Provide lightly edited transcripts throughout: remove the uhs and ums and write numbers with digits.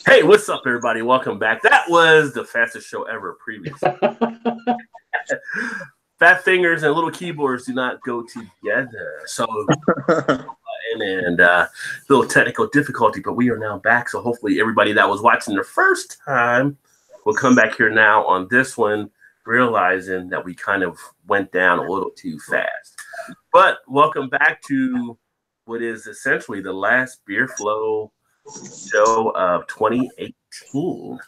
Hey, what's up, everybody? Welcome back. That was the fastest show ever previously. Fat fingers and little keyboards do not go together. So, and little technical difficulty, but we are now back. So hopefully everybody that was watching the first time will come back here now on this one, realizing that we kind of went down a little too fast. But welcome back to what is essentially the last Beer Flow show of 2018,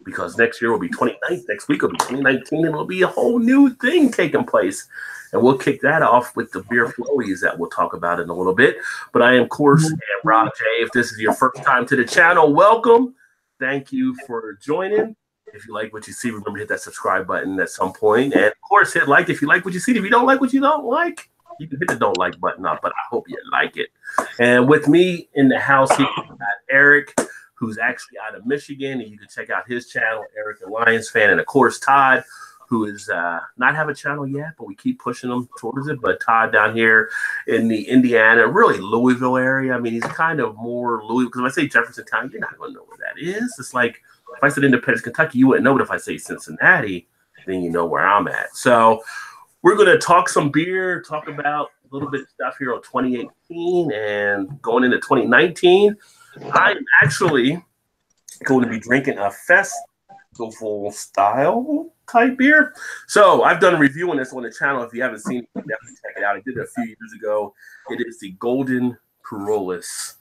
because next year will be 2019. Next week will be 2019, and it'll be a whole new thing taking place. And we'll kick that off with the Beer Flowies that we'll talk about in a little bit. But I am, of course, and Rob J. If this is your first time to the channel, welcome. Thank you for joining. If you like what you see, remember to hit that subscribe button at some point. And, of course, hit like if you like what you see. If you don't like what you don't like, you can hit the don't like button up, but I hope you like it. And with me in the house here, we've got Eric, who's actually out of Michigan, and you can check out his channel, Eric the Lions Fan, and of course Todd, who is not have a channel yet, but we keep pushing him towards it. But Todd down here in the Indiana, really Louisville area. I mean, he's kind of more Louisville, because if I say Jeffersontown, you're not going to know where that is. It's like if I said Independence, Kentucky, you wouldn't know it. If I say Cincinnati, then you know where I'm at. So we're going to talk some beer, talk about a little bit of stuff here on 2018 and going into 2019. I'm actually going to be drinking a festival style type beer. So I've done a review on this on the channel. If you haven't seen it, definitely check it out. I did it a few years ago. It is the Golden Perolus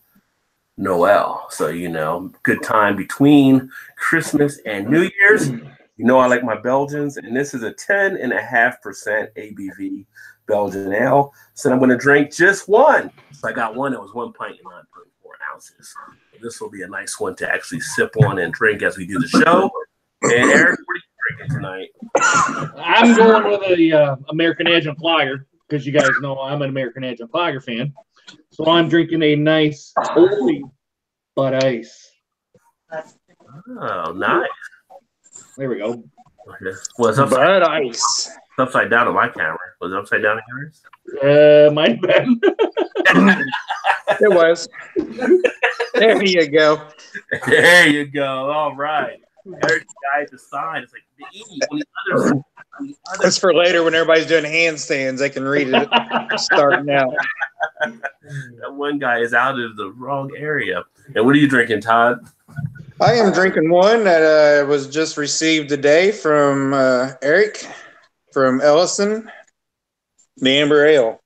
Noel. So, you know, good time between Christmas and New Year's. You know I like my Belgians, and this is a 10.5% ABV Belgian ale. So I'm going to drink just one. So I got one that was 1 pint and 9.4 ounces. So this will be a nice one to actually sip on and drink as we do the show. And Eric, what are you drinking tonight? I'm going with a American Edge and Flyer, because you guys know I'm an American Edge and Flyer fan. So I'm drinking a nice Holy Bud Ice. Oh, nice. There we go. Okay. Well, it's Bud Ice. It's upside down on my camera. Was it upside down in yours? Might have been. It was. There you go. There you go. All right. Eric, guy at the side. It's like the E on the other. That's for later when everybody's doing handstands. They can read it starting out. That one guy is out of the wrong area. And what are you drinking, Todd? I am drinking one that was just received today from Eric from Ellison, the Amber Ale.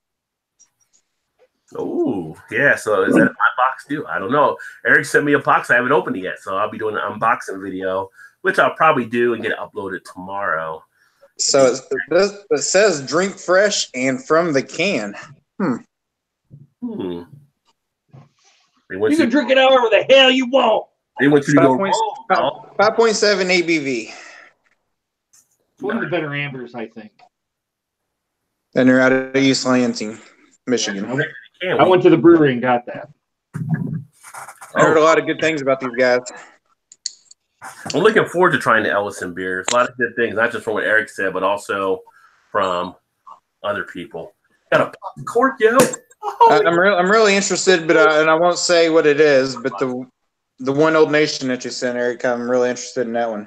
Oh, yeah. So is that in my box too? I don't know. Eric sent me a box. I haven't opened it yet. So I'll be doing an unboxing video, which I'll probably do and get it uploaded tomorrow. So it says drink fresh and from the can. You can drink it however the hell you want. They want you to go 5.7 ABV. It's one of the better ambers, I think. And they're out of East Lansing, Michigan. I went to the brewery and got that. I heard a lot of good things about these guys. I'm looking forward to trying the Ellison beers. A lot of good things, not just from what Eric said, but also from other people. Got a pop cork, yo. I'm really interested, but and I won't say what it is. But the one Old Nation that you sent, Eric, I'm really interested in that one.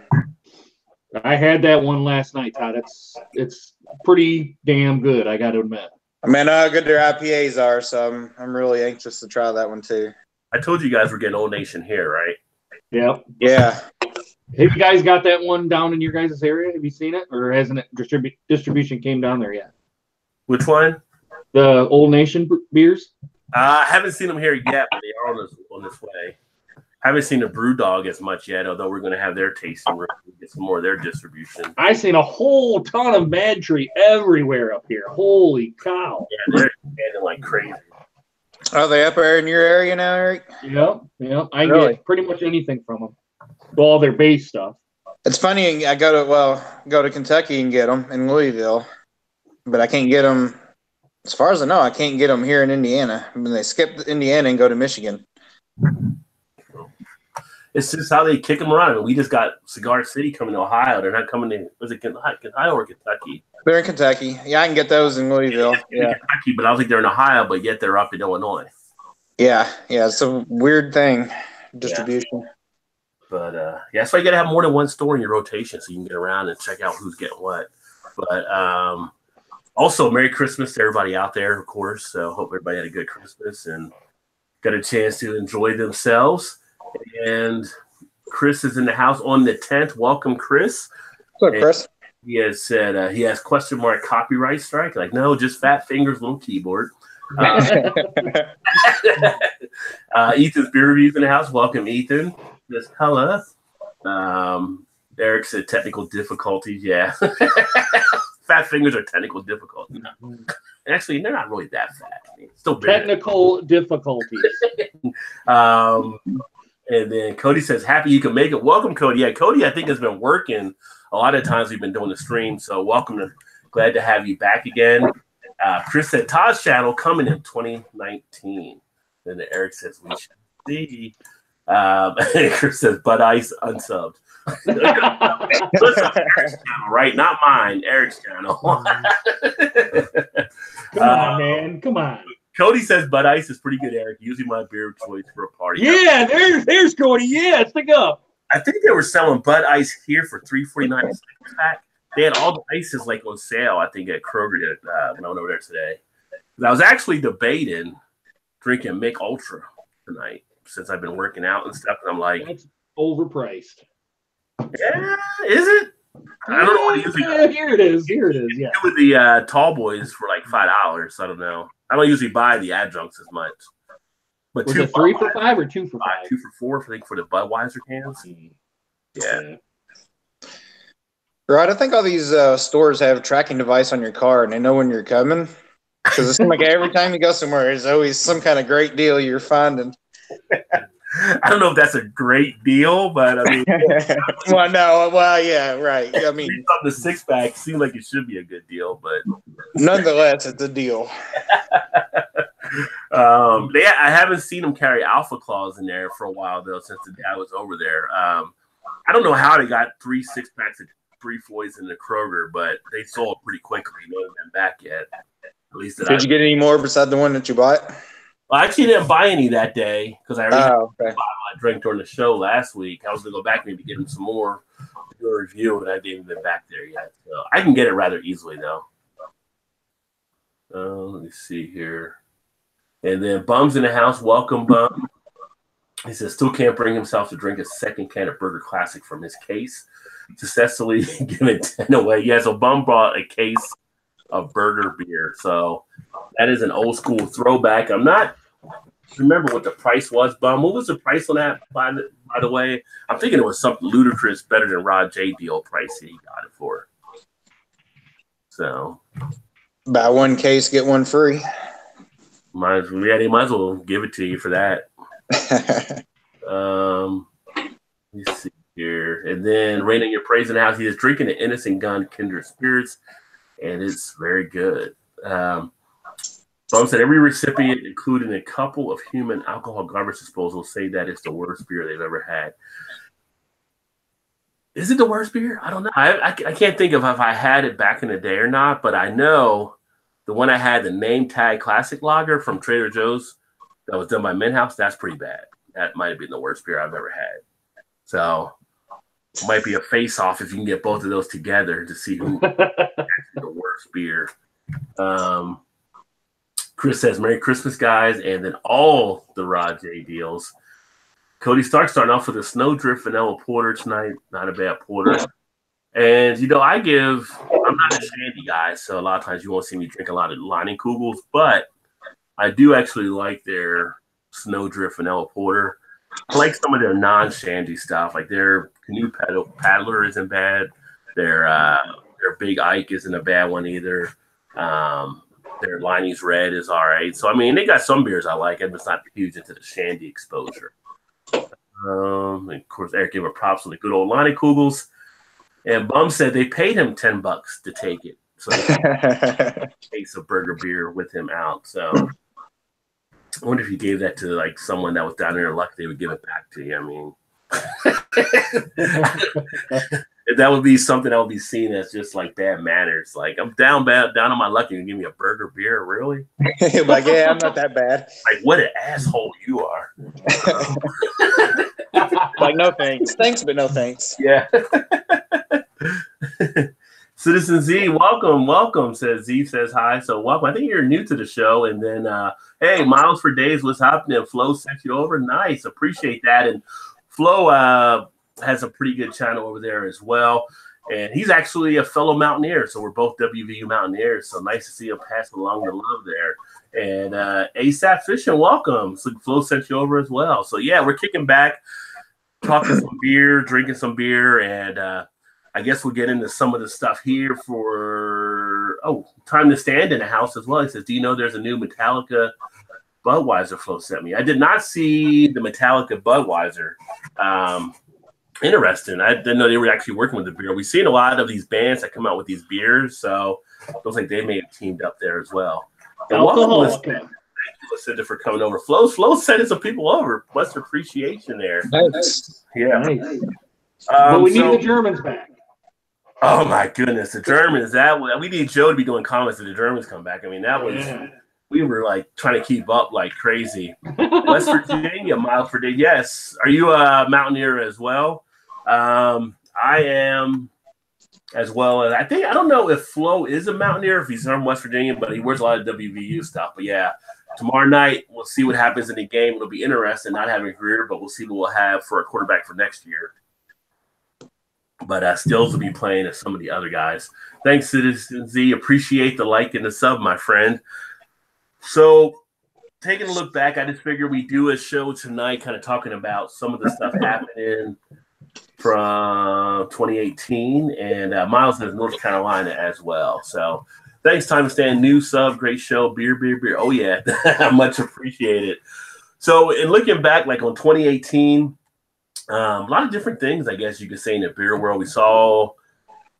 I had that one last night, Todd. It's pretty damn good, I got to admit. I mean, I know how good their IPAs are, so I'm really anxious to try that one too. I told you guys we're getting Old Nation here, right? Yep. Yeah. Have you guys got that one down in your guys' area? Have you seen it, or hasn't it distribution came down there yet? Which one? The Old Nation beers. I haven't seen them here yet, but they are on this way. Haven't seen the Brew Dog as much yet, although we're going to have their tasting room and get some more of their distribution. I've seen a whole ton of Mad Tree everywhere up here. Holy cow! Yeah, they're expanding like crazy. Are they up there in your area now, Eric? Yep. I can get pretty much anything from them. All their base stuff. It's funny. I go to Kentucky and get them in Louisville, but I can't get them. As far as I know, I can't get them here in Indiana. I mean, they skip Indiana and go to Michigan. It's just how they kick them around. I mean, we just got Cigar City coming to Ohio. They're not coming to, was it Ohio or Kentucky? They're in Kentucky. Yeah, I can get those in Louisville. Yeah. Kentucky, but I don't think they're in Ohio, but yet they're up in Illinois. Yeah. It's a weird thing, distribution. But yeah, that's why you got to have more than one store in your rotation so you can get around and check out who's getting what. But also, Merry Christmas to everybody out there, of course. So hope everybody had a good Christmas and got a chance to enjoy themselves. And Chris is in the house on the 10th. Welcome, Chris. What's up, Chris? He has said he has question mark copyright strike. Like, no, just fat fingers, little keyboard. Ethan's beer reviews in the house. Welcome, Ethan. Just hella. Eric said technical difficulties. Yeah. Fat fingers are technical difficulties. Actually, they're not really that fat. Still big. Technical difficulties. And then Cody says, happy you can make it. Welcome, Cody. Yeah, Cody, I think, has been working. A lot of times we've been doing the stream. So welcome. Glad to have you back again. Chris said, Todd's channel coming in 2019. Then Eric says, we should see. And Chris says, Bud Ice unsubbed. Eric's channel, right? Not mine. Eric's channel. Come on, man. Come on. Cody says Bud Ice is pretty good, Eric. Usually my beer of choice for a party. Yeah, there's Cody. Yeah, stick up. I think they were selling Bud Ice here for $3.49 a pack. They had all the ices like on sale, I think, at Kroger when I went over there today. I was actually debating drinking Mick Ultra tonight since I've been working out and stuff. And I'm like, that's overpriced. Yeah, is it? I don't know what usually. Here it is. Yeah. With the tall boys for like $5. I don't know. I don't usually buy the adjuncts as much. But was it 3 for $5 or 2 for $5? 2 for $4, I think, for the Budweiser cans. Yeah. Right, I think all these stores have a tracking device on your car, and they know when you're coming. Because it seems like every time you go somewhere, there's always some kind of great deal you're finding. I don't know if that's a great deal, but I mean, yeah, right. I mean, the 6-pack seemed like it should be a good deal, but nonetheless, it's a deal. I haven't seen them carry Alpha Claws in there for a while though, since the guy was over there. I don't know how they got 3 6-packs of 3 Floyds in the Kroger, but they sold pretty quickly. No one been back yet. At least did you get any more beside the one that you bought? Well, I actually didn't buy any that day because I already okay. I drank during the show last week. I was going to go back maybe get him some more to do a review, and I didn't even been back there yet. So I can get it rather easily, though. Let me see here. And then Bum's in the house. Welcome, Bum. He says, still can't bring himself to drink a second can of Burger Classic from his case. Successfully giving 10 away. Yeah, so Bum brought a case of burger beer. So that is an old school throwback. I'm not remember what the price was, Bum. What was the price on that, by the way? I'm thinking it was something ludicrous, better than Rod J. Deal price he got it for. So buy one case, get one free. They might as well give it to you for that. Let's see here. And then Raining Your Praise in the house. He is drinking the Innocent Gun Kindred Spirits, and it's very good. Bum said every recipient, including a couple of human alcohol garbage disposals, say that it's the worst beer they've ever had. Is it the worst beer? I don't know. I can't think of if I had it back in the day or not, but I know the one I had, the Name Tag Classic Lager from Trader Joe's that was done by Minhouse, that's pretty bad. That might have been the worst beer I've ever had. So it might be a face-off if you can get both of those together to see who actually the worst beer. Chris says, Merry Christmas, guys, and then all the Rod J deals. Cody Stark starting off with a Snowdrift Vanilla Porter tonight. Not a bad porter. And, I'm not a shandy guy, so a lot of times you won't see me drink a lot of Lining Kugels, but I do actually like their Snowdrift Vanilla Porter. I like some of their non-shandy stuff, like their Canoe Paddler isn't bad. Their Big Ike isn't a bad one either. Their Liney's Red is all right. So, I mean, they got some beers I like. I'm just not huge into the shandy exposure. And of course, Eric gave her props on the good old Lining Kugels. And Bum said they paid him $10 to take it. So they a case of burger beer with him out. So I wonder if you gave that to like someone that was down there lucky they would give it back to you. I mean, that would be something that would be seen as just like bad manners. Like, I'm down on my luck and you give me a burger beer, really? Like, yeah, I'm not that bad. Like, what an asshole you are. Like, like, no thanks. Thanks, but no thanks. Yeah. Citizen Z, welcome, says Z says hi. So welcome. I think you're new to the show. And then hey, Miles for Days, what's happening? Flo sent you over. Nice. Appreciate that. And Flo has a pretty good channel over there as well. And he's actually a fellow Mountaineer. So we're both WVU Mountaineers. So nice to see him pass along the love there. And ASAP Fishing, welcome. So Flo sent you over as well. So yeah, we're kicking back, talking some beer, drinking some beer, and I guess we'll get into some of the stuff here for Time to Stand in the house as well. He says, do you know there's a new Metallica Budweiser? Flo sent me. I did not see the Metallica Budweiser. Interesting. I didn't know they were actually working with the beer. We've seen a lot of these bands that come out with these beers, so it looks like they may have teamed up there as well. Alcohol. Thank you, Lucinda, for coming over. Flo sending some people over. Much appreciation there. Nice. Yeah. Nice. But we need the Germans back. Oh my goodness, the Germans! We need Joe to be doing comments if the Germans come back. I mean, that was we were like trying to keep up like crazy. West Virginia, Miles for Day. Yes, are you a Mountaineer as well? I am as well. I don't know if Flo is a Mountaineer, if he's from West Virginia, but he wears a lot of WVU stuff. But yeah, tomorrow night we'll see what happens in the game. It'll be interesting, not having Greer, but we'll see what we'll have for a quarterback for next year. But Stills will be playing as some of the other guys. Thanks, Citizen Z. Appreciate the like and the sub, my friend. So, taking a look back, I just figured we do a show tonight kind of talking about some of the stuff happening from 2018. And Miles says North Carolina as well. So, thanks, Time to Stand. New sub, great show. Beer. Oh, yeah. Much appreciated. So, in looking back, like on 2018, a lot of different things, I guess you could say, in the beer world. We saw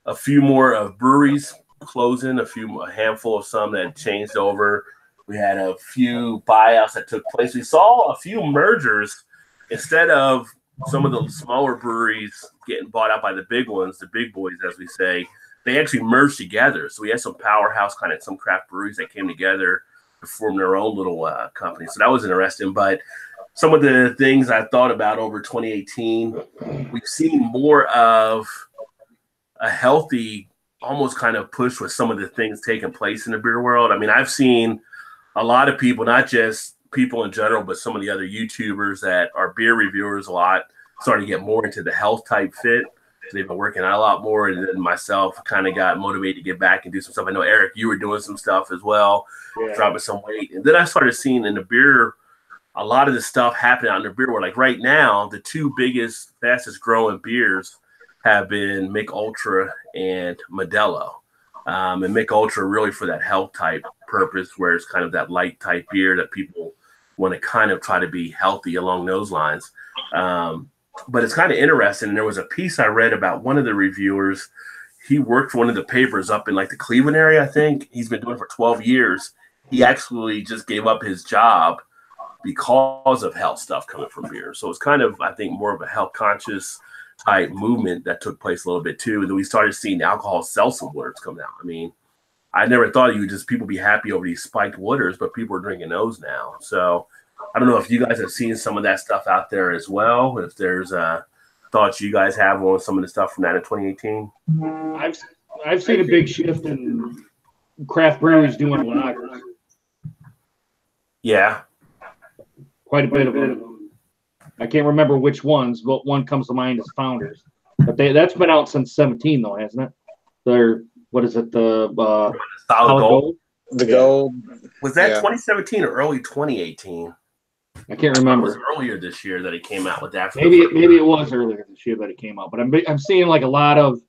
a few more of breweries closing, a handful of some that changed over. We had a few buyouts that took place. We saw a few mergers. Instead of some of the smaller breweries getting bought out by the big ones, the big boys, as we say, they actually merged together. So we had some powerhouse kind of some craft breweries that came together to form their own little company. So that was interesting. But some of the things I thought about over 2018, we've seen more of a healthy, almost kind of push with some of the things taking place in the beer world. I mean, I've seen a lot of people, not just people in general, but some of the other YouTubers that are beer reviewers a lot, starting to get more into the health type fit. They've been working out a lot more, and then myself kind of got motivated to get back and do some stuff. I know, Eric, you were doing some stuff as well, dropping some weight. And then I started seeing in the beer a lot of the stuff happening out in the beer world. Like right now, the two biggest, fastest growing beers have been Mick Ultra and Modelo. And Mick Ultra really for that health type purpose, where it's kind of that light type beer that people want to kind of try to be healthy along those lines. But it's kind of interesting. And there was a piece I read about one of the reviewers. He worked for one of the papers up in like the Cleveland area, I think. He's been doing it for 12 years. He actually just gave up his job because of health stuff coming from beer. So it's kind of, I think, more of a health conscious type movement that took place a little bit too. And then we started seeing alcohol seltzer waters come out. I mean, I never thought you would just people be happy over these spiked waters, but people are drinking those now. So I don't know if you guys have seen some of that stuff out there as well. If there's thoughts you guys have on some of the stuff from that in 2018. I've seen a big shift in craft breweries doing lagers. Yeah. Quite a bit of them. I can't remember which ones, but one comes to mind as Founders. But that's been out since 17, though, hasn't it? They're, what is it? The Solid Gold. The Gold. Was that 2017 or early 2018? I can't remember. It was earlier this year that it came out with that. Maybe it was earlier this year that it came out. But I'm seeing like a lot of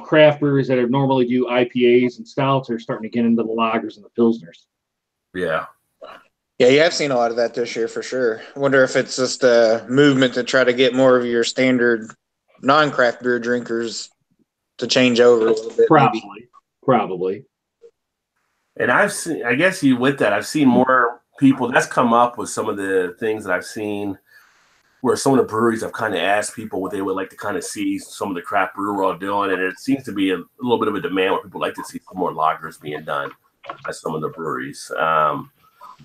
craft breweries that normally do IPAs and stouts are starting to get into the lagers and the pilsners. Yeah. Yeah, I've seen a lot of that this year for sure. I wonder if it's just a movement to try to get more of your standard non-craft beer drinkers to change over a little bit. Probably. And I've seen, I guess I've seen more people that's come up with some of the things that I've seen where some of the breweries have kind of asked people what they would like to kind of see some of the craft brewer world doing. And it seems to be a little bit of a demand where people like to see some more lagers being done by some of the breweries.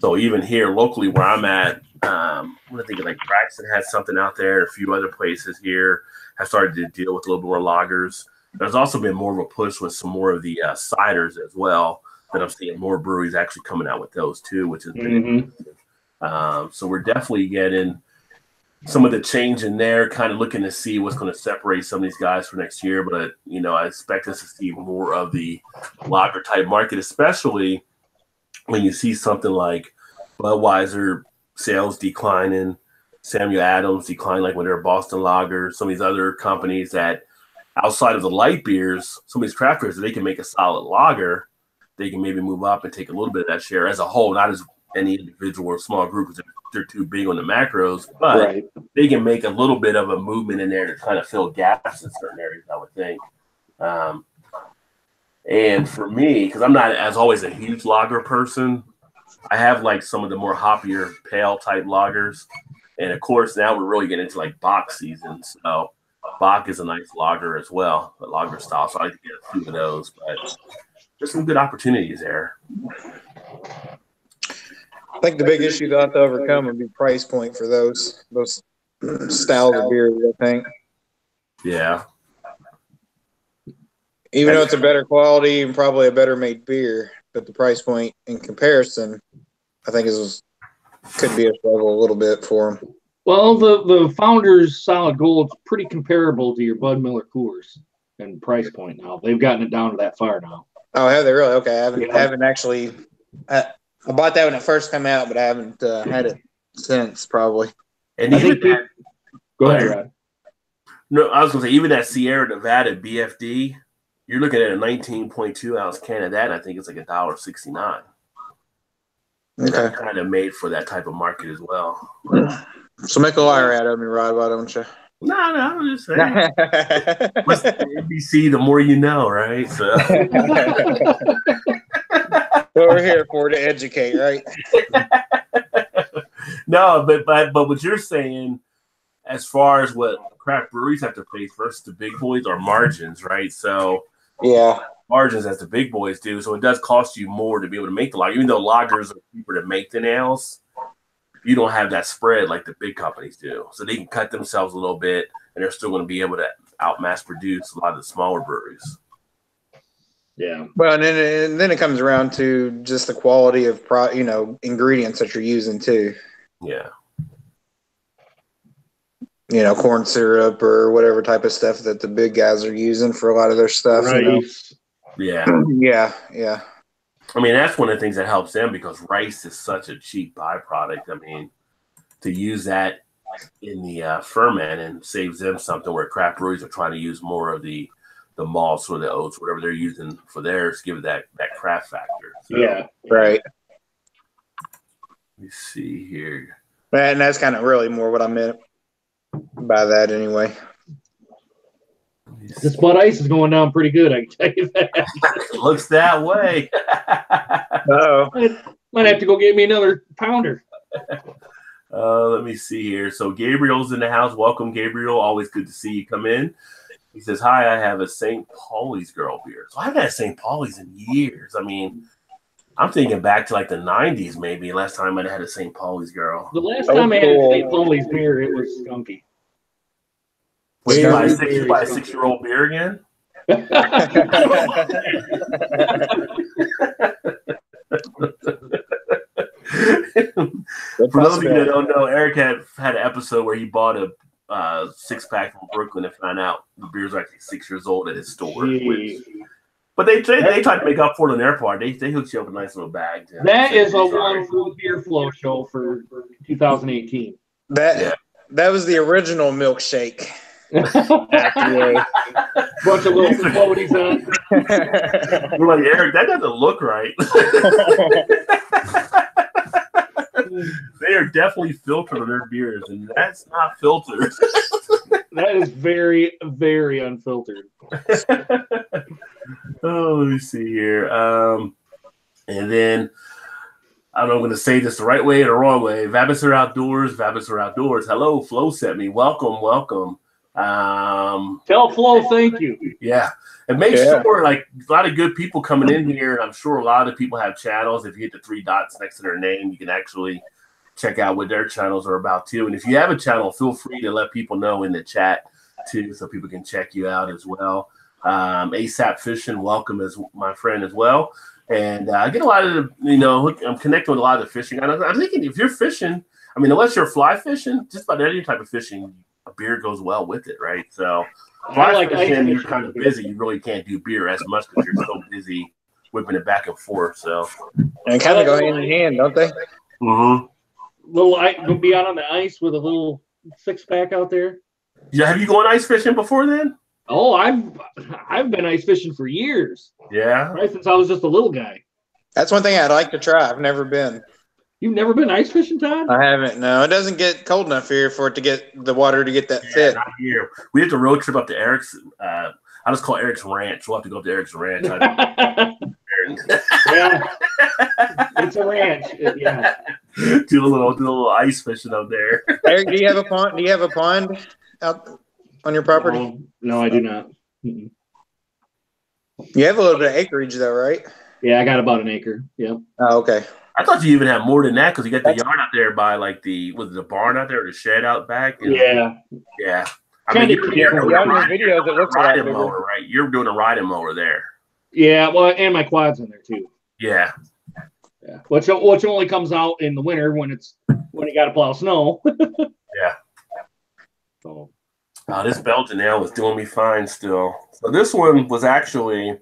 So even here locally where I'm at, I'm thinking like Braxton has something out there. A few other places here have started to deal with a little more lagers. There's also been more of a push with some more of the ciders as well. That I'm seeing more breweries actually coming out with those too, which has been so we're definitely getting some of the change in there, kind of looking to see what's going to separate some of these guys for next year. But I expect us to see more of the lager type market, especially when you see something like Budweiser sales declining, Samuel Adams decline like when they're Boston Lager, some of these other companies that outside of the light beers, some of these craft beers, they can make a solid lager. They can maybe move up and take a little bit of that share as a whole, not as any individual or small group because they're too big on the macros, but they can make a little bit of a movement in there to kind of fill gaps in certain areas, I would think. And for me, because I'm not as always a huge lager person, I have like some of the more hoppier pale type lagers. And of course, now we're really getting into like Bock season. So Bock is a nice lager as well, a lager style. So I like to get a few of those, but there's some good opportunities there. I think the big issue they'll have to overcome would be price point for those styles of beer, I think. Yeah. Even though it's a better quality and probably a better made beer, but the price point in comparison, I think could be a struggle a little bit for them. Well, the Founders Solid Gold is pretty comparable to your Bud Miller Coors and price point now. They've gotten it down to that far now. Oh, have they really? Okay, I haven't actually. I bought that when it first came out, but I haven't had it since probably. And even go ahead, Rod. No, I was going to say even that Sierra Nevada BFD, you're looking at a 19.2 ounce can of that. And I think it's like $1.69. Okay, kind of made for that type of market as well. So make a liar out of me, Rod. Why don't you? No, I'm just saying. What's the ABC? The more you know, right? So. What we're here for, to educate, right? No, but what you're saying, as far as what craft breweries have to face versus the big boys, are margins, right? So yeah, margins as the big boys do. So it does cost you more to be able to make the lager, even though lagers are cheaper to make than ales. You don't have that spread like the big companies do. So they can cut themselves a little bit, and they're still going to be able to out mass produce a lot of the smaller breweries. Yeah. Well, and then it comes around to just the quality of ingredients that you're using too. Yeah. Corn syrup or whatever type of stuff that the big guys are using for a lot of their stuff. Rice. Yeah. Yeah. I mean, that's one of the things that helps them because rice is such a cheap byproduct. I mean, to use that in the ferment and saves them something where craft breweries are trying to use more of the malts or the oats, whatever they're using for theirs, give it that craft factor. So, yeah, right. Let me see here. And that's kind of really more what I meant by that anyway. This Bud Ice is going down pretty good, I can tell you that. It looks that way. Uh-oh. Might have to go get me another pounder. Let me see here. So Gabriel's in the house. Welcome, Gabriel. Always good to see you come in. He says, hi, I have a St. Pauli's Girl beer. So I haven't had St. Pauli's in years. I mean, I'm thinking back to like the 90s maybe. Last time I had a St. Pauli's Girl. The last time I had a St. Pauli's beer, it was skunky. Wait, by a 6-year-old beer again? For those of you that don't know, Eric had an episode where he bought a 6-pack from Brooklyn and found out the beers are actually 6 years old at his store. But they tried to make up for it on their part. They hooked you up a nice little bag. That is a wonderful beer flow show for 2018. That was the original milkshake. Bunch of little floaties on. We're like, Eric, that doesn't look right. They are definitely filtered on their beers, and that's not filtered. That is very, very unfiltered. Oh, let me see here. And then I don't know if I'm going to say this the right way or the wrong way. Vavasor Outdoors. Hello, Flo sent me. Welcome. Tell Flo thank you. Yeah. And make sure, like, a lot of good people coming in here. I'm sure a lot of people have channels. If you hit the 3 dots next to their name, you can actually check out what their channels are about, too. And if you have a channel, feel free to let people know in the chat, too, so people can check you out as well. ASAP Fishing, welcome as my friend as well. And I get a lot of, I'm connecting with a lot of the fishing. I'm thinking if you're fishing, I mean, unless you're fly fishing, just about any type of fishing, a beer goes well with it, right? So fly fishing, you're kind of busy. You really can't do beer as much because you're so busy whipping it back and forth. So and kind of go hand in hand, don't they? Mm-hmm. Go be out on the ice with a little 6-pack out there. Yeah, have you gone ice fishing before then? Oh, I've been ice fishing for years. Yeah, right since I was just a little guy. That's one thing I'd like to try. I've never been. You've never been ice fishing, Todd? I haven't. No, it doesn't get cold enough here for it to get the water to get that fit. Not here. We had to road trip up to Eric's. I just call Eric's Ranch. We'll have to go up to Eric's Ranch. Yeah, it's a ranch. Yeah, do a little ice fishing up there. Eric, do you have a pond? Do you have a pond out on your property? No, I do not. Mm-mm. You have a little bit of acreage, though, right? Yeah, I got about an acre. Yep. Oh, okay. I thought you even had more than that because you got the yard out there by like the barn out there, or the shed out back. Yeah. Yeah. On your videos, it looks like mower, right? You're doing a riding mower there. Yeah, well, and my quad's in there too. Yeah. Yeah. Which only comes out in the winter when you got to plow snow. Yeah. So. This Belgian ale is doing me fine still. So this one was actually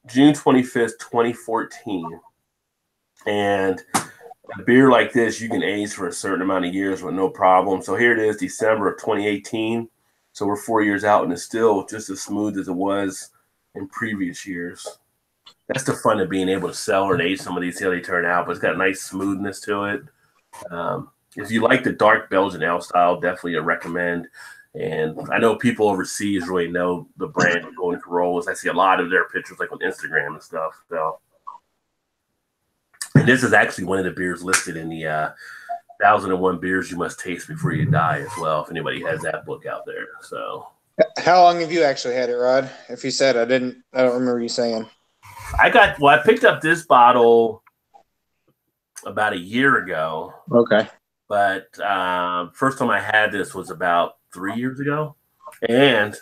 June 25th, 2014. And a beer like this, you can age for a certain amount of years with no problem. So here it is, December of 2018. So we're 4 years out, and it's still just as smooth as it was in previous years. That's the fun of being able to sell and age some of these, see how they turn out. But it's got a nice smoothness to it. If you like the dark Belgian ale style, definitely a recommend. And I know people overseas really know the brand of Golden Corollas. I see a lot of their pictures like on Instagram and stuff. So, and this is actually one of the beers listed in the 1001 Beers You Must Taste Before You Die as well, if anybody has that book out there. So, how long have you actually had it, Rod? If you said I don't remember you saying. I picked up this bottle about a year ago. Okay. But first time I had this was about 3 years ago. And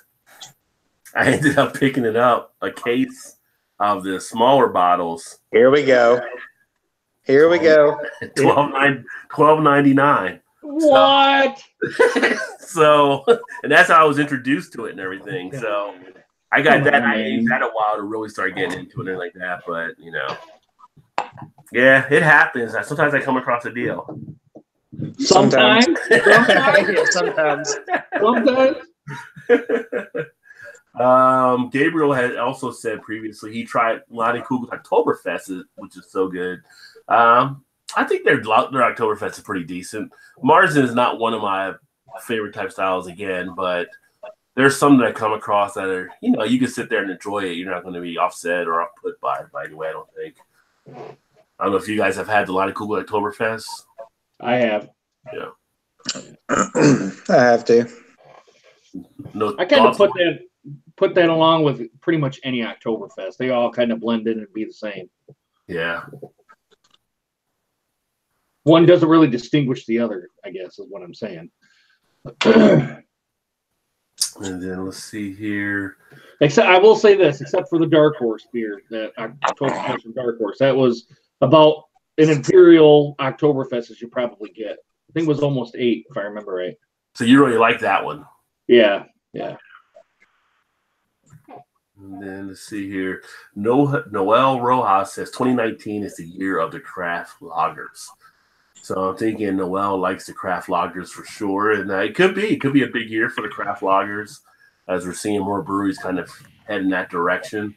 I ended up picking it up, a case of the smaller bottles. Here we go. $12.99. What? So, and that's how I was introduced to it and everything. So I got that. I used that a while to really start getting into it and like that. But, yeah, it happens. Sometimes I come across a deal. Sometimes. Sometimes. Gabriel had also said previously he tried Lonnie Kugel's Oktoberfest, which is so good. I think their Oktoberfest is pretty decent. Marzen is not one of my favorite type styles again, but there's some that I come across that are, you can sit there and enjoy it. You're not going to be offset or off put by it by any way, I don't think. I don't know if you guys have had the Lonnie Kugel Oktoberfest. I have. Yeah. I have to. No, I kind of put that along with pretty much any Oktoberfest. They all kind of blend in and be the same. Yeah. One doesn't really distinguish the other, I guess, is what I'm saying. And then let's see here. Except I will say this, except for the Dark Horse beer, that Oktoberfest from Dark Horse, that was about an imperial Oktoberfest as you probably get. I think it was almost 8, if I remember right. So you really like that one? Yeah. And then let's see here. Noel Rojas says 2019 is the year of the craft lagers. So I'm thinking Noel likes the craft lagers for sure, and it could be a big year for the craft lagers as we're seeing more breweries kind of head in that direction.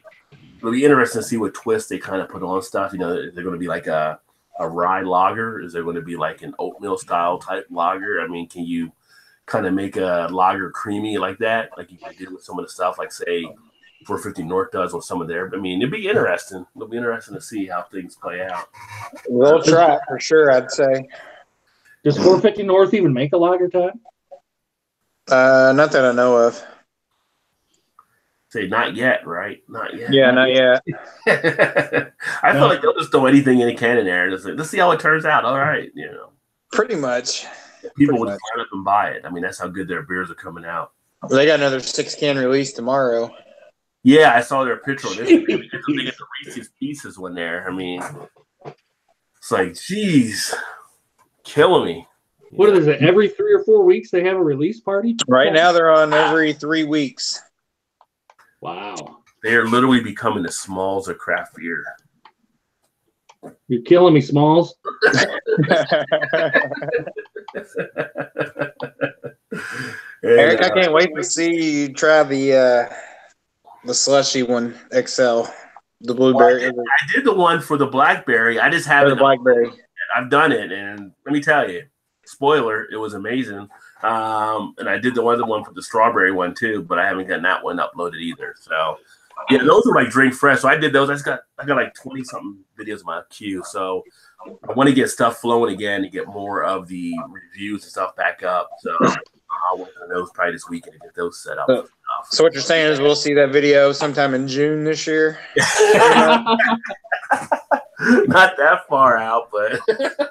It'll be interesting to see what twist they kind of put on stuff. Is there going to be like a rye lager? Is there going to be like an oatmeal style type lager? I mean, can you kind of make a lager creamy like that, like you can do with some of the stuff, like say 450 North does with some of their? I mean, it'd be interesting. It'll be interesting to see how things play out. We'll try it for sure, I'd say. Does 450 North even make a lager, Todd? Not that I know of. Say not yet, right? Not yet. Yeah, not yet. I feel like they'll just throw anything in a can in there and just like, let's see how it turns out. All right, you know. Pretty much. People would line up and buy it. I mean, that's how good their beers are coming out. They got another 6-can release tomorrow. Yeah, I saw their picture of this. They get the Reese's Pieces one there. I mean, it's like, geez, killing me. What is it? Every 3 or 4 weeks they have a release party? Right now they're on every 3 weeks. Wow. They are literally becoming the Smalls of craft beer. You're killing me, Smalls. Eric, I can't wait to see you try the slushy one, XL, the blueberry. Well, I did the one for the blackberry. I just haven't. The blackberry. I've done it, and let me tell you, spoiler, it was amazing. And I did the other one for the strawberry one too, but I haven't gotten that one uploaded either. So yeah, those are like drink fresh. So I did those. I got like 20 something videos in my queue. So I want to get stuff flowing again to get more of the reviews and stuff back up. So I'll work on those probably this weekend to get those set up. So what you're saying is we'll see that video sometime in June this year? Not that far out, but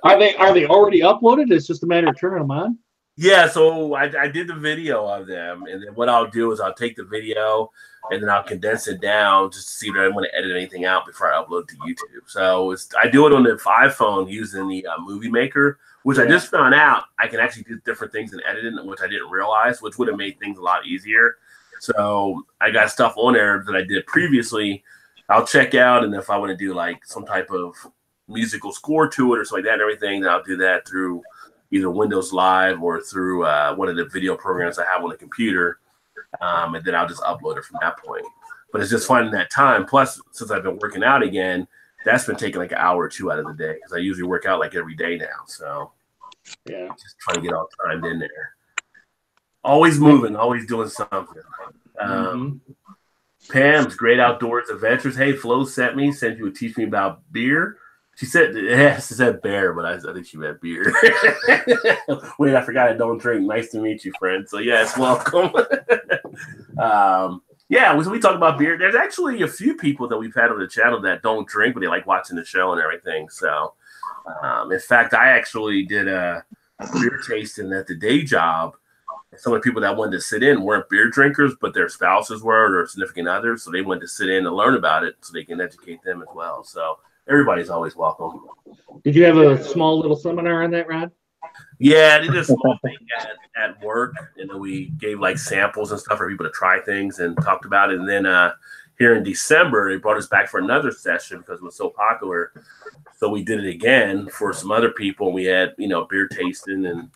Are they already uploaded? It's just a matter of turning them on? yeah, so I did the video of them, and then what I'll do is I'll take the video and then I'll condense it down just to see if I want to edit anything out before I upload to YouTube. So I do it on the iPhone using the Movie Maker, which I just found out I can actually do different things in editing, which I didn't realize, which would have made things a lot easier. So I got stuff on there that I did previously. I'll check out, and if I want to do like some type of musical score to it or something like that and everything, then I'll do that through either Windows Live or through one of the video programs I have on the computer, and then I'll just upload it from that point. But it's just finding that time. Plus, since I've been working out again, that's been taking like an hour or two out of the day because I usually work out like every day now. So yeah, just trying to get all timed in there. Always moving, always doing something. Pam's Great Outdoors Adventures. Hey, Flo sent you to teach me about beer. She said bear, but I think she meant beer. Wait, I forgot I don't drink. Nice to meet you, friend. So yes, welcome. Yeah, so we talk about beer. There's actually a few people that we've had on the channel that don't drink, but they like watching the show and everything. So in fact, I actually did a beer tasting at the day job. Some of the people that wanted to sit in weren't beer drinkers, but their spouses were or significant others. So they wanted to sit in and learn about it so they can educate them as well. So everybody's always welcome. Did you have a small little seminar on that, Rod? Yeah, they did a small thing at work, and then we gave like samples and stuff for people to try things and talked about it. And then here in December, they brought us back for another session because it was so popular. So we did it again for some other people. We had, beer tasting, and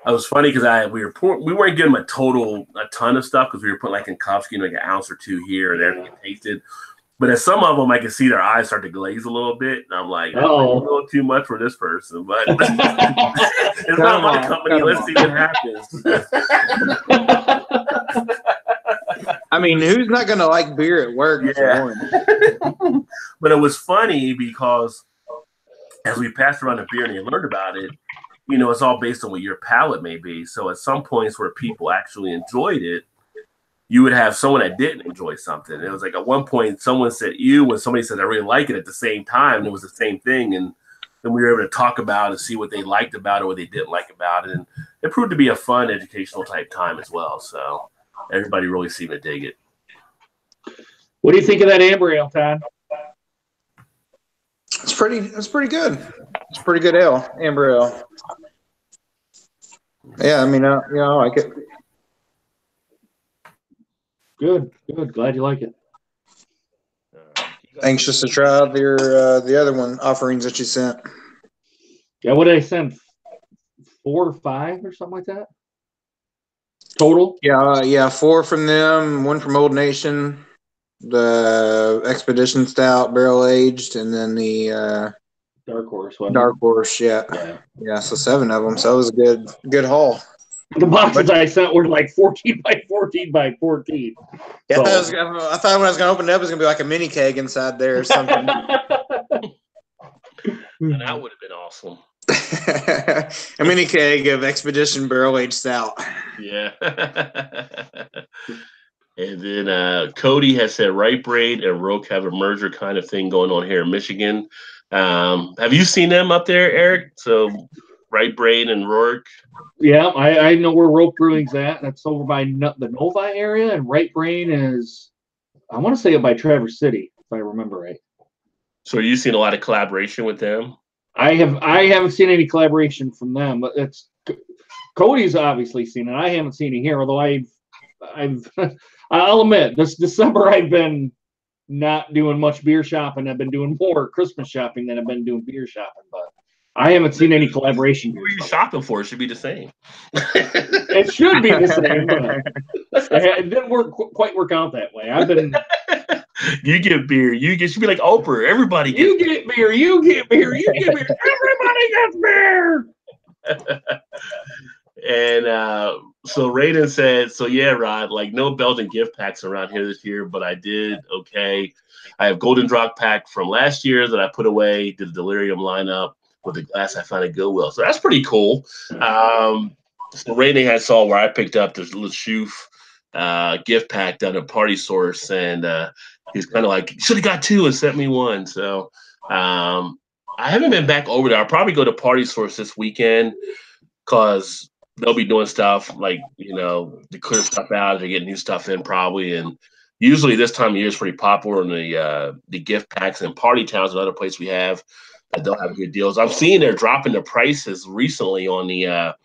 it was funny because we weren't giving them a ton of stuff because we were putting like in cups, like an ounce or two here and there to get tasted. But at some of them, I can see their eyes start to glaze a little bit. And I'm like, a little too much for this person. But it's not my company. Let's see what happens. I mean, who's not going to like beer at work? Yeah. But it was funny because as we passed around the beer and you learned about it, it's all based on what your palate may be. So at some points where people actually enjoyed it, you would have someone that didn't enjoy something. It was like at one point, someone said when somebody said, I really like it at the same time, and it was the same thing. And then we were able to talk about and see what they liked about it or what they didn't like about it. And it proved to be a fun educational type time as well. So everybody really seemed to dig it. What do you think of that amber ale, Todd? It's pretty good. It's a pretty good ale, amber ale. Yeah, I mean, I like it. Good. Glad you like it. Anxious to try the other one offerings that you sent. Yeah, what did I send? 4 or 5 or something like that? Total? Yeah, 4 from them, 1 from Old Nation, the Expedition Stout barrel aged, and then the Dark Horse. Dark Horse, yeah. So 7 of them. So it was a good haul. The boxes I sent were like 14 by 14 by 14. Yeah, I thought when I was going to open it up, it was going to be like a mini keg inside there or something. That would have been awesome. A mini keg of Expedition Barrel Aged Stout. Yeah. And then Cody has said Right Braid and Roke have a merger kind of thing going on here in Michigan. Have you seen them up there, Eric? So Right Braid and Rourke. Yeah, I know where Rope Brewing's at. That's over by the Novi area, and Right Brain is, I want to say, by Traverse City, if I remember right. So are you seeing a lot of collaboration with them? I haven't seen any collaboration from them, but it's Cody's obviously seen it. I haven't seen it here, although I've I'll admit this December I've been not doing much beer shopping. I've been doing more Christmas shopping than I've been doing beer shopping, but I haven't seen any collaboration. What are you shopping for? It should be the same. It should be the same, but it didn't quite work out that way. I've been. You get beer. You should be like Oprah. Everybody gets you get beer. You get beer. You get beer. Everybody gets beer. And so Raiden said, so yeah, Rod, like no Belgian gift packs around here this year, but I did okay. I have Golden Drop pack from last year that I put away, did the Delirium lineup with the glass I found at Goodwill. So that's pretty cool. So Raiden had saw where I picked up this little Shoof gift pack down at Party Source, and he's kind of like, should have got two and sent me one. So I haven't been back over there. I'll probably go to Party Source this weekend because they'll be doing stuff like, to clear stuff out, to get new stuff in probably. And usually this time of year is pretty popular in the gift packs and Party Towns and other places we have that they'll have good deals. I'm seeing they're dropping the prices recently on the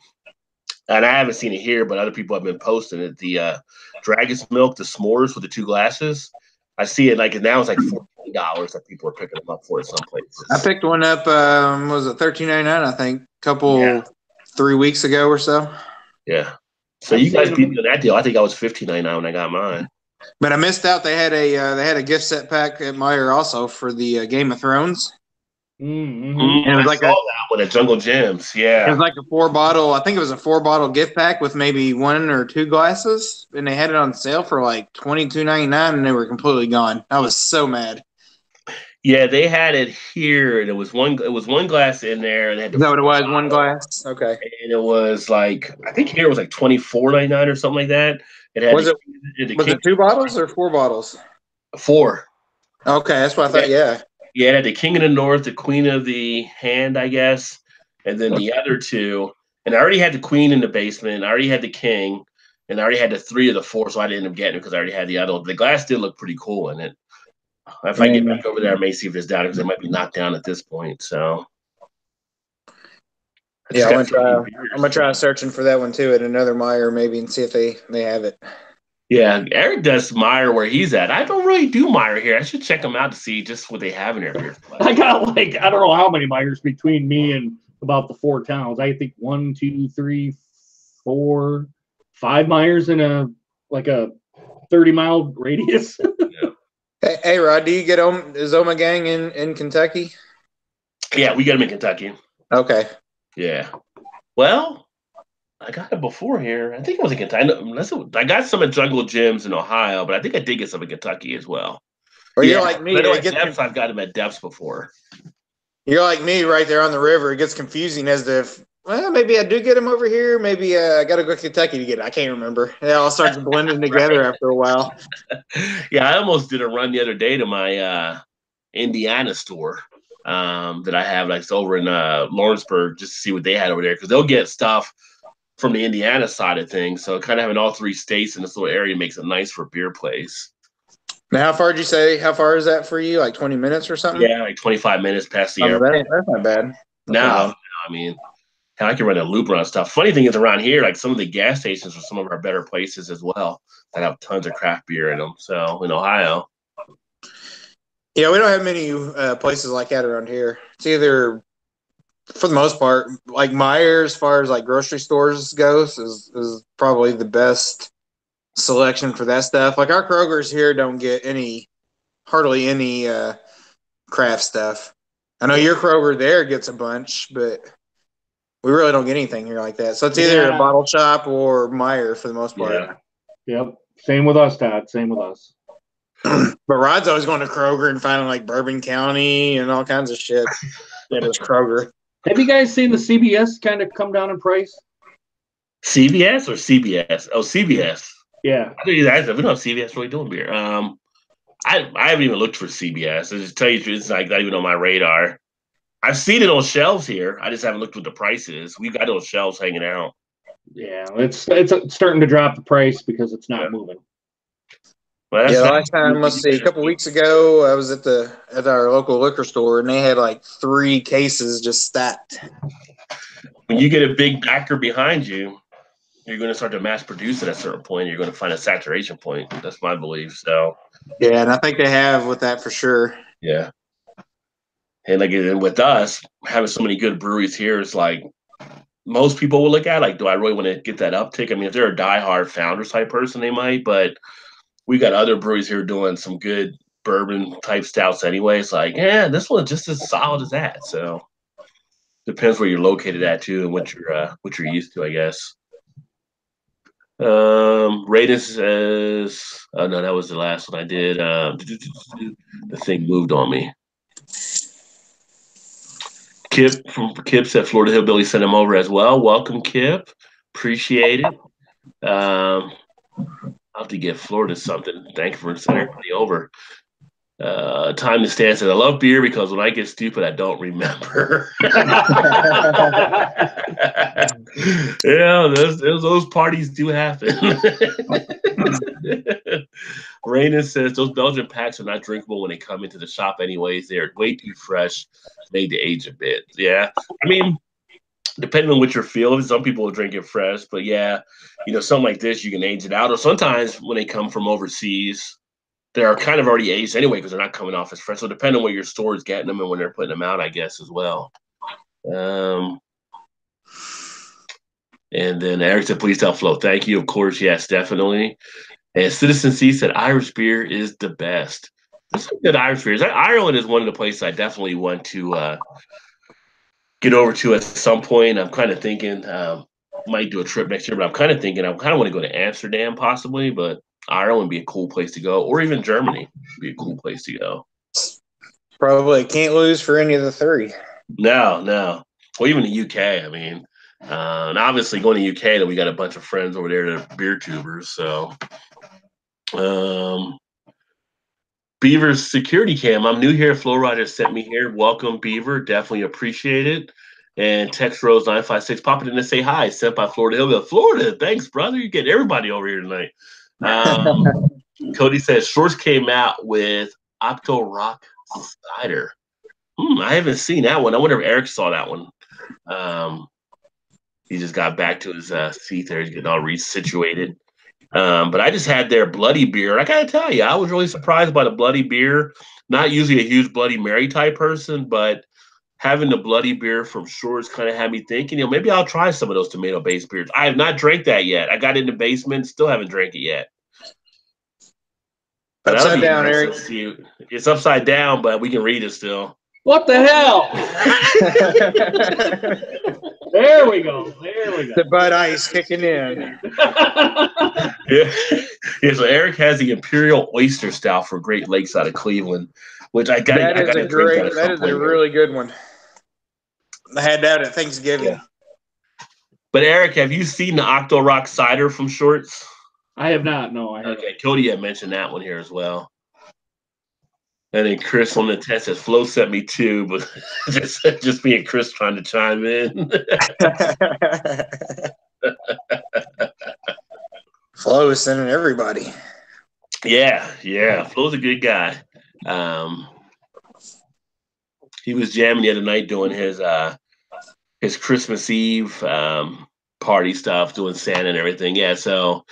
and I haven't seen it here, but other people have been posting it. The Dragon's Milk, the s'mores with the two glasses. I see it like now it's like $14 that people are picking them up for at some places. I picked one up. Was it $13.99? I think a 3 weeks ago or so. Yeah. So you guys beat me on that deal. I think I was $15.99 when I got mine. But I missed out. They had a gift set pack at Meijer also for the Game of Thrones. Mm-hmm. And it was like that one at Jungle Gems. Yeah, it was like a 4-bottle. I think it was a 4-bottle gift pack with maybe 1 or 2 glasses, and they had it on sale for like $22.99, and they were completely gone. I was so mad. Yeah, they had it here, and it was one glass in there, and they had is that what it was? 1 glass. Okay. And it was like I think here it was like $24.99 or something like that. It had was it 2 bottles or 4 bottles? 4. Okay, that's what I thought. Yeah. Yeah, it had the King of the North, the Queen of the Hand, I guess, and then the other 2. And I already had the Queen in the basement. I already had the King, and I already had the 3 of the 4, so I didn't end up getting it because I already had the other one. The glass did look pretty cool in it. If I get back over there, I may see if it's down because it might be knocked down at this point. So, yeah, I'm gonna try searching for that one too at another Meijer maybe and see if they have it. Yeah, Eric does Meijer where he's at. I don't really do Meijer here. I should check them out to see just what they have in there. I got I don't know how many Meijers between me and about the 4 towns. I think 1, 2, 3, 4, 5 Meijers in a 30-mile radius. Yeah. Hey, Rod, do you get is Oma Gang in Kentucky? Yeah, we got them in Kentucky. Okay. Yeah. Well, I got it before here. I think it was in Kentucky. I got some at Jungle Gyms in Ohio, but I think I did get some in Kentucky as well. Or you're like me. I've got them at Depths before. You're like me right there on the river. It gets confusing as to maybe I do get them over here. Maybe I got to go to Kentucky to get it. I can't remember. It all starts blending together after a while. Yeah, I almost did a run the other day to my Indiana store that I have over in Lawrenceburg just to see what they had over there because they'll get stuff from the Indiana side of things. So kind of having all 3 states in this little area makes it nice for a beer place. Now, how far is that for you? Like 20 minutes or something? Yeah, like 25 minutes past the airport. That's not bad. No, I mean, I can run a loop around stuff. Funny thing is around here, like some of the gas stations are some of our better places as well that have tons of craft beer in them. So in Ohio. Yeah, we don't have many places like that around here. It's either, for the most part, like Meijer, as far as like grocery stores goes, is probably the best selection for that stuff. Like our Kroger's here don't get hardly any craft stuff. I know your Kroger there gets a bunch, but we really don't get anything here like that. So it's either a bottle shop or Meijer for the most part. Yeah. Yep. Same with us, Todd. Same with us. But Rod's always going to Kroger and finding like Bourbon County and all kinds of shit. That is Kroger. Have you guys seen the CBS kind of come down in price? CBS or CBS? Oh, CBS. Yeah. I think that's, we don't have CBS really doing beer. I haven't even looked for CBS. I just tell you the truth, it's like not even on my radar. I've seen it on shelves here. I just haven't looked what the price is. We've got those shelves hanging out. Yeah, it's starting to drop the price because it's not moving. Well, Yeah, the last time, let's see, a couple weeks ago, I was at our local liquor store, and they had like 3 cases just stacked. When you get a big backer behind you, you're going to start to mass produce at a certain point. You're going to find a saturation point. That's my belief. So, yeah, and I think they have with that for sure. Yeah. And like, and with us having so many good breweries here, it's like most people will look at like, do I really want to get that uptick? I mean, if they're a diehard founders type person, they might, but we got other breweries here doing some good bourbon type stouts anyway. It's like, yeah, this one's just as solid as that. So depends where you're located at too, and what you're used to, I guess. Raiden says, oh no, that was the last one I did. The thing moved on me. Kip from Kip said Florida Hillbilly sent him over as well. Welcome, Kip. Appreciate it. I'll have to get Florida something. Thank you for sending everybody over. Time to stand says, I love beer because when I get stupid, I don't remember. Yeah, those parties do happen. Raina says those Belgian packs are not drinkable when they come into the shop anyways. They're way too fresh, made to age a bit. Yeah. I mean, depending on what you're feeling, some people will drink it fresh, but yeah, something like this, you can age it out. Or sometimes when they come from overseas, they're kind of already aged anyway because they're not coming off as fresh. So depending on where your store is getting them and when they're putting them out, I guess, as well. And then Eric said, please tell Flo. Thank you. Of course, yes, definitely. And Citizen C said, Irish beer is the best. There's some good Irish beers. Ireland is one of the places I definitely want to get over to at some point. I'm kind of thinking, might do a trip next year, but I'm kind of thinking I kind of want to go to Amsterdam possibly, but Ireland would be a cool place to go, or even Germany would be a cool place to go. Probably can't lose for any of the 3. No. Well, even the UK, I mean, and obviously going to UK, that we got a bunch of friends over there that are beer tubers. So, Beaver's security cam. I'm new here. Flo Rogers sent me here. Welcome, Beaver. Definitely appreciate it. And Text Rose 956 popping in to say hi. Sent by Florida Hillbilly. Florida, thanks, brother. You get everybody over here tonight. Cody says Shorts came out with Octo Rock Cider. I haven't seen that one. I wonder if Eric saw that one. He just got back to his seat there. He's getting all resituated. But I just had their bloody beer. I gotta tell you, I was really surprised by the bloody beer. Not usually a huge Bloody Mary type person, but having the bloody beer from Shores kind of had me thinking, maybe I'll try some of those tomato-based beers. I have not drank that yet. I got it in the basement, still haven't drank it yet. But upside down, nice. Eric. It's upside down, but we can read it still. What the hell? There we go. The Bud Ice kicking in. Yeah. So Eric has the Imperial Oyster Stout for Great Lakes out of Cleveland, which I got. That is a really good one. I had that at Thanksgiving. Yeah. But Eric, have you seen the Octo Rock Cider from Shorts? I have not. No, I haven't. Okay, Cody had mentioned that one here as well. And then Chris on the test says Flo sent me 2, but just me and Chris trying to chime in. Flo is sending everybody. Yeah. Flo's a good guy. He was jamming the other night doing his Christmas Eve party stuff, doing Santa and everything. Yeah, so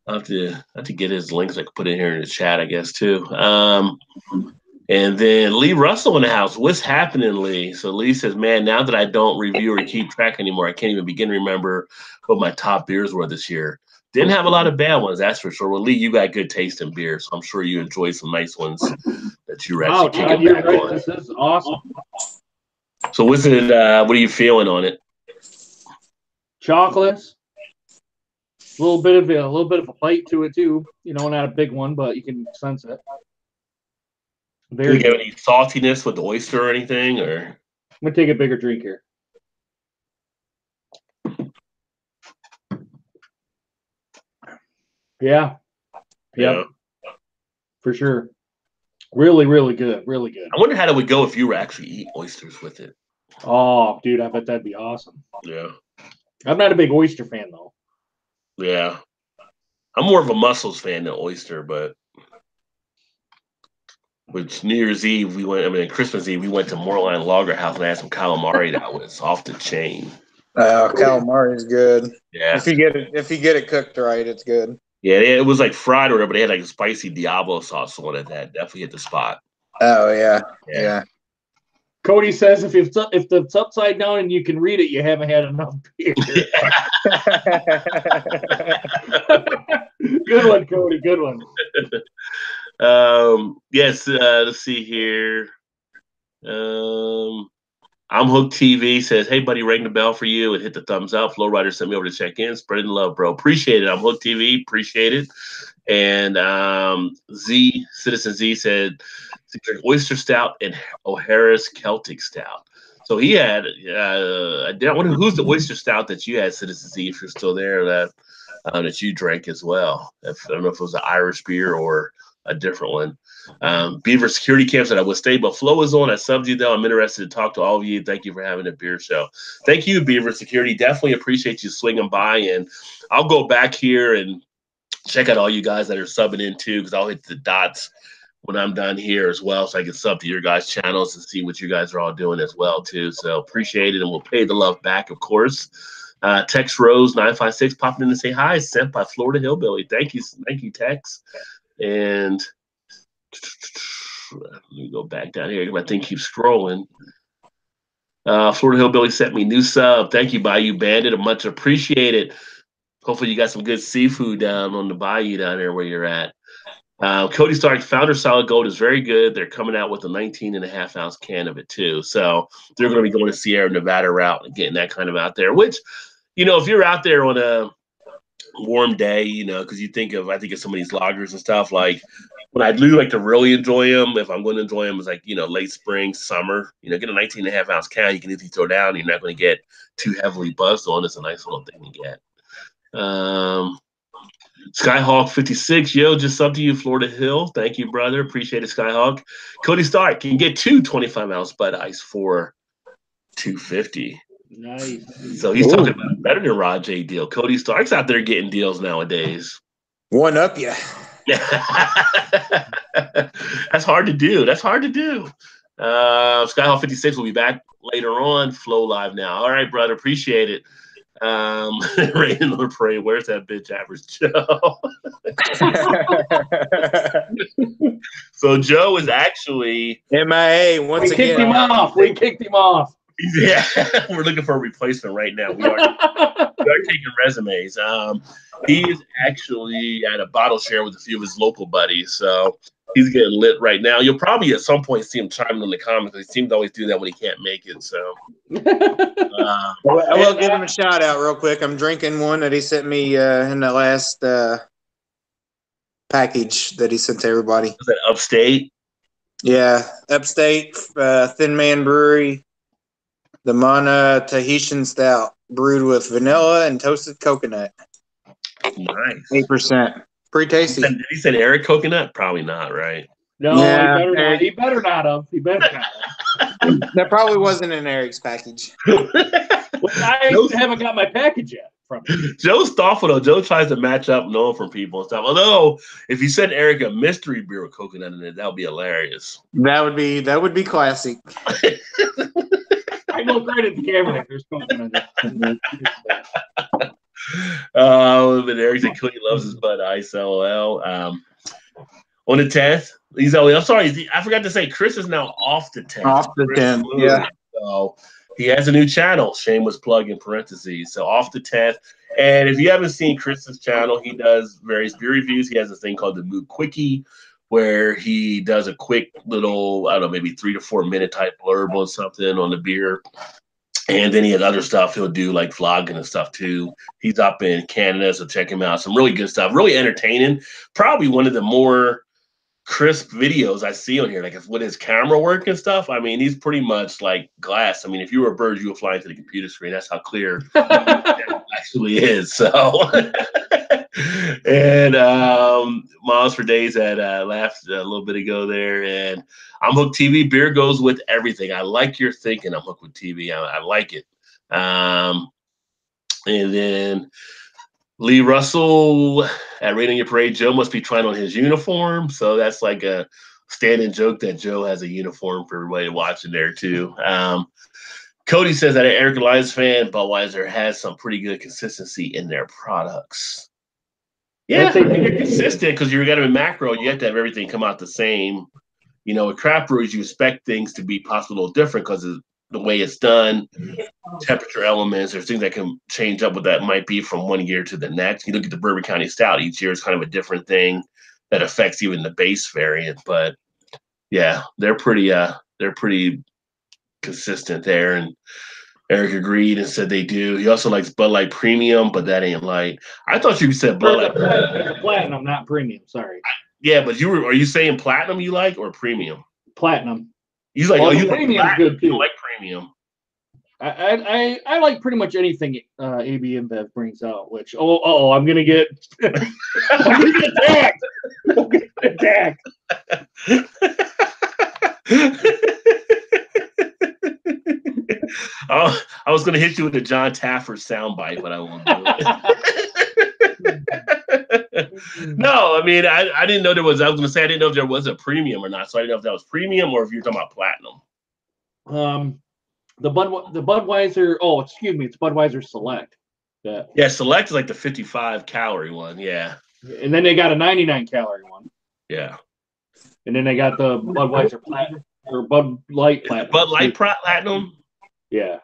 I'll have to get his links. I could put it here in the chat, I guess, too. And then Lee Russell in the house. What's happening, Lee? So Lee says, man, now that I don't review or keep track anymore, I can't even begin to remember what my top beers were this year. Didn't have a lot of bad ones, that's for sure. Well, Lee, you got good taste in beer, so I'm sure you enjoyed some nice ones that you were actually kicking back on. This is awesome. So what's it? What are you feeling on it? Chocolates. A little bit of a bite to it too. Not a big one, but you can sense it. Do you have any saltiness with the oyster or anything? Or I'm gonna take a bigger drink here. Yeah. Yeah. For sure. Really, really good. Really good. I wonder how it would go if you were actually eat oysters with it. Oh, dude, I bet that'd be awesome. Yeah. I'm not a big oyster fan though. Yeah. I'm more of a mussels fan than oyster, but which New Year's Eve Christmas Eve we went to Moorline Lager House and I had some calamari that was off the chain. Calamari is good. Yeah. If you get it cooked right, it's good. Yeah, it was like fried or whatever, but they had like a spicy Diablo sauce on it that definitely hit the spot. Oh yeah. Cody says if it's upside down and you can read it, you haven't had enough beer. Good one, Cody. Good one. Yes, let's see here. I'm Hooked TV says, "Hey buddy, ring the bell for you and hit the thumbs up. Flowrider sent me over to check in. Spreading the love, bro. Appreciate it. I'm Hooked TV. Appreciate it." And Citizen Z said, oyster stout and O'Hara's Celtic stout. So he had, I wonder who's the oyster stout that you had, Citizen Z, if you're still there, that you drank as well. I don't know if it was an Irish beer or a different one. Beaver Security Camp said, "I would stay, but Flo is on. I subbed you though. I'm interested to talk to all of you. Thank you for having a beer show." Thank you, Beaver Security. Definitely appreciate you swinging by. And I'll go back here and check out all you guys that are subbing in too, because I'll hit the dots when I'm done here as well, so I can sub to your guys' channels and see what you guys are all doing as well too. So appreciate it, and we'll pay the love back, of course. Tex Rose 956 popping in to say hi, sent by Florida Hillbilly. Thank you, Tex. And let me go back down here. My thing keeps scrolling. Florida Hillbilly sent me new sub. Thank you, Bayou Bandit. Much appreciated. Hopefully you got some good seafood down on the bayou down there where you're at. Cody Stark, Founder Solid Gold is very good. They're coming out with a 19.5-ounce can of it too. So they're going to be going to Sierra Nevada route and getting that kind of out there, which, if you're out there on a warm day, because I think of some of these lagers and stuff, like when I do like to really enjoy them, if I'm going to enjoy them, it's like, late spring, summer, get a 19.5-ounce can, you can easily throw down. You're not going to get too heavily buzzed on. It's a nice little thing to get. Skyhawk 56, yo, just up to you, Florida Hill. Thank you, brother. Appreciate it, Skyhawk. Cody Stark can get 2 25-ounce Bud Ice for $250. Nice. So he's talking about better than Rod J deal. Cody Stark's out there getting deals nowadays. One up, yeah. That's hard to do. Skyhawk 56 will be back later on. Flow live now. All right, brother. Appreciate it. Rain or pray, where's that bitch average Joe? So Joe is actually MIA once again. We kicked him off. Yeah, we're looking for a replacement right now. We are taking resumes. He is actually at a bottle share with a few of his local buddies, so he's getting lit right now. You'll probably at some point see him chiming in the comments. He seems to always do that when he can't make it. So I will give him a shout out real quick. I'm drinking one that he sent me in the last package that he sent to everybody. Was that Upstate? Yeah, Upstate Thin Man Brewery, the Mana Tahitian Stout, brewed with vanilla and toasted coconut. Nice. 8%. Pretty tasty. Did he say Eric coconut? Probably not, right? No, yeah, he better not have. That probably wasn't in Eric's package. I haven't got my package yet from him. Joe's thoughtful though. Joe tries to match up knowing from people and stuff. Although if you sent Eric a mystery beer with coconut in it, that would be hilarious. That would be classic. I look right at the camera like there's coconut in it. But Eric said Cody loves his Bud Ice, LOL. On the 10th, I'm sorry, I forgot to say Chris is now off the 10th. Off the 10th, yeah. So he has a new channel, shameless plug in parentheses. So off the 10th. And if you haven't seen Chris's channel, he does various beer reviews. He has this thing called the Mood Quickie, where he does a quick little, I don't know, maybe 3 to 4 minute type blurb on something on the beer. And then he has other stuff he'll do, like vlogging and stuff too. He's up in Canada, so check him out. Some really good stuff, really entertaining. Probably one of the more crisp videos I see on here, like with his camera work and stuff. I mean, he's pretty much like glass. I mean, if you were a bird, you would fly into the computer screen. That's how clear it actually is. So And Miles for Days had laughed a little bit ago there. And I'm hooked TV. Beer goes with everything. I like your thinking. I'm hooked with TV. I like it. And then Lee Russell at Rain on Your Parade. Joe must be trying on his uniform. So that's like a standing joke that Joe has a uniform for everybody watching there too. Cody says that an Eric Elias fan, Budweiser has some pretty good consistency in their products. Yeah, they're consistent because you got to be macro. You have to have everything come out the same. You know, with craft breweries, you expect things to be possibly a little different because of the way it's done, temperature elements. There's things that can change up what that might be from one year to the next. You look at the Bourbon County Stout, each year is kind of a different thing that affects even the base variant. But yeah, they're pretty consistent there. And Eric agreed and said they do. He also likes Bud Light Premium, but that ain't light. I thought you said Bud Light Platinum, not premium. Sorry. Yeah, but are you saying platinum you like or premium? Platinum. You like? Well, you premium's like good too. You like premium? I like pretty much anything AB InBev brings out. Which I'm gonna get attacked. I'm gonna get attacked. I was going to hit you with the John Taffer soundbite, but I won't do it. No, I mean, I didn't know there was. I was going to say I didn't know if there was a premium or not, so I didn't know if that was premium or if you're talking about platinum. The Budweiser. Oh, excuse me, it's Budweiser Select. Yeah, Select is like the 55 calorie one. Yeah, and then they got a 99 calorie one. Yeah, and then they got the Budweiser Platinum or Bud Light Platinum. Bud Light Platinum. Yeah,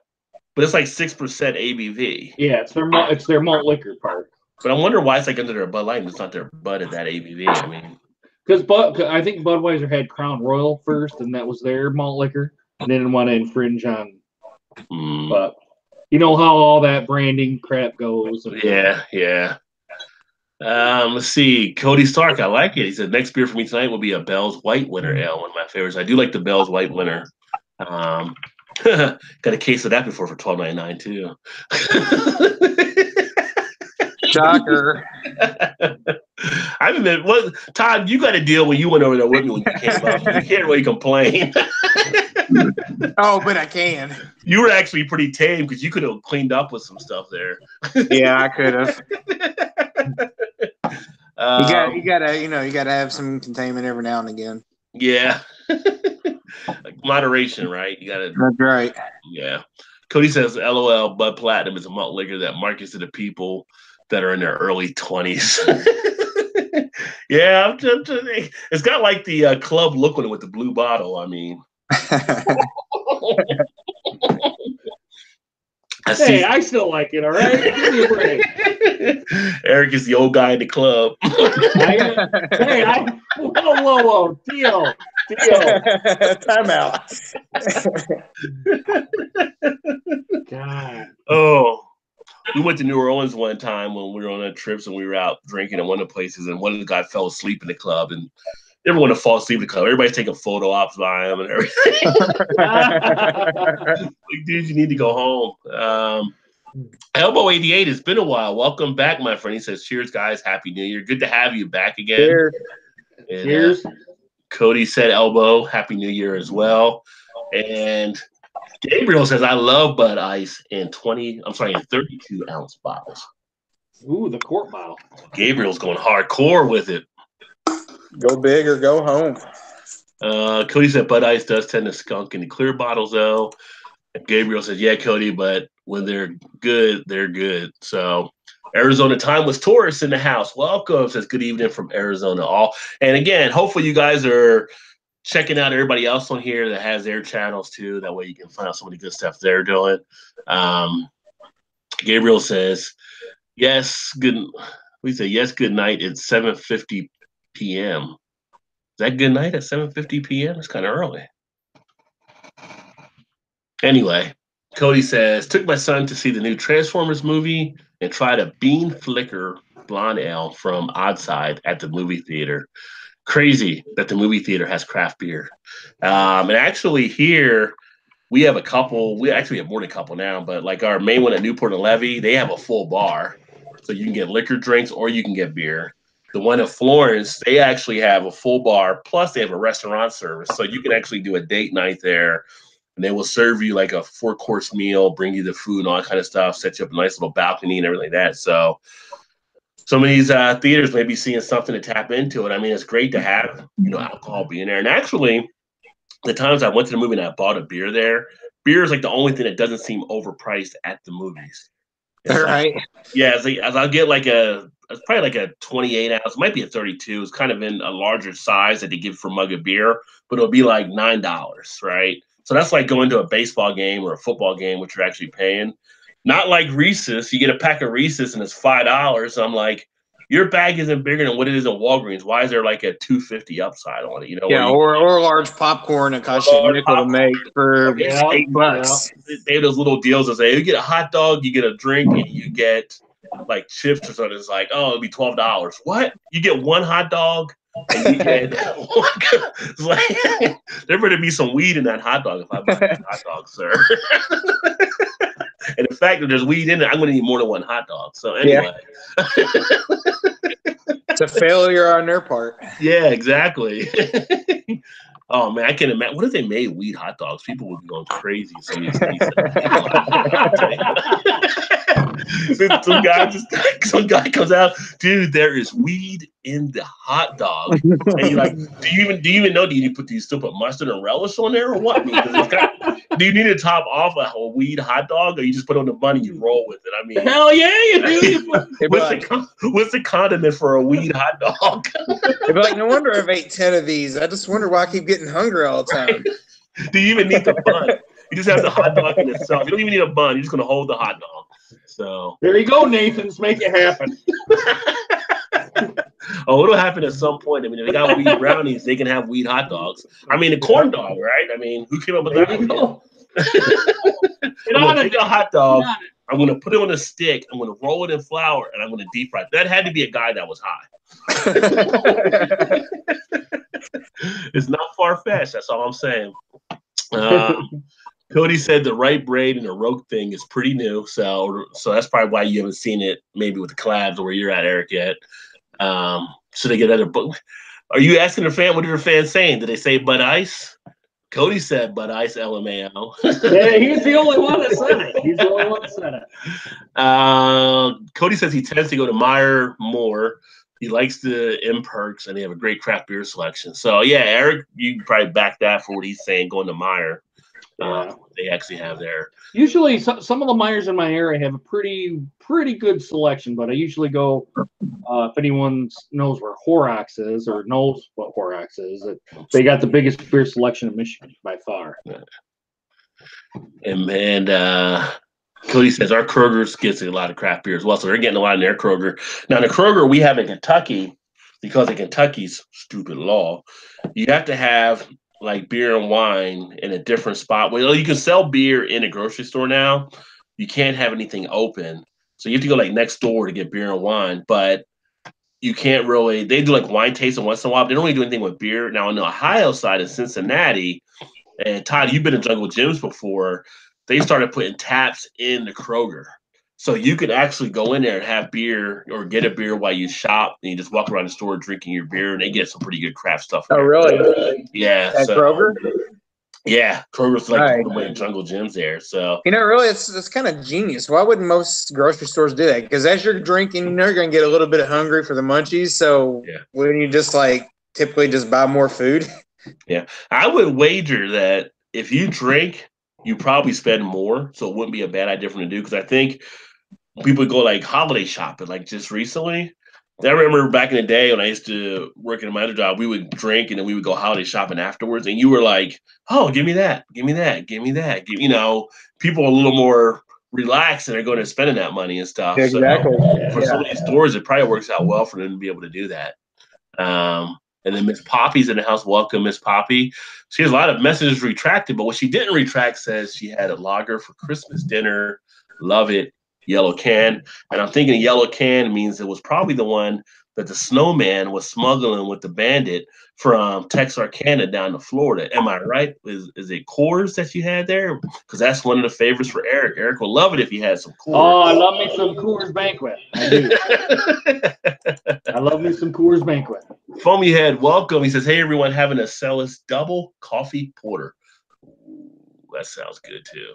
but it's like 6% ABV. Yeah, it's their malt liquor part. But I wonder why it's like under their Bud Light and it's not their Bud at that ABV. I mean, because I think Budweiser had Crown Royal first, and that was their malt liquor, and they didn't want to infringe on. But you know how all that branding crap goes. Yeah. Let's see. Cody Stark, I like it. He said next beer for me tonight will be a Bell's White Winter Ale, one of my favorites. I do like the Bell's White Winter. Got a case of that before for $12.99 too. Shocker. I mean, Todd, you got a deal when you went over there with me when you came up. You can't really complain. Oh, but I can. You were actually pretty tame because you could have cleaned up with some stuff there. Yeah, I could have. You gotta have some containment every now and again. Yeah. Moderation, right? You gotta. That's right. Yeah. Cody says, "LOL, Bud Platinum is a malt liquor that markets to the people that are in their early 20s." Yeah, it's got like the club look on it with the blue bottle. I mean, I still like it. All right, give me a break. Eric is the old guy in the club. Whoa, deal. Time out. God. Oh, we went to New Orleans one time when we were on a trip and we were out drinking at one of the places, and one of the guys fell asleep in the club, and everyone to fall asleep in the club. Everybody's taking photo ops by him and everything. Like, dude, you need to go home. Elbow 88, it's been a while. Welcome back, my friend. He says, cheers, guys. Happy New Year. Good to have you back again. Cheers. And, cheers. Cody said Elbow. Happy New Year as well. And Gabriel says, I love Bud Ice in 32-ounce bottles. Ooh, the quart bottle. Gabriel's going hardcore with it. Go big or go home. Cody said Bud Ice does tend to skunk in the clear bottles, though. And Gabriel said, yeah, Cody, but when they're good, they're good. So Arizona Timeless Tourists in the house. Welcome. Says good evening from Arizona all. And again, hopefully you guys are checking out everybody else on here that has their channels too. That way you can find out some of the good stuff they're doing. Gabriel says, yes, good. We say yes, good night. It's 7:50 p.m. Is that good night at 7:50 p.m.? It's kind of early. Anyway, Cody says, took my son to see the new Transformers movie and tried a Bean Flicker blonde ale from Oddside at the movie theater. Crazy that the movie theater has craft beer. And actually here we have a couple. We actually have more than a couple now, but like our main one at Newport and Levy, they have a full bar. So you can get liquor drinks or you can get beer. The one in Florence, they actually have a full bar, plus they have a restaurant service. So you can actually do a date night there, and they will serve you like a 4-course meal, bring you the food and all that kind of stuff, set you up a nice little balcony and everything like that. So some of these theaters may be seeing something to tap into it. I mean, it's great to have, alcohol being there. And actually, the times I went to the movie and I bought a beer there, beer is like the only thing that doesn't seem overpriced at the movies. All right. Yeah, as I'll get it's probably like a 28 ounce, might be a 32. It's kind of in a larger size that they give for a mug of beer, but it'll be like $9, right? So that's like going to a baseball game or a football game, which you're actually paying. Not like Reese's. You get a pack of Reese's and it's $5. So I'm like, your bag isn't bigger than what it is in Walgreens. Why is there like a $2.50 upside on it? Yeah, or large popcorn that costs you a nickel to make for $8. They have those little deals that say you get a hot dog, you get a drink, and you get like chips or something. It's like, oh, it'll be $12. What? You get one hot dog and you get it's like there better be some weed in that hot dog if I buy a hot dog, sir. And the fact that there's weed in it, I'm going to need more than one hot dog. So anyway. It's a failure on their part. Yeah, exactly. Oh, man, I can imagine. What if they made weed hot dogs? People would be going crazy. Some guy comes out, dude, there is weed in the hot dog. And you're like, do you even know, do you still put mustard and relish on there or what? I mean, do you need to top off a weed hot dog, or you just put on the bun and you roll with it? I mean, hell yeah, you do. What's the condiment for a weed hot dog? They'd be like, no wonder I've ate 10 of these. I just wonder why I keep getting hungry all the time. Do you even need the bun? You just have the hot dog in itself. You don't even need a bun. You're just going to hold the hot dog. So there you go, Nathan's. Make it happen. Oh, it'll happen at some point. I mean, if they got weed brownies, they can have weed hot dogs. I mean, a corn dog, right? I mean, who came up with that? I'm going to take a hot dog. I'm going to put it on a stick. I'm going to roll it in flour, and I'm going to deep fry it. That had to be a guy that was high. It's not far-fetched. That's all I'm saying. Cody said the right braid and the rogue thing is pretty new, so that's probably why you haven't seen it maybe with the collabs or where you're at, Eric, yet. Should they get other book? Are you asking the fan? What are the fans saying? Did they say Bud Ice? Cody said Bud Ice, LMAO. Yeah, he's the only one that said it. Cody says he tends to go to Meyer more. He likes the M Perks, and they have a great craft beer selection. So, yeah, Eric, you can probably back that for what he's saying, going to Meyer. They actually have there. Usually, some of the Meyers in my area have a pretty good selection, but I usually go, if anyone knows where Horrocks is or knows what Horrocks is, they got the biggest beer selection in Michigan by far. And Cody says our Kroger's gets a lot of craft beer as well, so they're getting a lot in their Kroger. Now, the Kroger we have in Kentucky, because of Kentucky's stupid law, you have to have like beer and wine in a different spot. Well, you can sell beer in a grocery store now. You can't have anything open. So you have to go like next door to get beer and wine, but you can't really, they do like wine tasting once in a while. But they don't really do anything with beer. Now on the Ohio side in Cincinnati, and Todd, you've been in Jungle Gyms before, they started putting taps in the Kroger. So you could actually go in there and have beer or get a beer while you shop, and you just walk around the store drinking your beer, and they get some pretty good craft stuff. Oh, really? Yeah. At Kroger? Yeah, Kroger's like the way Jungle Gyms there. So really, it's kind of genius. Why wouldn't most grocery stores do that? Because as you're drinking, you're going to get a little bit hungry for the munchies. So wouldn't you just typically just buy more food? Yeah, I would wager that if you drink, you probably spend more. So it wouldn't be a bad idea for them to do, because I think people go like holiday shopping, like just recently. I remember back in the day when I used to work in my other job, we would drink and then we would go holiday shopping afterwards. And you were like, oh, give me that, give me that, give me that. People are a little more relaxed and they're going to spending that money and stuff. Exactly. So for some of these stores, it probably works out well for them to be able to do that. And then Miss Poppy's in the house. Welcome, Miss Poppy. She has a lot of messages retracted, but what she didn't retract says she had a lager for Christmas dinner. Love it. yellow can. And I'm thinking yellow can means it was probably the one that the snowman was smuggling with the bandit from Texarkana down to Florida. Am I right? Is it Coors that you had there? Because that's one of the favorites for Eric. Eric will love it if he had some Coors. Oh, I love me some Coors Banquet. I do. I love me some Coors Banquet. Foamy Head, welcome. He says, hey, everyone, having a Cellus double coffee porter. Ooh, that sounds good, too.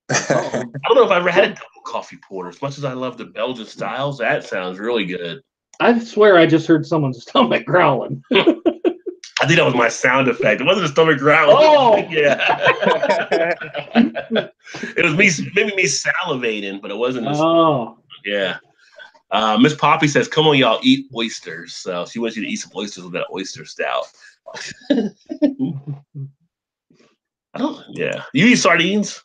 I don't know if I've ever had a double coffee porter. As much as I love the Belgian styles, that sounds really good. I swear I just heard someone's stomach growling. I think that was my sound effect. It wasn't a stomach growling. Oh! Yeah. It was maybe me salivating, but it wasn't. Yeah. Miss Poppy says, come on, y'all, eat oysters. So she wants you to eat some oysters with that oyster stout. Yeah. You eat sardines?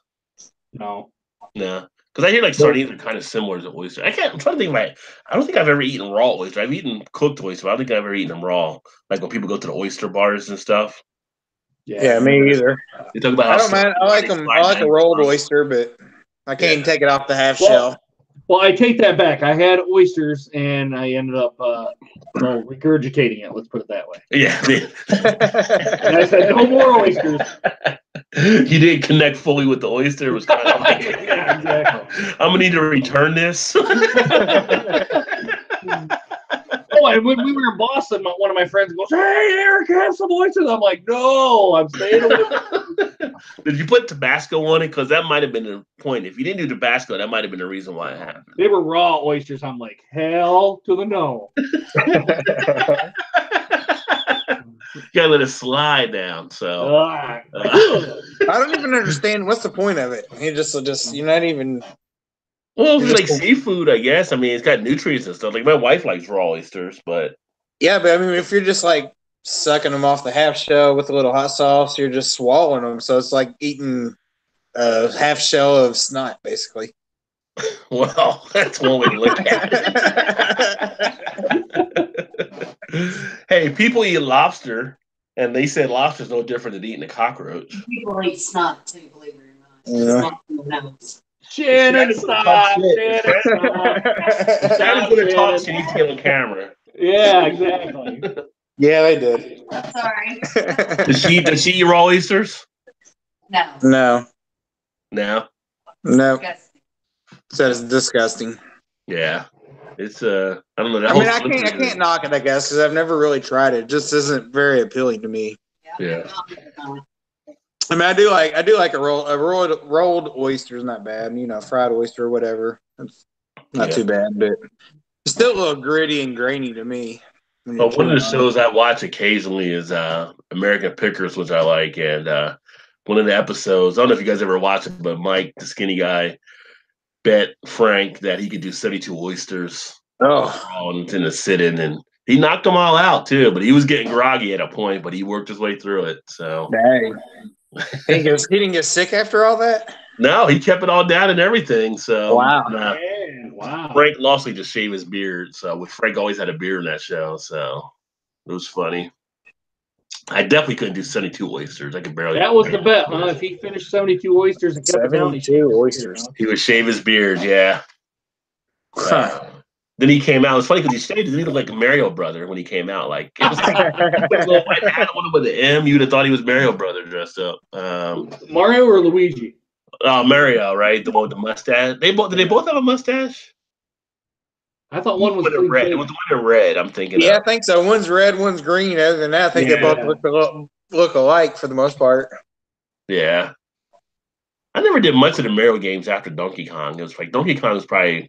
No. No. Because I hear like sardines are kind of similar to oysters. I'm trying to think I don't think I've ever eaten raw oyster. I've eaten cooked oyster, but I don't think I've ever eaten them raw. Like when people go to the oyster bars and stuff. Yeah, me either. They talk about I don't mind. I like them. I like a rolled oyster, but I can't even take it off the half shell. Well, I take that back. I had oysters and I ended up regurgitating it. Let's put it that way. Yeah. And I said, no more oysters. You didn't connect fully with the oyster. It was kind of like, yeah, exactly. I'm gonna need to return this. Oh, and when we were in Boston, one of my friends goes, "Hey, Eric, have some oysters." I'm like, "No, I'm staying away." Did you put Tabasco on it? Because that might have been the point. If you didn't do Tabasco, that might have been the reason why it happened. They were raw oysters. I'm like, hell to the no. You gotta let it slide down. So I don't even understand what's the point of it. You just you're not even. Well, it's like seafood, I guess. I mean, it's got nutrients and stuff. Like my wife likes raw oysters, but yeah, but I mean, if you're just like sucking them off the half shell with a little hot sauce, you're just swallowing them. So it's like eating a half shell of snot, basically. Well, that's one way to look at it. Hey, people eat lobster, and they said lobster's no different than eating a cockroach. People eat snot too, believe it or not. Yeah. Shannon, stop! Shannon, Shannon's gonna talk. She needs to get on camera. Yeah, exactly. Yeah, they did. Sorry. Does she eat raw oysters? No. No. No. No. Disgusting. That is disgusting. Yeah. It's I don't know. I mean, I can't knock it, I guess, because I've never really tried it. It just isn't very appealing to me. Yeah. I mean, I do like a rolled oyster is not bad. You know, fried oyster or whatever. It's not too bad, but it's still a little gritty and grainy to me. But one of the shows I watch occasionally is American Pickers, which I like, and one of the episodes. I don't know if you guys ever watched it, but Mike, the skinny guy, bet Frank that he could do 72 oysters in the sit-in, and he knocked them all out too. But he was getting groggy at a point, but he worked his way through it. So. Dang. He didn't get sick after all that? No, he kept it all down and everything. So wow. Wow. Frank lost just shaved his beard. So Frank always had a beard in that show. So it was funny. I definitely couldn't do 72 oysters. I could barely. That was the bet, huh? If he finished 72 oysters and kept it down, 72 oysters. He would shave his beard, yeah. Then he came out. It's funny because he shaved. He looked like a Mario brother when he came out. Like it was like a little white hat on with the M. You'd have thought he was Mario brother dressed up. Mario or Luigi? Mario, right? The one with the mustache. Did they both have a mustache? I thought one was red. It was the one in red. I'm thinking. Yeah, I think so. One's red, one's green. Other than that, I think they both look alike for the most part. Yeah. I never did much of the Mario games after Donkey Kong. It was like Donkey Kong was probably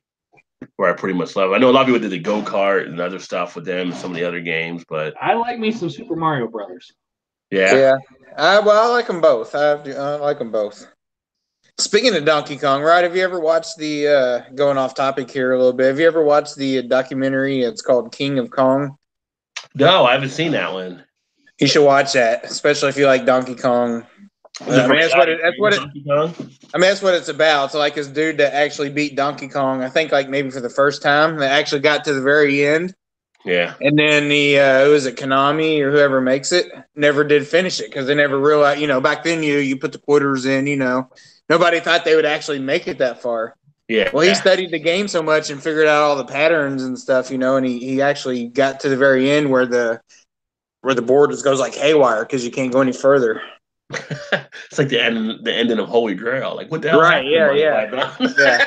where I pretty much love. I know a lot of people did the go-kart and other stuff with them and some of the other games, but I like me some Super Mario Brothers. Yeah. Yeah. I like them both. I like them both. Speaking of Donkey Kong, right? Have you ever watched the going off topic here a little bit? Have you ever watched the documentary? It's called King of Kong. No, I haven't seen that one. You should watch that, especially if you like Donkey Kong. I mean, that's what it's about. So, like, this dude that actually beat Donkey Kong, I think, like, maybe for the first time, that actually got to the very end. Yeah. And then who is it, Konami or whoever makes it, never did finish it because they never realized, back then you put the quarters in, nobody thought they would actually make it that far. Yeah. Well, he studied the game so much and figured out all the patterns and stuff, and he actually got to the very end where the board just goes like haywire because you can't go any further. It's like the ending of Holy Grail. Like, what the hell Right? happened? Yeah.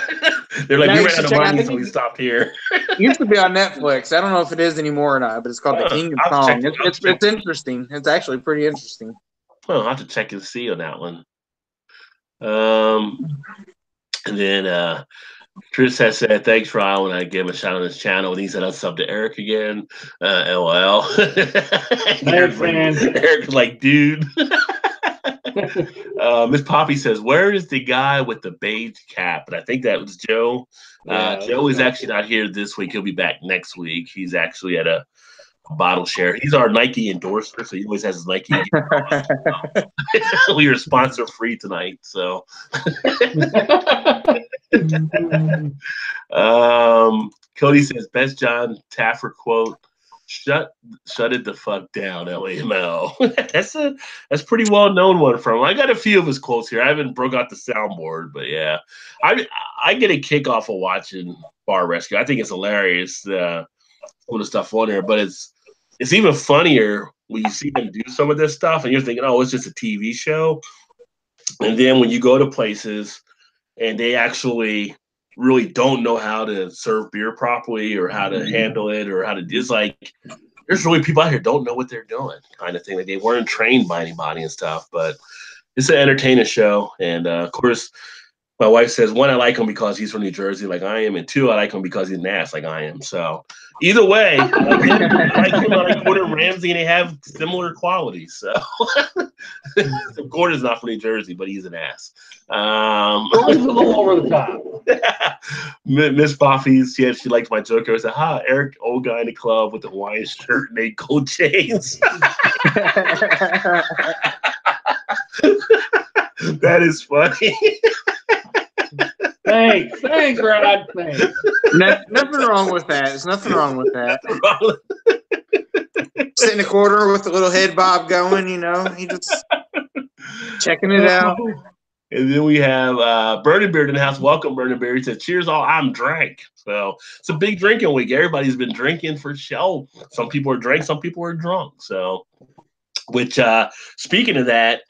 They're like, Now we you ran out should of check. I money, think so we stopped here. it used to be on Netflix. I don't know if it is anymore or not, but it's called The King of I'll Song. check. It's interesting. It's actually pretty interesting. Well, I'll have to check and see on that one. And then Chris has said, thanks, Ryan, when I gave him a shout on his channel. And he said, I'll sub to Eric again. LOL. Eric's like, dude. Miss Poppy says, where is the guy with the beige cap? And I think that was Joe. Joe is actually not here this week. He'll be back next week. He's actually at a bottle share. He's our Nike endorser, so he always has his Nike. We are sponsor free tonight, so. Cody says, best John Taffer quote, shut it the fuck down, LAML. That's pretty well known one from him. I got a few of his quotes here. I haven't broke out the soundboard, but yeah. I get a kick off of watching Bar Rescue. I think it's hilarious, all the stuff on there, but it's even funnier when you see them do some of this stuff and you're thinking, oh, it's just a TV show. And then when you go to places and they actually really don't know how to serve beer properly or how to handle it or how to, it's like, there's really people out here don't know what they're doing kind of thing. Like they weren't trained by anybody and stuff, but it's an entertaining show. And of course, my wife says, one, I like him because he's from New Jersey, like I am, and two, I like him because he's an ass, like I am. So either way, I like Gordon Ramsay, and they have similar qualities. So, so Gordon's not from New Jersey, but he's an ass. Gordon's a little over the top. Miss Buffy's, she liked my joke. I said, "Ha, Eric, old guy in the club with the Hawaiian shirt and 8 gold chains." That is funny. Thanks, Rod. Thanks. Nothing wrong with that. There's nothing wrong with that. Sit in the corner with the little head bob going, he just checking it out. And then we have Burning Beard in the house. Welcome, Burning Beard. He said, cheers all, I'm drank. So it's a big drinking week. Everybody's been drinking for show. Some people are drank, some people are drunk. So, which speaking of that,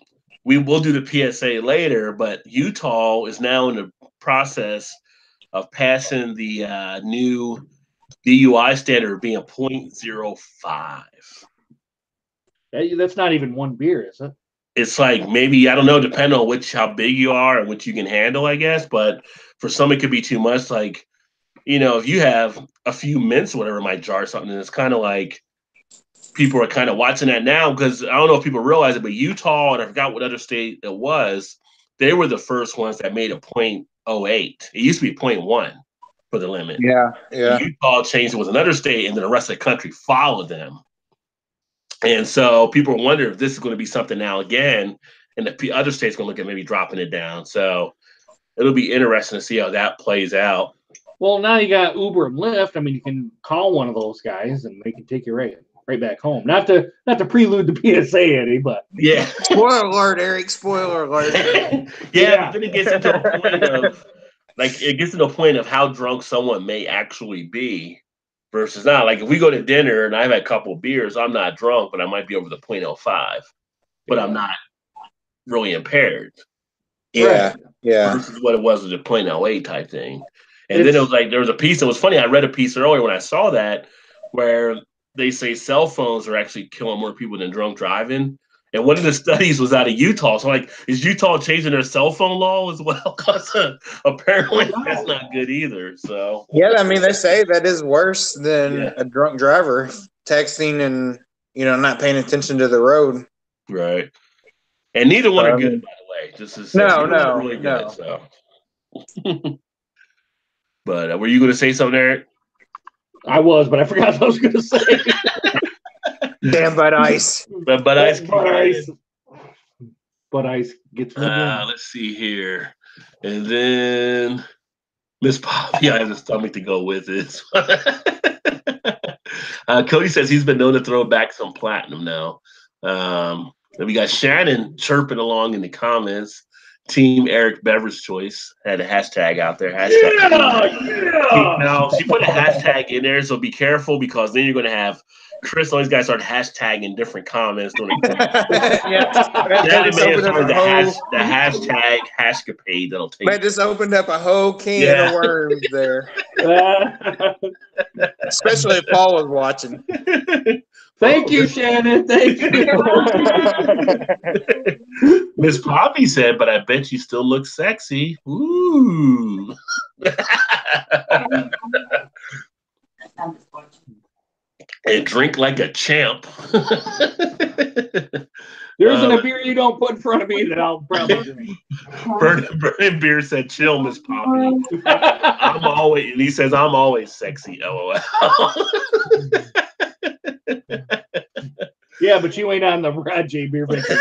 we will do the PSA later, but Utah is now in the process of passing the new DUI standard being 0.05. That's not even one beer, is it? It's like maybe, I don't know, depending on how big you are and what you can handle, I guess. But for some, it could be too much. Like, if you have a few mints or whatever in my jar or something, and it's kind of like people are kind of watching that now because I don't know if people realize it, but Utah, and I forgot what other state it was, they were the first ones that made a 0.08. It used to be 0.1 for the limit. Yeah. Utah changed it with another state, and then the rest of the country followed them. And so people wonder if this is going to be something now again, and the other states going to look at maybe dropping it down. So it'll be interesting to see how that plays out. Well, now you got Uber and Lyft. I mean, you can call one of those guys, and they can take you right back home. Not to prelude the PSA, Eddie, but yeah. Spoiler alert, Eric. Spoiler alert. Yeah, but then it gets into a point of the point of how drunk someone may actually be versus not. Like if we go to dinner and I've had a couple of beers, I'm not drunk, but I might be over the 0.05, but I'm not really impaired. Yeah, yeah. Versus what it was with the 0.08 type thing. And then it was like there was a piece that was funny. I read a piece earlier when I saw that where they say cell phones are actually killing more people than drunk driving. And one of the studies was out of Utah. So, like, is Utah changing their cell phone law as well? Because apparently that's not good either. So, yeah, I mean, they say that is worse than a drunk driver texting and not paying attention to the road. Right. And neither one are good, by the way. Just as no, really good. So, but were you going to say something, Eric? I was, but I forgot what I was going to say. Damn Bud Ice. Bud Ice. Bud Ice gets me. Let's see here. And then Miss Poppy, I have the stomach to go with it. Cody says he's been known to throw back some platinum now. And we got Shannon chirping along in the comments. Team Eric Beverage Choice had a hashtag out there. Hashtag. Now she put a hashtag in there, so be careful because then you're going to have Chris always got to start hashtagging different comments during the that may have started the hashtag hashcapade that'll take. Man, just opened up a whole can of worms there. Especially if Paul was watching. Thank you, Shannon. Thank you. Miss Poppy said, but I bet you still look sexy. Ooh. And drink like a champ. There isn't a beer you don't put in front of me that I'll probably drink. Burning Beer said, chill, Miss Poppy. I'm always, and he says, I'm always sexy, LOL. Yeah, but you ain't on the Rajay BeerVentures.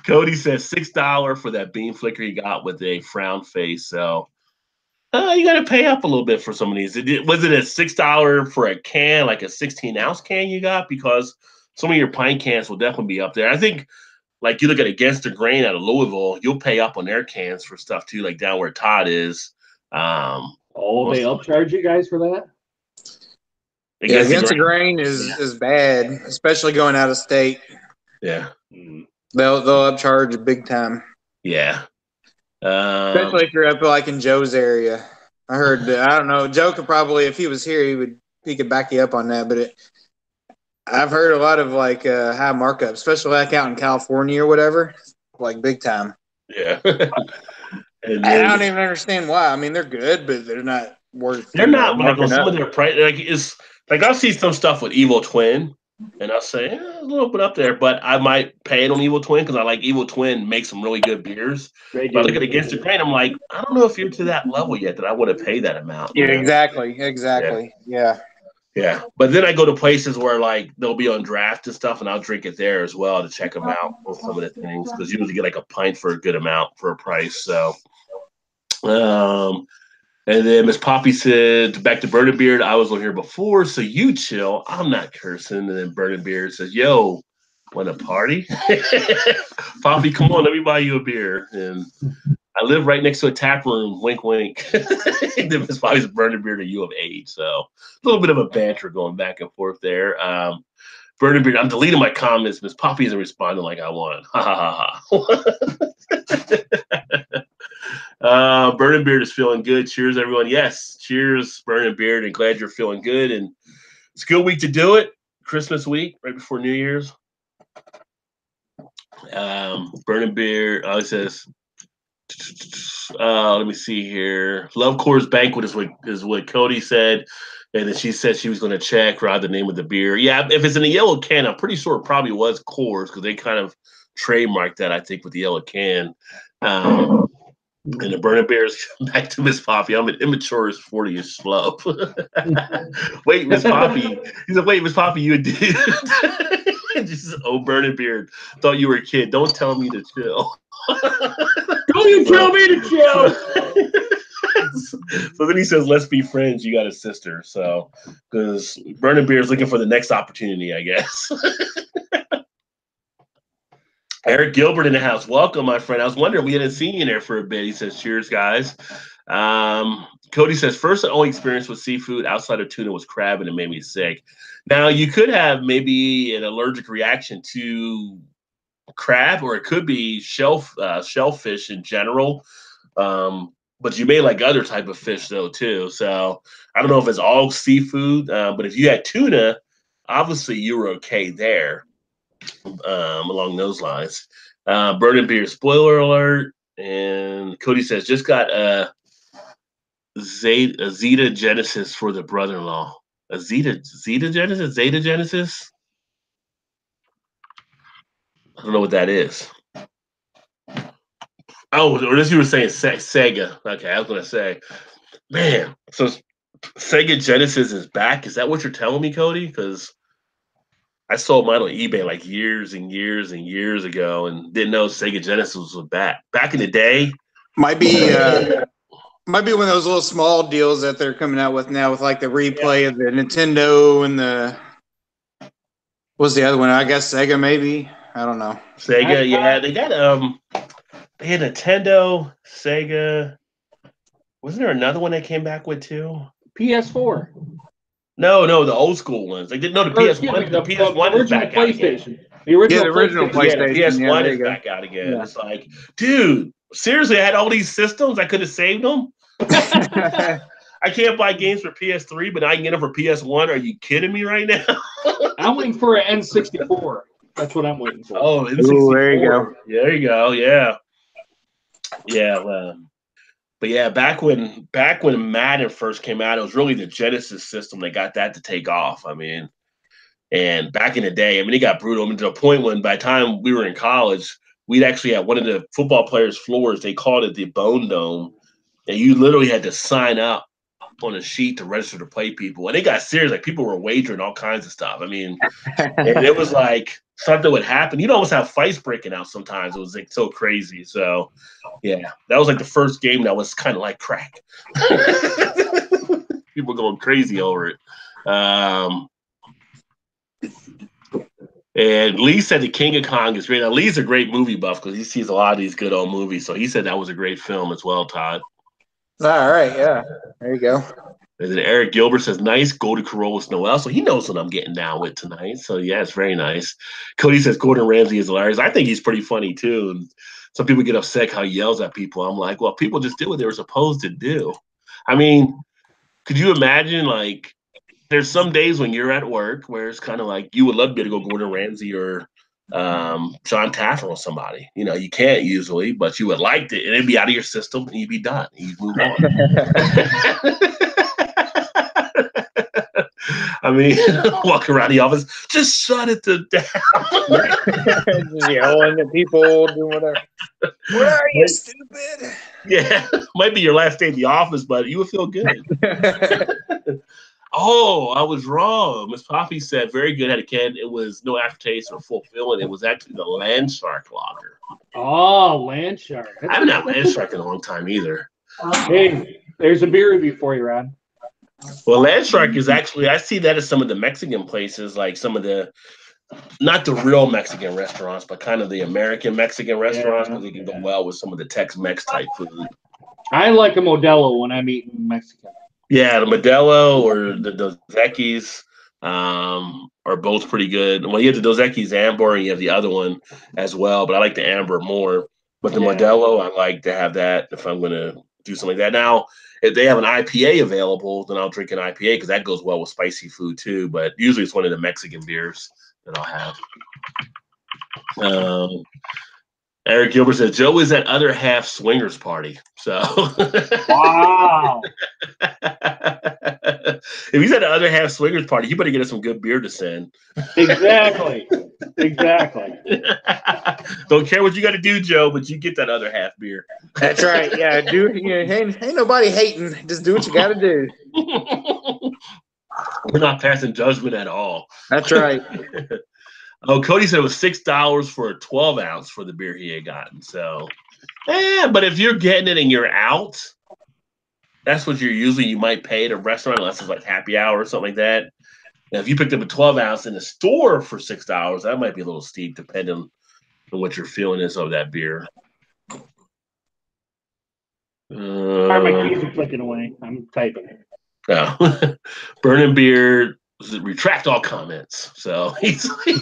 Cody says $6 for that bean flicker he got with a frown face. So you got to pay up a little bit for some of these. Was it a $6 for a can, like a 16-ounce can you got? Because some of your pint cans will definitely be up there. I think, like you look at Against the Grain out of Louisville, you'll pay up on their cans for stuff too, like down where Todd is. They upcharge you guys for that? Against the Grain is bad, especially going out of state. Yeah. They'll upcharge big time. Yeah. Especially if you're up like in Joe's area. I heard I don't know, Joe could probably, if he was here, he could back you up on that, but I've heard a lot of like high markup, especially like out in California or whatever, like big time. Yeah. And I don't even understand why. I mean, they're good, but they're not worth. They're not like on some of their price. Like it's like I'll see some stuff with Evil Twin, and I'll say a little bit up there, but I might pay it on Evil Twin because I like Evil Twin makes some really good beers. But I look at Against the Grain, I'm like, I don't know if you're to that level yet that I would have paid that amount. Yeah, exactly. Yeah. Yeah, but then I go to places where like they'll be on draft and stuff, and I'll drink it there as well to check them out on some of the things because you usually get like a pint for a good amount for a price. So, and then Miss Poppy said, back to Burning Beard, I was on here before, so you chill. I'm not cursing. And then Burning Beard says, yo, want a party? Poppy, come on, let me buy you a beer. And I live right next to a tap room. Wink, wink. And then Miss Poppy's Burning Beard to U of H. So a little bit of a banter going back and forth there. Burning Beard, I'm deleting my comments. Miss Poppy isn't responding like I want. Ha ha ha. Burning Beard is feeling good. Cheers, everyone. Yes, cheers, Burning Beard, and glad you're feeling good. And it's a good week to do it. Christmas week, right before New Year's. Burning Beard, it says, let me see here. Love Coors Banquet is what Cody said, and then she said she was going to check the name of the beer. Yeah, if it's in a yellow can, I'm pretty sure it probably was Coors because they kind of trademarked that, I think, with the yellow can. And the Burning Bears, back to Miss Poppy. I'm an immature as 40 is slow. Wait, Miss Poppy. He said, wait, Miss Poppy, you did. She says, oh, Burning Beard. Thought you were a kid. Don't tell me to chill. Don't you tell me to chill. So then he says, let's be friends. You got a sister. So, because Burning Beard is looking for the next opportunity, I guess. Eric Gilbert in the house. Welcome, my friend. I was wondering, we hadn't seen you in there for a bit. He says, cheers, guys. Cody says, first and only experience with seafood outside of tuna was crab, and it made me sick. Now, you could have maybe an allergic reaction to crab, or it could be shellfish in general. But you may like other type of fish, though, too. So I don't know if it's all seafood, but if you had tuna, obviously you were okay there. Along those lines. Burning Beer spoiler alert. And Cody says, just got a Zeta Genesis for the brother-in-law. A Zeta Genesis? Zeta Genesis? I don't know what that is. Oh, or this you were saying Sega. Okay, I was going to say, man, so Sega Genesis is back. Is that what you're telling me, Cody? Because I sold mine on eBay like years and years and years ago and didn't know Sega Genesis was back. Back in the day. Might be one of those little small deals that they're coming out with now with like the replay of the Nintendo and the what's the other one? I guess Sega maybe. I don't know. Sega, yeah. They got They had Nintendo, Sega. Wasn't there another one they came back with too? PS4. No, the old school ones. They didn't know the PS1. The PS1 is original back out again. PlayStation. The original, Yeah, the original PlayStation. Yeah, the PlayStation. Yeah, PS1 there is you go. back out again. Yeah. It's like, dude, seriously, I had all these systems. I could have saved them. I can't buy games for PS3, but I can get them for PS1. Are you kidding me right now? I'm waiting for an N64. That's what I'm waiting for. Oh, N64. Ooh, there you go. There you go. Yeah. Yeah. But yeah, back when Madden first came out, it was really the Genesis system that got that to take off. I mean, and back in the day, I mean, it got brutal. I mean, to a point when by the time we were in college, we'd actually have one of the football players' floors. They called it the Bone Dome, and you literally had to sign up on a sheet to register to play people. And it got serious. Like people were wagering all kinds of stuff. I mean, and it was like something would happen. You'd almost have fights breaking out sometimes. It was like so crazy. So yeah, that was like the first game that was kind of like crack. People going crazy over it. And Lee said the King of Kong is great. Now, Lee's a great movie buff because he sees a lot of these good old movies. So he said that was a great film as well, Todd. All right, yeah. There you go. And then Eric Gilbert says, nice Golden Corolla with Noel. So he knows what I'm getting down with tonight. So yeah, it's very nice. Cody says Gordon Ramsay is hilarious. I think he's pretty funny too. And some people get upset how he yells at people. I'm like, well, people just did what they were supposed to do. I mean, could you imagine, like, there's some days when you're at work where it's kind of like you would love to be able to go Gordon Ramsay or John Taffer or somebody. You know, you can't usually, but you would like to, and it'd be out of your system and you'd be done. And you'd move on. I mean, walk around the office, just shut it down. Just yelling at people, doing whatever. Where are you, stupid? Yeah, might be your last day in the office, but you would feel good. Oh, I was wrong. Miss Poppy said very good. Had a can. It was no aftertaste or fulfilling. It was actually the Land Shark lager. Oh, Land Shark. I haven't had Land Shark in a long time either. Hey, there's a beer review for you, Ron. Well, Land Shark is actually, I see that as some of the Mexican places, like some of the, not the real Mexican restaurants, but kind of the American Mexican restaurants, because they can go well with some of the Tex-Mex type food. I like a Modelo when I'm eating Mexican. Yeah, the Modelo or the Dos Equis are both pretty good. Well, you have the Dos Equis Amber and you have the other one as well, but I like the Amber more. But the Modelo, I like to have that if I'm going to do something like that. Now, if they have an IPA available, then I'll drink an IPA because that goes well with spicy food too. But usually it's one of the Mexican beers that I'll have. Eric Gilbert says Joe is at other half swingers party. So wow. If he's at the other half swingers party, you better get us some good beer to send. Exactly. Don't care what you got to do, Joe, but you get that other half beer. That's right. Yeah, ain't nobody hating. Just do what you got to do. We're not passing judgment at all. That's right. Oh, Cody said it was $6 for a 12-ounce for the beer he had gotten. So, but if you're getting it and you're out, that's what you might pay at a restaurant unless it's like happy hour or something like that. Now, if you picked up a 12-ounce in the store for $6, that might be a little steep depending on what your feeling is of that beer. My keys are clicking away. I'm typing. Oh. Burning Beard retract all comments. So he's going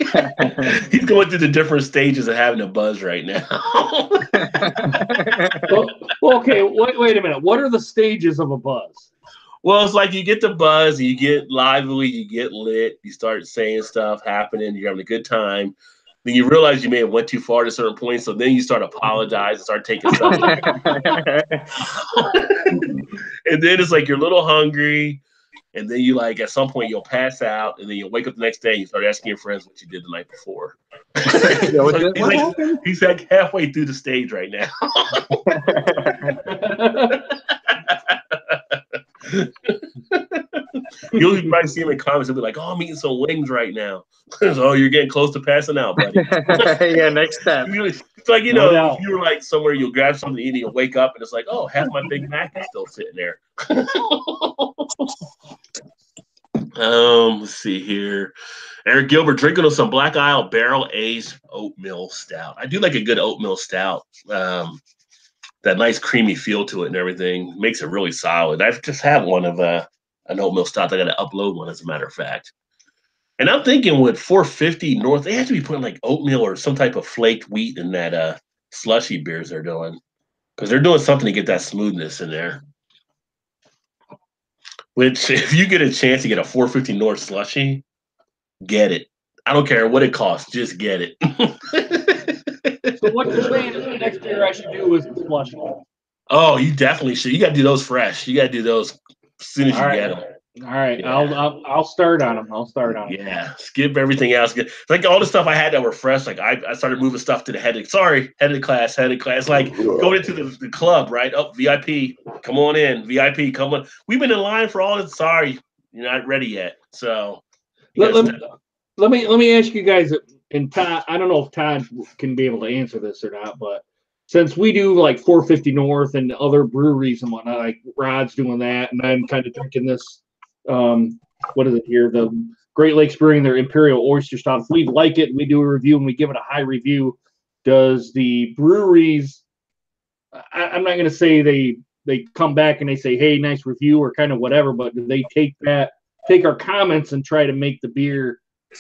through the different stages of having a buzz right now. Well, okay, wait a minute. What are the stages of a buzz? Well, it's like you get the buzz, you get lively, you get lit, you start saying stuff happening, you're having a good time. Then you realize you may have went too far at a certain point, so then you start apologizing, start taking stuff. And then it's like you're a little hungry, and then you like at some point you'll pass out, and then you'll wake up the next day and you start asking your friends what you did the night before. He's like halfway through the stage right now. You'll probably see him in comments and be like, "Oh, I'm eating some wings right now." So you're getting close to passing out, buddy. Yeah, next step. It's like, you know, if you were like somewhere, you'll grab something to eat and you'll wake up and it's like, oh, half my Big Mac is still sitting there. Let's see here. Eric Gilbert drinking on some Black Isle barrel aged oatmeal stout. I do like a good oatmeal stout. That nice creamy feel to it and everything makes it really solid. I've just had one of an oatmeal stout. I got to upload one, as a matter of fact. And I'm thinking with 450 North, they have to be putting like oatmeal or some type of flaked wheat in that slushy beers they're doing, because they're doing something to get that smoothness in there. Which, if you get a chance to get a 450 North slushy, get it. I don't care what it costs, just get it. So what you're saying is the next beer I should do is the slushy. Oh, you definitely should. You got to do those fresh. You got to do those as soon as you get them. All right, Yeah. I'll start on them. Yeah, skip everything else. Like all the stuff I had that were fresh. Like I started moving stuff to the head of the class. Like going into the club, right? Oh, VIP, come on in. VIP, come on. We've been in line for all this. Sorry, you're not ready yet. So let me ask you guys. And Todd, I don't know if Todd can be able to answer this or not, but since we do like 450 North and other breweries and whatnot, like Rod's doing that, and I'm kind of drinking this. What is it here? The Great Lakes Brewing, their Imperial Oyster Stout. If we like it, we do a review and we give it a high review. Does the breweries? I'm not going to say they come back and they say, "Hey, nice review" or kind of whatever, but do they take our comments and try to make the beer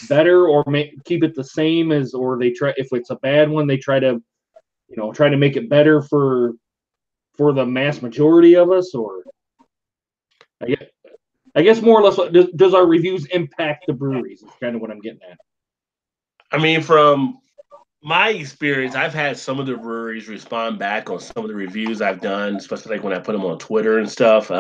better or keep it the same as, or they try, if it's a bad one, they try to make it better for the mass majority of us? Or I guess more or less, does our reviews impact the breweries? Is kind of what I'm getting at. I mean, from my experience, I've had some of the breweries respond back on some of the reviews I've done, especially like when I put them on Twitter and stuff.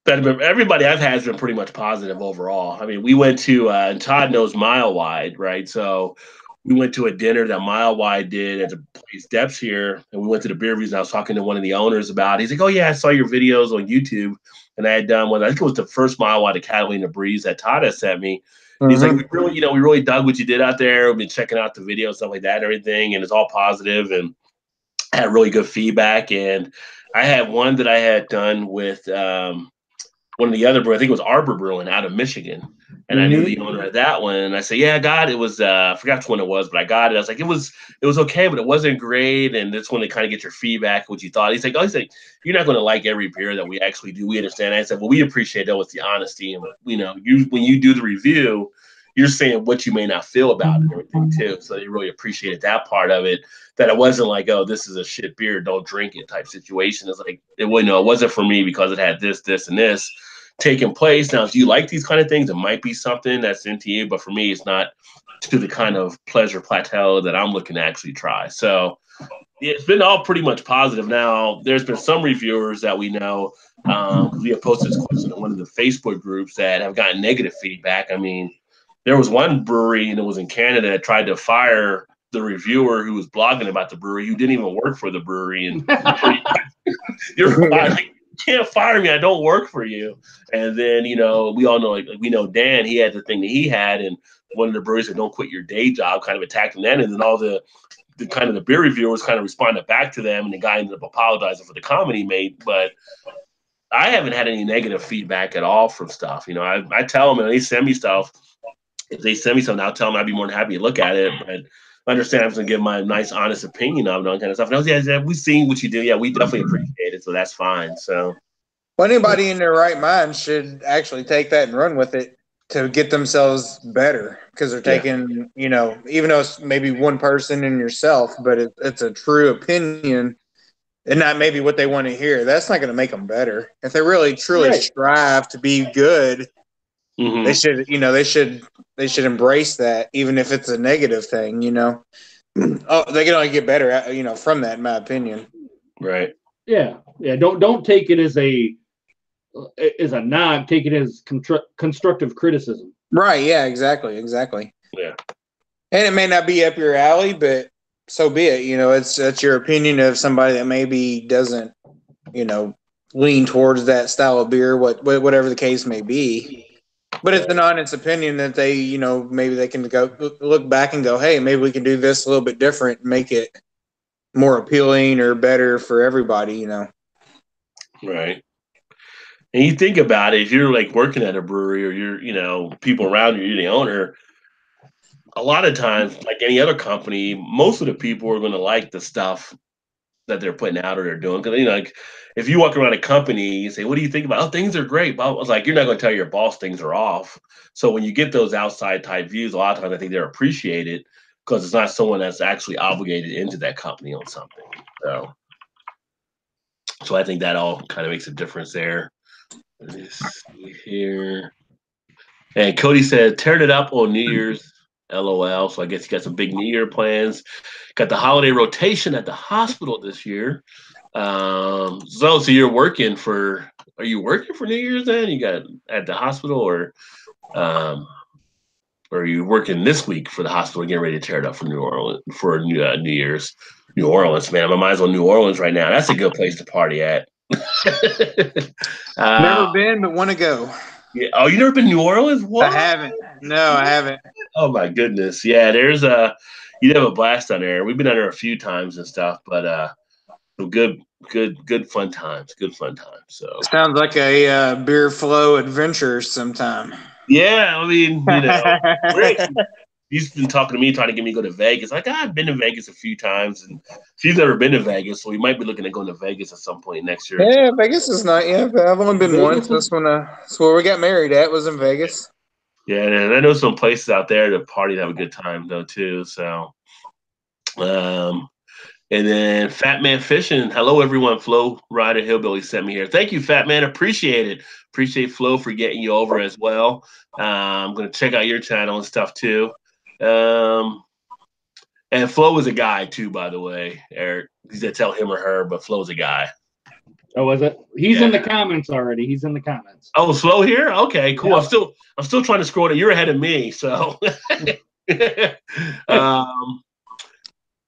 Everybody I've had has been pretty much positive overall. I mean, we went to, and Todd knows Mile Wide, right? So we went to a dinner that Mile Wide did at the place Depths here, and we went to the beer reviews. And I was talking to one of the owners about it. He's like, "Oh yeah, I saw your videos on YouTube," and I had done one. I think it was the first Mile Wide of Catalina Breeze that Todd had sent me. Mm-hmm. He's like, we really dug what you did out there. We've been checking out the videos, stuff like that, and everything, and it's all positive, and I had really good feedback. And I had one that I had done with one of the other brewers, I think it was Arbor Brewing out of Michigan. And I knew the owner of that one. And I said, yeah, I got it. It was, I forgot which one it was, but I got it. I was like, it was okay, but it wasn't great. And this one to kind of get your feedback, what you thought. He's like, you're not going to like every beer that we actually do. We understand. I said, well, we appreciate that with the honesty. And, when you do the review, you're saying what you may not feel about it and everything too. So they really appreciated that part of it, that it wasn't like, oh, this is a shit beer, don't drink it type situation. It's like, it wasn't for me because it had this, this, and this taking place. Now, if you like these kind of things, it might be something that's into you, but for me, it's not to the kind of pleasure plateau that I'm looking to actually try. So it's been all pretty much positive. Now, there's been some reviewers that we know, we have posted this question in one of the Facebook groups, that have gotten negative feedback. I mean, there was one brewery, and it was in Canada, that tried to fire the reviewer who was blogging about the brewery, who didn't even work for the brewery. And you're fired. You can't fire me. I don't work for you. And then, we all know, like we know Dan, he had the thing that he had, and one of the breweries said, don't quit your day job, kind of attacking that. And then all the kind of the beer reviewers kind of responded back to them, and the guy ended up apologizing for the comment he made. But I haven't had any negative feedback at all from stuff. I tell them, and they send me stuff. If they send me something, I'll tell them I'd be more than happy to look at it. But I understand I'm going to give my nice, honest opinion of it, all kind of stuff. And I was, yeah, we've seen what you do. Yeah, we definitely appreciate it. So that's fine. So, well, anybody in their right mind should actually take that and run with it to get themselves better, because they're taking, even though it's maybe one person and yourself, but it's a true opinion and not maybe what they want to hear. That's not going to make them better. If they really truly strive to be good, they should, they should embrace that, even if it's a negative thing, Oh, they can only get better, from that, in my opinion. Right. Yeah. Don't take it as a nod. Take it as constructive criticism. Right. Yeah. Exactly. Yeah. And it may not be up your alley, but so be it. It's your opinion of somebody that maybe doesn't, lean towards that style of beer, whatever the case may be. But it's an honest opinion that they, maybe they can go look back and go, hey, maybe we can do this a little bit different and make it more appealing or better for everybody, Right. And you think about it, if you're like working at a brewery or you're, people around you, you're the owner, a lot of times, like any other company, most of the people are going to like the stuff that they're putting out or they're doing. Because, like if you walk around a company, you say, what do you think about? Oh, things are great. But I was like, you're not going to tell your boss things are off. So when you get those outside type views, a lot of times I think they're appreciated because it's not someone that's actually obligated into that company on something. So I think that all kind of makes a difference there. Let's see here. And Cody said, tearing it up on New Year's, LOL. So I guess you got some big New Year plans. Got the holiday rotation at the hospital this year. So you're working for? Are you working for New Year's then? You got at the hospital, or are you working this week for the hospital, getting ready to tear it up for New Orleans for New Year's? New Orleans, man. My mind's on New Orleans right now. That's a good place to party at. Never been, but want to go. Yeah. Oh, you never been to New Orleans? What? I haven't. No, I haven't. Oh my goodness. Yeah, you have a blast down there. We've been down there a few times and stuff, but good fun times. Good fun times. So sounds like a beer flow adventure sometime. Yeah, I mean, she's been talking to me, trying to get me to go to Vegas. Like, I've been to Vegas a few times, and she's never been to Vegas, so we might be looking at going to Vegas at some point next year. Yeah, Vegas is not. Yeah, but I've only been Vegas once. That's where we got married at, was in Vegas. Yeah, and I know some places out there to party and have a good time though too. So, and then Fat Man Fishing. Hello, everyone. Flo Rider Hillbilly sent me here. Thank you, Fat Man. Appreciate it. Appreciate Flo for getting you over as well. I'm going to check out your channel and stuff too. And Flo is a guy too, by the way. Eric, he's going to tell him or her, but Flo's a guy. Oh, is it? He's in the comments already. He's in the comments. Oh, Flo here? Okay, cool. Yeah. I'm still trying to scroll it. You're ahead of me, so.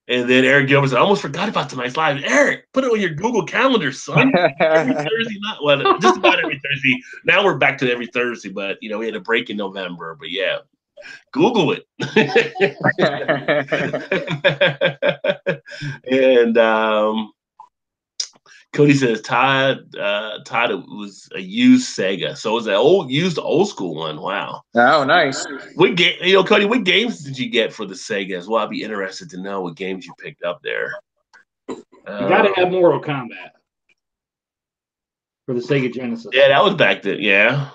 And then Eric Gilbert said, I almost forgot about tonight's live. Eric, put it on your Google Calendar, son. Every Thursday night. Well, just about every Thursday. Now we're back to every Thursday, but we had a break in November. But yeah, Google it. And Cody says Todd was a used Sega. So it was an used old school one. Wow. Oh, nice. What game, Cody, what games did you get for the Sega as well? I'd be interested to know what games you picked up there. You gotta have Mortal Kombat for the Sega Genesis. Yeah, that was back then, yeah.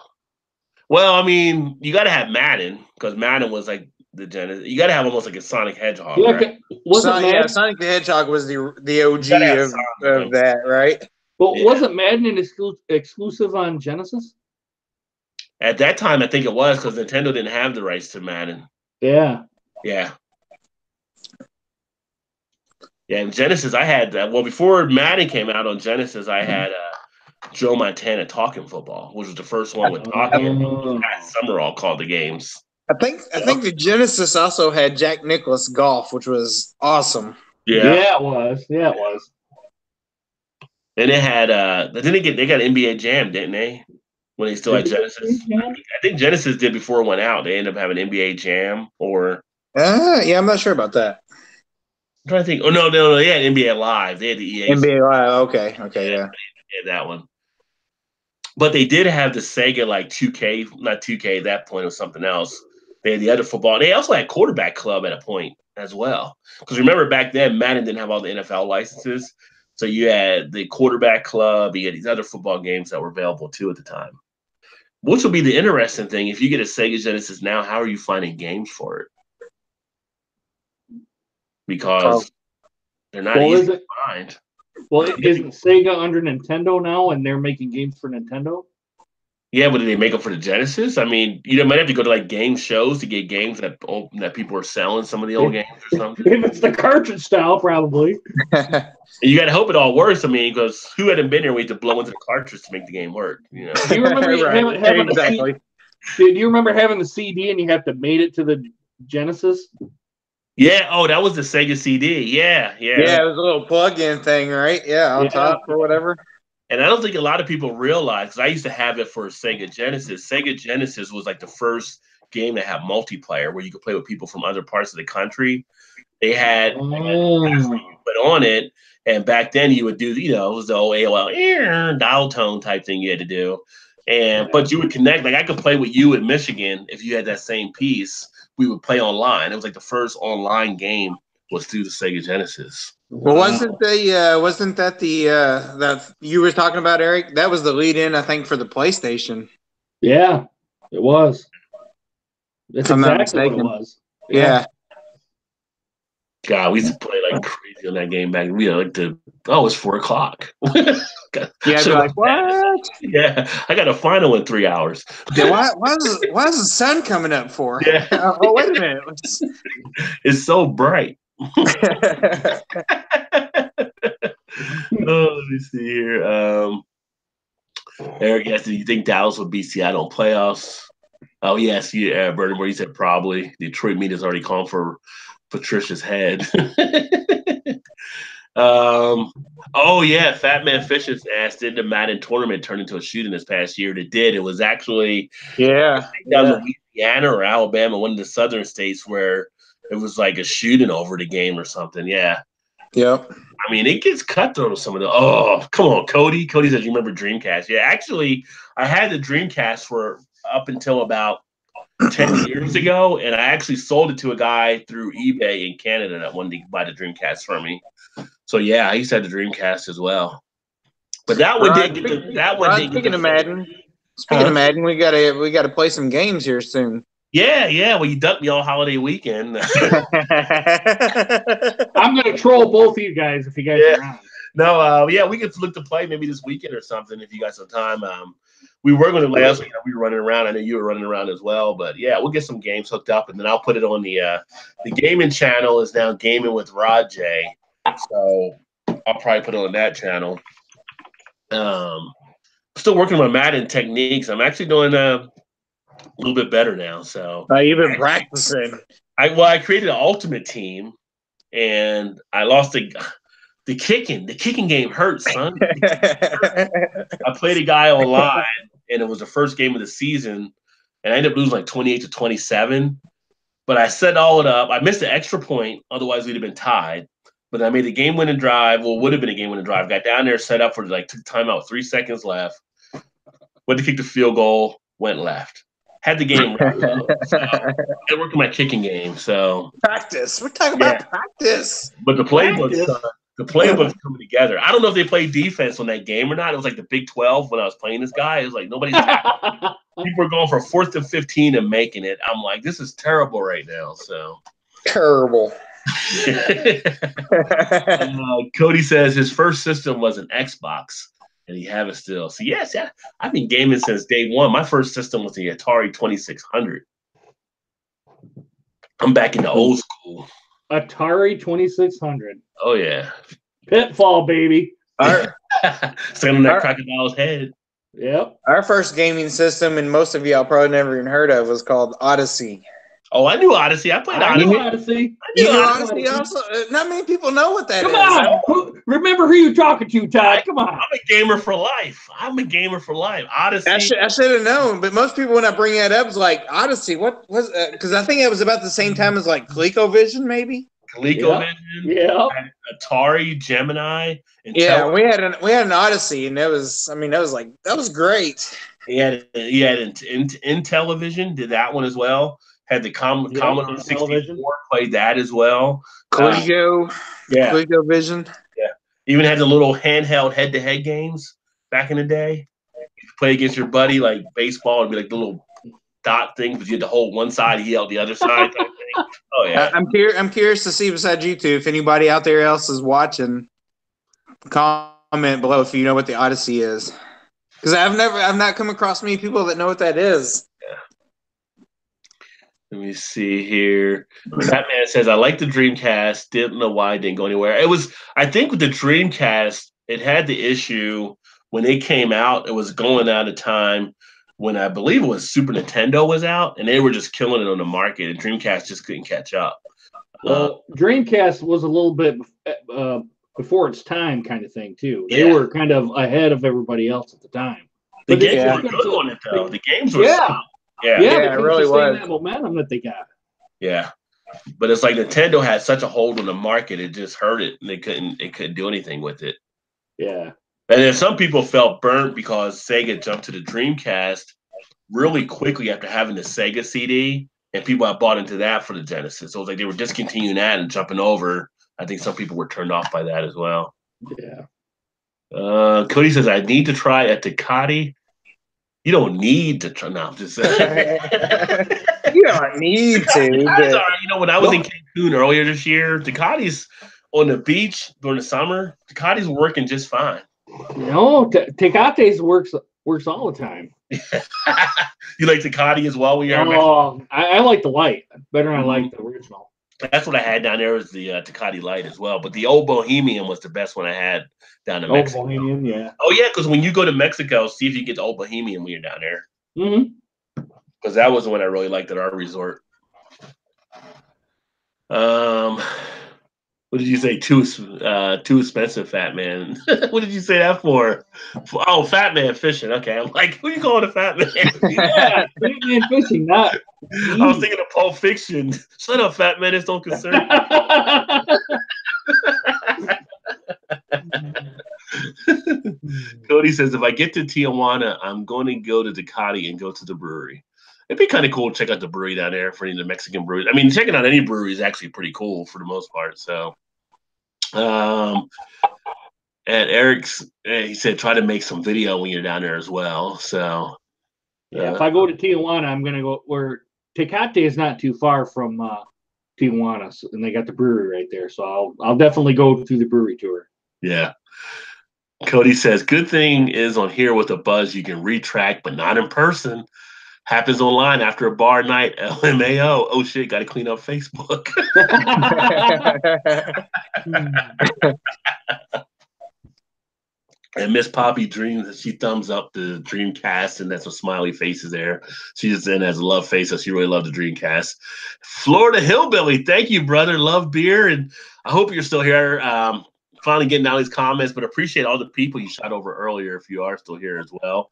Well, I mean, you gotta have Madden, because Madden was like the Genesis. You gotta have almost like a Sonic Hedgehog, right? Sonic the Hedgehog was the OG of that, right? But wasn't Madden exclusive on Genesis? At that time, I think it was, because Nintendo didn't have the rights to Madden. Yeah. Yeah. Yeah, and Genesis, I had before Madden came out on Genesis, I had Joe Montana Talking Football, which was the first one with talking. Pat Summerall called the games. I think the Genesis also had Jack Nicklaus Golf, which was awesome. Yeah, it was. Yeah, it was. And it had they got NBA Jam, didn't they? When they still had Genesis. I think Genesis did before it went out. They ended up having NBA Jam or yeah, I'm not sure about that. I'm trying to think. Oh no, they had NBA Live. They had the EA NBA Live, okay, yeah. They had that one. But they did have the Sega like 2K, not 2K at that point, it was something else. They had the other football. They also had Quarterback Club at a point as well. Because remember back then, Madden didn't have all the NFL licenses. So you had the Quarterback Club, you had these other football games that were available too at the time. Which will be the interesting thing. If you get a Sega Genesis now, how are you finding games for it? Because they're not easy to find. Well, isn't Sega under Nintendo now, and they're making games for Nintendo? Yeah, but did they make them for the Genesis? I mean, you might have to go to like game shows to get games that people are selling some of the old games or something. If it's the cartridge style, probably. You got to hope it all works. I mean, because who hadn't been here? We had to blow into the cartridge to make the game work. Do you remember having exactly? Do you remember having the CD and you have to mate it to the Genesis? Yeah. Oh, that was the Sega CD. Yeah. Yeah, it was a little plug-in thing, right? Yeah, on top or whatever. And I don't think a lot of people realize, because I used to have it for Sega Genesis. Sega Genesis was like the first game to have multiplayer where you could play with people from other parts of the country. They had put on it, and back then you would do, it was the old AOL dial tone type thing you had to do, but you would connect. Like I could play with you in Michigan if you had that same piece. We would play online. It was like the first online game was through the Sega Genesis. Well, wasn't that the that you were talking about, Eric? That was the lead-in, I think, for the PlayStation. Yeah, it was. That's exactly what it was. Yeah. God, we used to play like crazy on that game back. It's 4:00. Yeah, you're like, what? Yeah, I got a final in 3 hours. Yeah, why is the sun coming up for? Yeah. Oh, wait a minute. It's so bright. Let me see here. Eric asked, do you think Dallas will beat Seattle in playoffs? Oh, yes. Yeah, Bernie Moore, you said probably. Detroit media's already calling for Patricia's head. Oh, yeah. Fat Man Fishes asked, did the Madden tournament turn into a shooting this past year? It did. It was actually that was Louisiana or Alabama, one of the southern states where it was like a shooting over the game or something. Yeah. Yep. I mean, it gets cutthroat with some of the. Oh, come on, Cody. Cody says, you remember Dreamcast? Yeah, actually, I had the Dreamcast for up until about 10 years ago, and I actually sold it to a guy through eBay in Canada that wanted to buy the Dreamcast from me. So yeah, I used to have the Dreamcast as well. But that one didn't get that one didn't get. Speaking of Madden, we gotta play some games here soon. Yeah. Well, you ducked me all holiday weekend. I'm gonna troll both of you guys if you guys are on. No, we could look to play maybe this weekend or something if you got some time. We were going to last week. We were running around. I know you were running around as well. But yeah, we'll get some games hooked up, and then I'll put it on the gaming channel. Is now Gaming with Rod J. So I'll probably put it on that channel. Still working on my Madden techniques. I'm actually doing a little bit better now. So you've been practicing. I created an ultimate team, and I lost the kicking. The kicking game hurts, son. I played a guy online, and it was the first game of the season, and I ended up losing like 28-27. But I set all it up. I missed the extra point, otherwise we'd have been tied. But I made the game-winning drive. Well, would have been a game-winning drive. Got down there, set up for took timeout, 3 seconds left. Went to kick the field goal, went left. Had the game wrapped up. So I worked on my kicking game. So practice. We're talking about practice. But the playbook's coming together. I don't know if they played defense on that game or not. It was like the Big 12 when I was playing this guy. It was like nobody's tackling. People are going for 4th and 15 and making it. I'm like, this is terrible right now. So terrible. Cody says his first system was an Xbox, and he have it still. So yes, I've been gaming since day one. My first system was the Atari 2600. I'm back in the old school. Atari 2600. Oh yeah, Pitfall, baby. Standing on that crocodile's head. Yep. Our first gaming system, and most of y'all probably never even heard of, was called Odyssey. Oh, I knew Odyssey. I played Odyssey. You knew Odyssey also? Not many people know what that is. Come on. Remember who you're talking to, Todd. Come on. I'm a gamer for life. Odyssey. I should have known, but most people, when I bring that up, is like, Odyssey, what was because I think it was about the same time as like ColecoVision, maybe? ColecoVision. Yeah. Atari, Gemini. Yeah, we had an Odyssey, and that was great. He had Intellivision, did that one as well. Had the Commodore 64, played that as well. ColecoVision. Yeah. Even had the little handheld head-to-head games back in the day. You could play against your buddy, like baseball, it'd be like the little dot thing, but you had to hold one side, he held the other side type thing. Oh yeah. I'm curious to see besides you two if anybody out there else is watching. Comment below if you know what the Odyssey is. Because I've not come across many people that know what that is. Yeah. Let me see here. Batman says, I like the Dreamcast. Didn't know why it didn't go anywhere. I think with the Dreamcast, it had the issue when it came out, it was going out of time when I believe it was Super Nintendo was out, and they were just killing it on the market, and Dreamcast just couldn't catch up. Well, Dreamcast was a little bit before its time kind of thing, too. They were kind of ahead of everybody else at the time. The games were good on it, though. The games were Yeah, it really was. that momentum that they got. Yeah. But it's like Nintendo had such a hold on the market, it just hurt it, and they couldn't do anything with it. Yeah. And then some people felt burnt because Sega jumped to the Dreamcast really quickly after having the Sega CD, and people had bought into that for the Genesis. So it was like they were discontinuing that and jumping over. I think some people were turned off by that as well. Yeah. Cody says, I need to try a Ducati. You don't need to try. No, I'm just saying. You don't need to. Ducati's But... are, when I was in Cancun earlier this year, Ducati's on the beach during the summer. Ducati's working just fine. No, Tecate's works all the time. You like Ducati as well? When you're I like the light better than I like the original. That's what I had down there was the Ducati Light as well. But the old Bohemian was the best one I had down in Mexico. Bohemian, yeah. Oh, yeah, because when you go to Mexico, see if you get the old Bohemian when you're down there. Mm-hmm. Because that was the one I really liked at our resort. What did you say? Too expensive, Fat Man. What did you say that for? Oh, Fat Man fishing. Okay, I'm like, who you calling a Fat Man? Yeah, Fat Man fishing. Not. I was thinking of Pulp Fiction. Shut up, Fat Man. It's don't concern you. Cody says, if I get to Tijuana, I'm going to go to Ducati and go to the brewery. It'd be kind of cool to check out the brewery down there for any of the Mexican breweries. I mean, checking out any brewery is actually pretty cool for the most part. So, and Eric's, he said, try to make some video when you're down there as well. So, yeah, if I go to Tijuana, I'm going to go where Tecate is not too far from Tijuana, and they got the brewery right there. So I'll definitely go through the brewery tour. Yeah. Cody says, good thing is on here with a buzz, you can retract, but not in person. Happens online after a bar night. LMAO. Oh shit, got to clean up Facebook. And Miss Poppy dreams. She thumbs up the Dreamcast, and that's some smiley faces there. She just then has a love face, so she really loved the Dreamcast. Florida Hillbilly, thank you, brother. Love beer, and I hope you're still here. Finally getting out these comments, but appreciate all the people you shot over earlier if you are still here as well.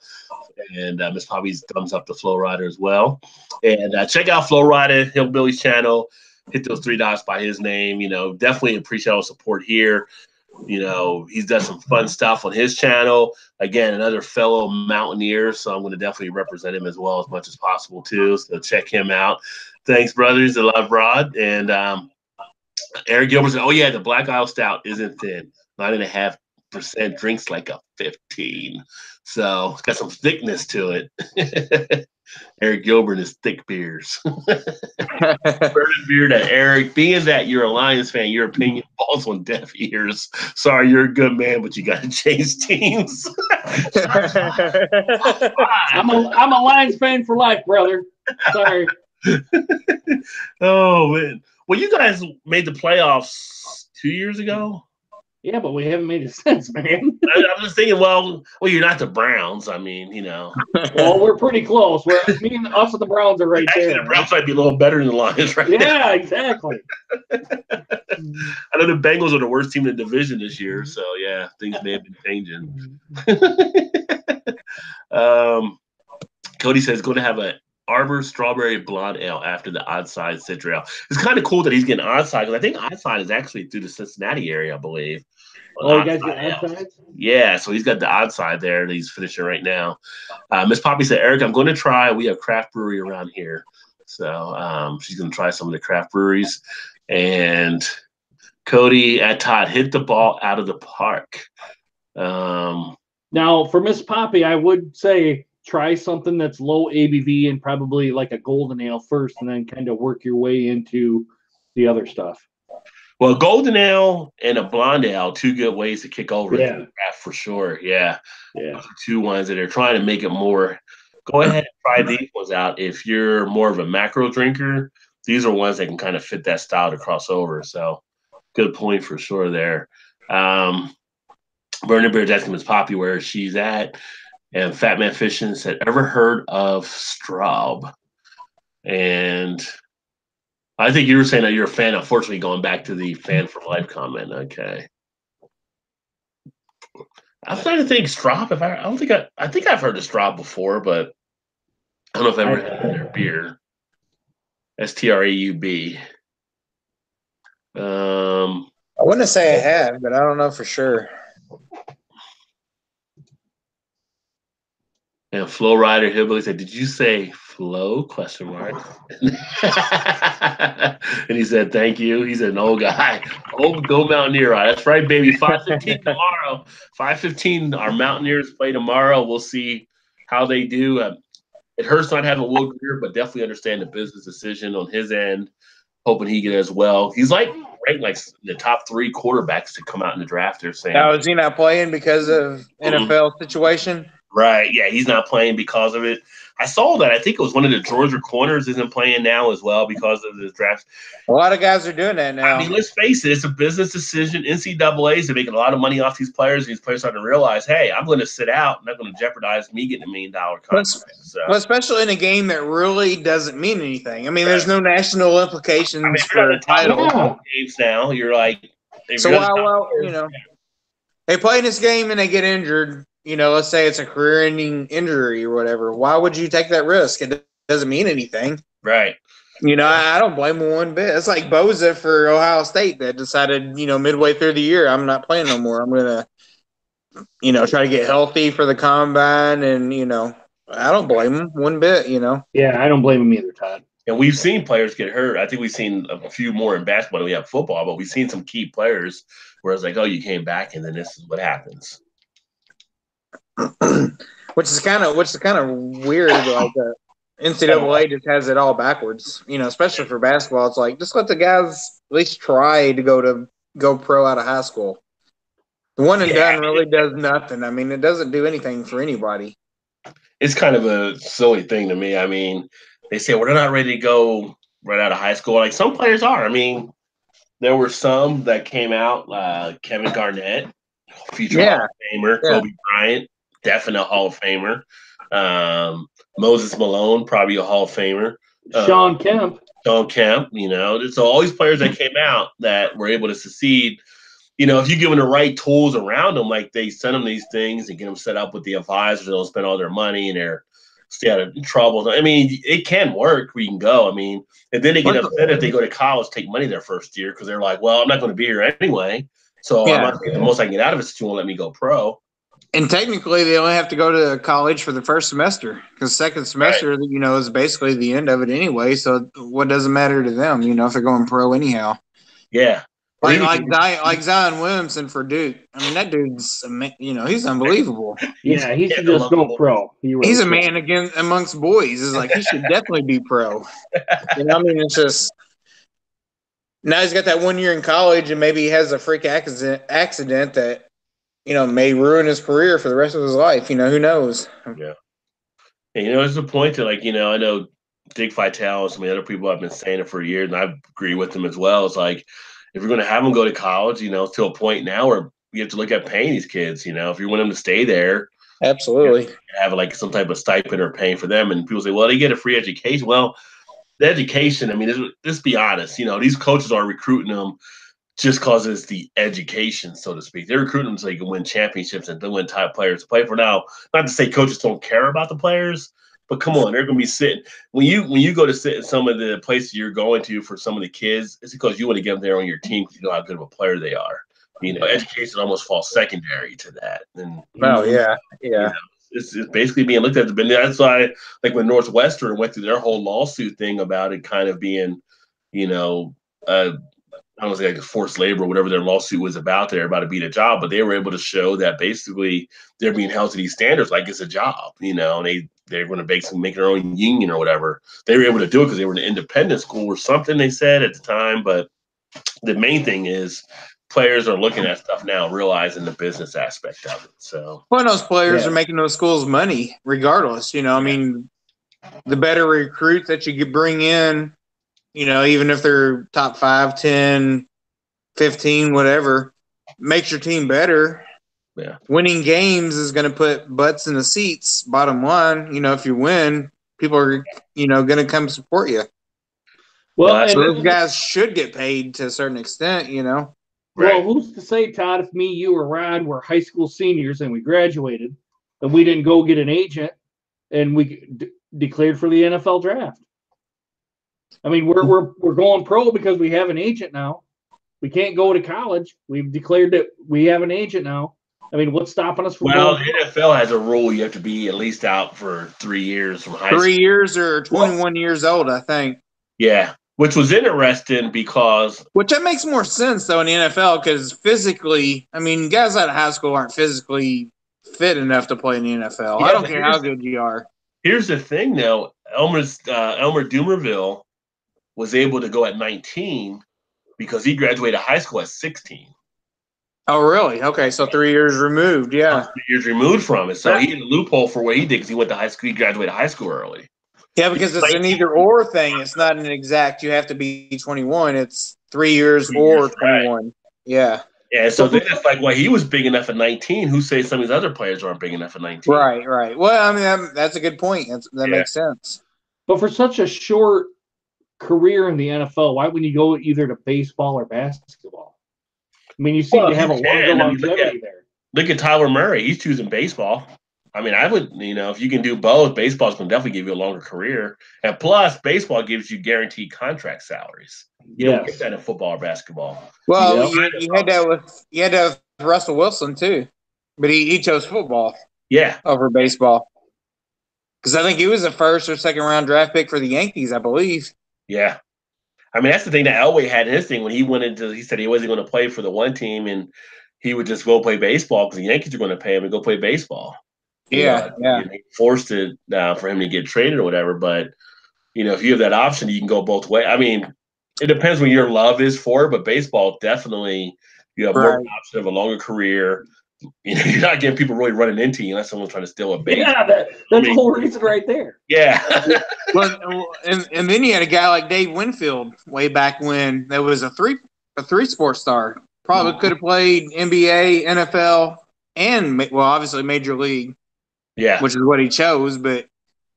And Miss Poppy's thumbs up to Flow Rider as well. And check out Flow Rider, Hillbilly's channel. Hit those 3 dots by his name. Definitely appreciate all the support here. He's done some fun stuff on his channel. Again, another fellow mountaineer, so I'm going to definitely represent him as well as much as possible too. So check him out. Thanks, brothers. I love Rod. And Eric Gilbert said, oh, yeah, the Black Isle Stout isn't thin. 9.5% drinks like a 15. So it's got some thickness to it. Eric Gilbert is thick beers. Burning beer to Eric. Being that you're a Lions fan, your opinion falls on deaf ears. Sorry, you're a good man, but you got to change teams. I'm a Lions fan for life, brother. Sorry. Oh, man. Well, you guys made the playoffs 2 years ago. Yeah, but we haven't made it since, man. I'm just thinking, well, you're not the Browns. I mean, Well, we're pretty close. Me and us and the Browns are right actually, there. The Browns might be a little better than the Lions right now. Yeah, exactly. I know the Bengals are the worst team in the division this year, so yeah, things may have been changing. Cody says going to have an Arbor Strawberry Blonde Ale after the Oddside Citra Ale. It's kind of cool that he's getting Oddside because I think Oddside is actually through the Cincinnati area, I believe. Oh, you guys get Oddside? Yeah, so he's got the Oddside there that he's finishing right now. Miss Poppy said, Eric, I'm going to try. We have craft brewery around here. So she's going to try some of the craft breweries. And Cody at Todd hit the ball out of the park. Now, for Miss Poppy, I would say try something that's low ABV and probably like a golden ale first, and then kind of work your way into the other stuff. Well, golden ale and a blonde ale, 2 good ways to kick over the craft for sure. Yeah. Yeah. Those are 2 ones that are trying to make it more. Go ahead and try these ones out. If you're more of a macro drinker, these are ones that can kind of fit that style to cross over. So good point for sure there. Burning Bear's asking Miss Poppy where she's at. And Fat Man Fishing said, ever heard of Straub? And I think you were saying that you're a fan, unfortunately, going back to the fan for life comment. Okay. I'm trying to think Straub. I think I've heard of Straub before, but I don't know if I've ever had their beer. Straub. I wouldn't say I have, but I don't know for sure. And Flow Rider Hillbilly said, "Did you say Flow?" Question mark. And he said, "Thank you." He said, "No guy, oh go Mountaineer!" That's right, baby. 5:15 tomorrow. 5:15. Our Mountaineers play tomorrow. We'll see how they do. It hurts not having Will Greer, but definitely understand the business decision on his end. Hoping he get as well. He's like ranked like the top 3 quarterbacks to come out in the draft. They're saying. Now, is he not playing because of NFL situation? Right. Yeah, he's not playing because of it. I saw that. I think it was one of the Georgia corners isn't playing now as well because of the draft. A lot of guys are doing that now. I mean, let's face it, it's a business decision. NCAA's are making a lot of money off these players. These players starting to realize, hey, I'm going to sit out. I'm not going to jeopardize me getting $1 million contract. Well, especially in a game that really doesn't mean anything. I mean, there's no national implications for a title. Games now, you're like, so they play in this game and they get injured. Let's say it's a career-ending injury or whatever. Why would you take that risk? It doesn't mean anything. Right. I don't blame him one bit. It's like Boza for Ohio State that decided, midway through the year, I'm not playing no more. I'm going to, try to get healthy for the combine. And, I don't blame him one bit, Yeah, I don't blame him either, Todd. And we've seen players get hurt. I think we've seen a few more in basketball than we have football, but we've seen some key players where it's like, oh, you came back and then this is what happens. which is kind of weird. Like NCAA just has it all backwards, especially for basketball. It's like just let the guys at least try to go pro out of high school. The one and done really does nothing. I mean, it doesn't do anything for anybody. It's kind of a silly thing to me. I mean, they say we're not ready to go right out of high school. Like some players are. I mean, there were some that came out. Kevin Garnett, future Hall of Famer. Kobe Bryant, definite Hall of Famer. Moses Malone, probably a Hall of Famer. Sean Kemp. So all these players that came out that were able to succeed, if you give them the right tools around them, like they send them these things and get them set up with the advisors, they'll spend all their money and they're stay out of trouble. I mean, it can work where you can go. I mean, and then they get upset if they go to college, take money their first year because they're like, well, I'm not going to be here anyway. So I might get the most I can get out of it so you won't let me go pro. And technically, they only have to go to college for the first semester because second semester, is basically the end of it anyway. So what does it matter to them, if they're going pro anyhow? Yeah. Like Zion Williamson for Duke. I mean, that dude's, he's unbelievable. Yeah, he should just go pro. He's a man amongst boys. It's like he should definitely be pro. It's just now he's got that 1 year in college and maybe he has a freak accident that may ruin his career for the rest of his life. Who knows? Yeah. And, there's a point to I know Dick Vitale and some of the other people have been saying it for years, and I agree with them as well. It's like, if you're going to have them go to college, to a point now where you have to look at paying these kids, if you want them to stay there. Absolutely. Have like some type of stipend or paying for them. And people say, well, they get a free education. Well, the education, I mean, let's be honest, these coaches are recruiting them just because it's the education, so to speak. They're recruiting them so they can win championships and then win top players to play for. Now, not to say coaches don't care about the players, but come on, they're going to be sitting. When you go to sit in some of the places you're going to for some of the kids, it's because you want to get them there on your team because you know how good of a player they are. Education almost falls secondary to that. And, it's basically being looked at. That's why, like when Northwestern went through their whole lawsuit thing about it kind of being, I don't say like forced labor or whatever their lawsuit was about. They're about to beat a job, but they were able to show that basically they're being held to these standards like it's a job, and they're going to basically make their own union or whatever. They were able to do it because they were an independent school or something they said at the time. But the main thing is players are looking at stuff now, realizing the business aspect of it. So, well, those players are making those schools money regardless. I mean, the better recruits that you could bring in, even if they're top 5, 10, 15, whatever, makes your team better. Yeah. Winning games is going to put butts in the seats. Bottom line, if you win, people are, going to come support you. Well, so those guys should get paid to a certain extent, Right. Well, who's to say, Todd, if me, you, or Rod were high school seniors and we graduated and we didn't go get an agent and we declared for the NFL draft? I mean, we're going pro because we have an agent now. We can't go to college. We've declared that we have an agent now. I mean, what's stopping us from Well, going? the NFL has a rule you have to be at least out for 3 years from high 3 school. years or 21 years old, I think. Yeah, which was interesting because Which that makes more sense though in the NFL because physically, I mean, guys out of high school aren't physically fit enough to play in the NFL. Yeah, I don't but care how good you are. here's the thing, though. Elmer Dumerville was able to go at 19 because he graduated high school at 16. Oh, really? Okay, so 3 years removed. Yeah, 3 years removed from it. So he had a loophole for what he did because he went to high school. He graduated high school early. yeah, because it's an either or thing. It's not an exact. You have to be 21. It's 3 years 3 or years, right. 21. Yeah. Yeah, so then it's like, well, he was big enough at 19. Who says some of these other players aren't big enough at 19? Right. Well, I mean, that's a good point. That makes sense. But for such a short career in the NFL, why wouldn't you go either to baseball or basketball? I mean, you seem to have a longer longevity there. Look at Tyler Murray. He's choosing baseball. I mean, I would, if you can do both, baseball's going to definitely give you a longer career. And plus, baseball gives you guaranteed contract salaries. You don't get that in football or basketball. Well, you had that with Russell Wilson too, but he chose football. Yeah, over baseball because I think he was a first or second round draft pick for the Yankees, I believe. Yeah, I mean that's the thing that Elway had in his thing when he went into. He said he wasn't going to play for the one team and he would just go play baseball because the Yankees are going to pay him to go play baseball. Yeah. They forced it for him to get traded or whatever. But if you have that option, you can go both ways. I mean, it depends what your love is for it, but baseball definitely you have more of an option of a longer career. You're not getting people really running into you unless someone's trying to steal a base. Yeah, that's the whole reason right there. Yeah. Well, and then you had a guy like Dave Winfield way back when that was a three sport star. Probably could have played NBA, NFL, and obviously Major League. Yeah, which is what he chose. But